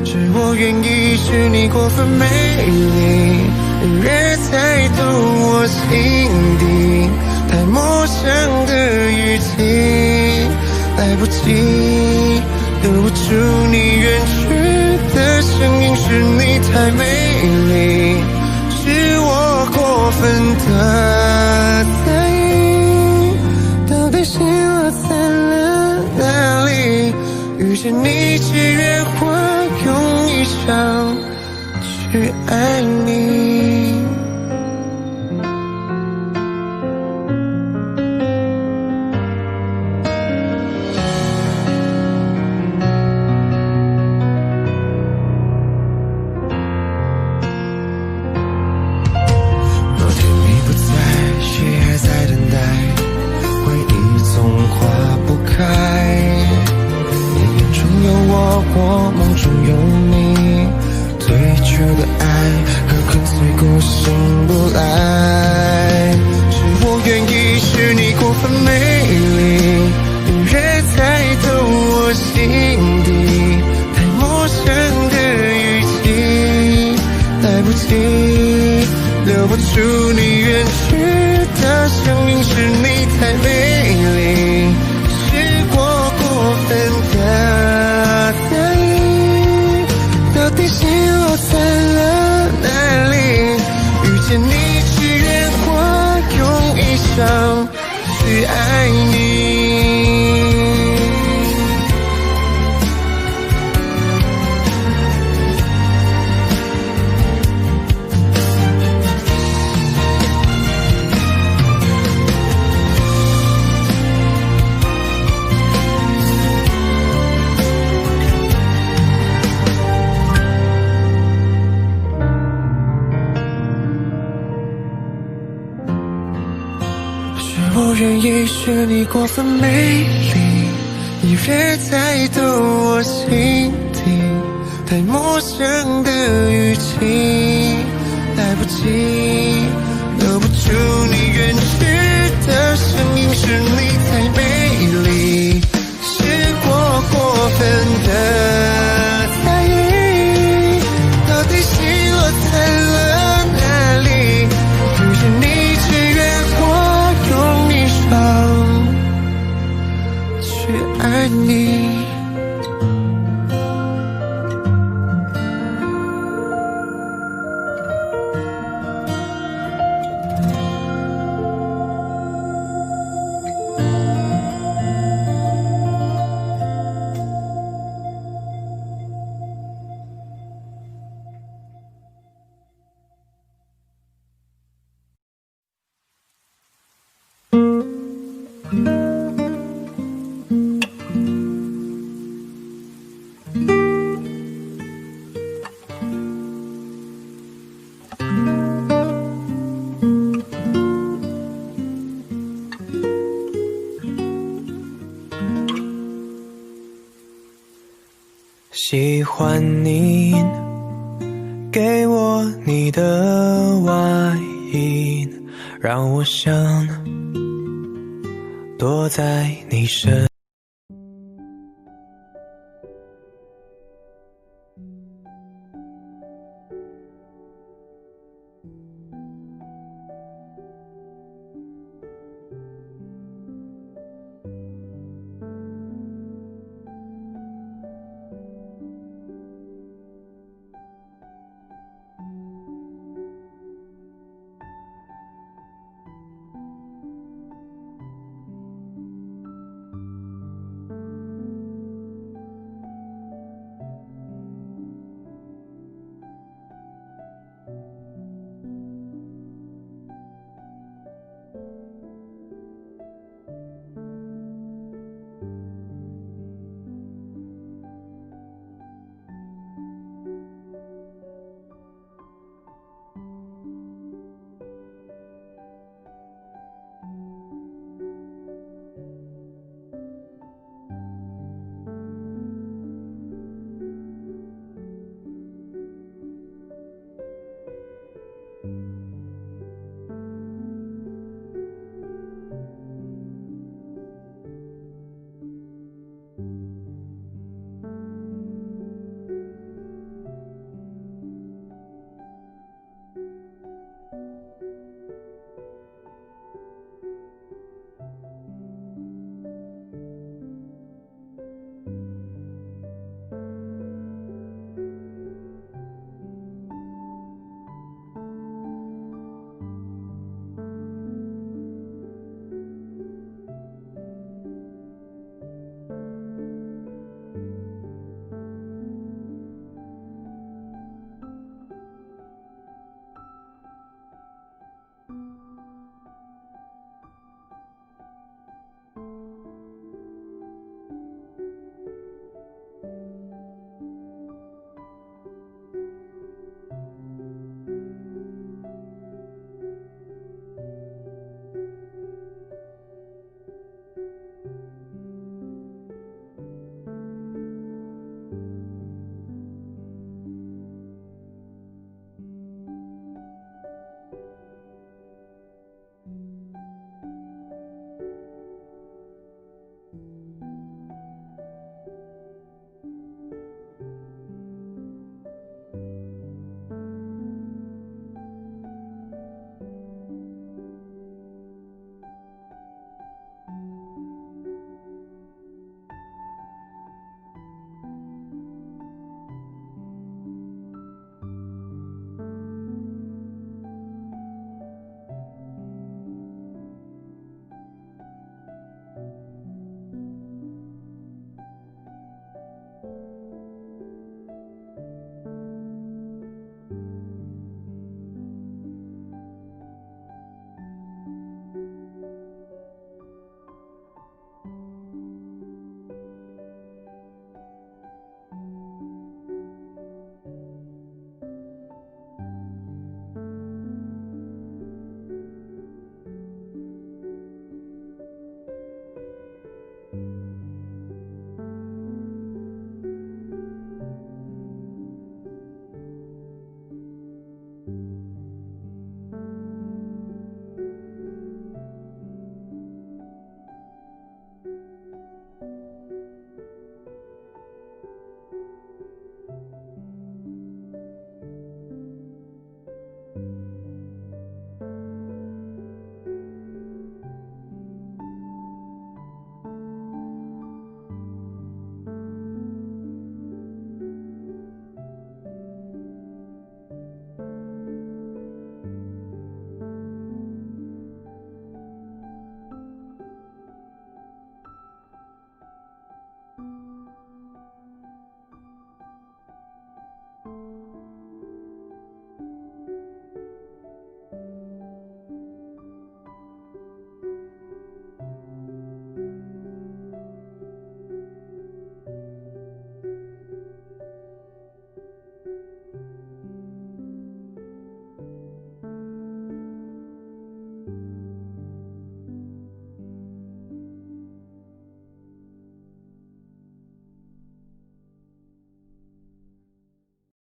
是我愿意，是你过分美丽，越猜透我心底太陌生的语气，来不及留不住你远去的声音，是你太美丽，是我过分的在意，到底心落在了哪里？遇见你只愿我用一生去爱你。若天你不在，谁还在等待？回忆总化不开。你眼中有我，我梦中有你，最初的爱狠狠碎过醒不来。是我愿意，是你过分美丽，越猜透我心底太陌生的语气，来不及留不住你远去的声音，是你太美丽，是我过分的在意，到底心落在了哪里？遇见你只愿我用一生去爱你。我愿意，是你过分美丽，你越猜透我心底太陌生的语气，来不及留不住你远去的声音，是你太美丽，是我过分的在意，到底心落在了哪里？遇见你只愿我用一生去爱你。喜欢你给我你的外衣，让我想躲在你身。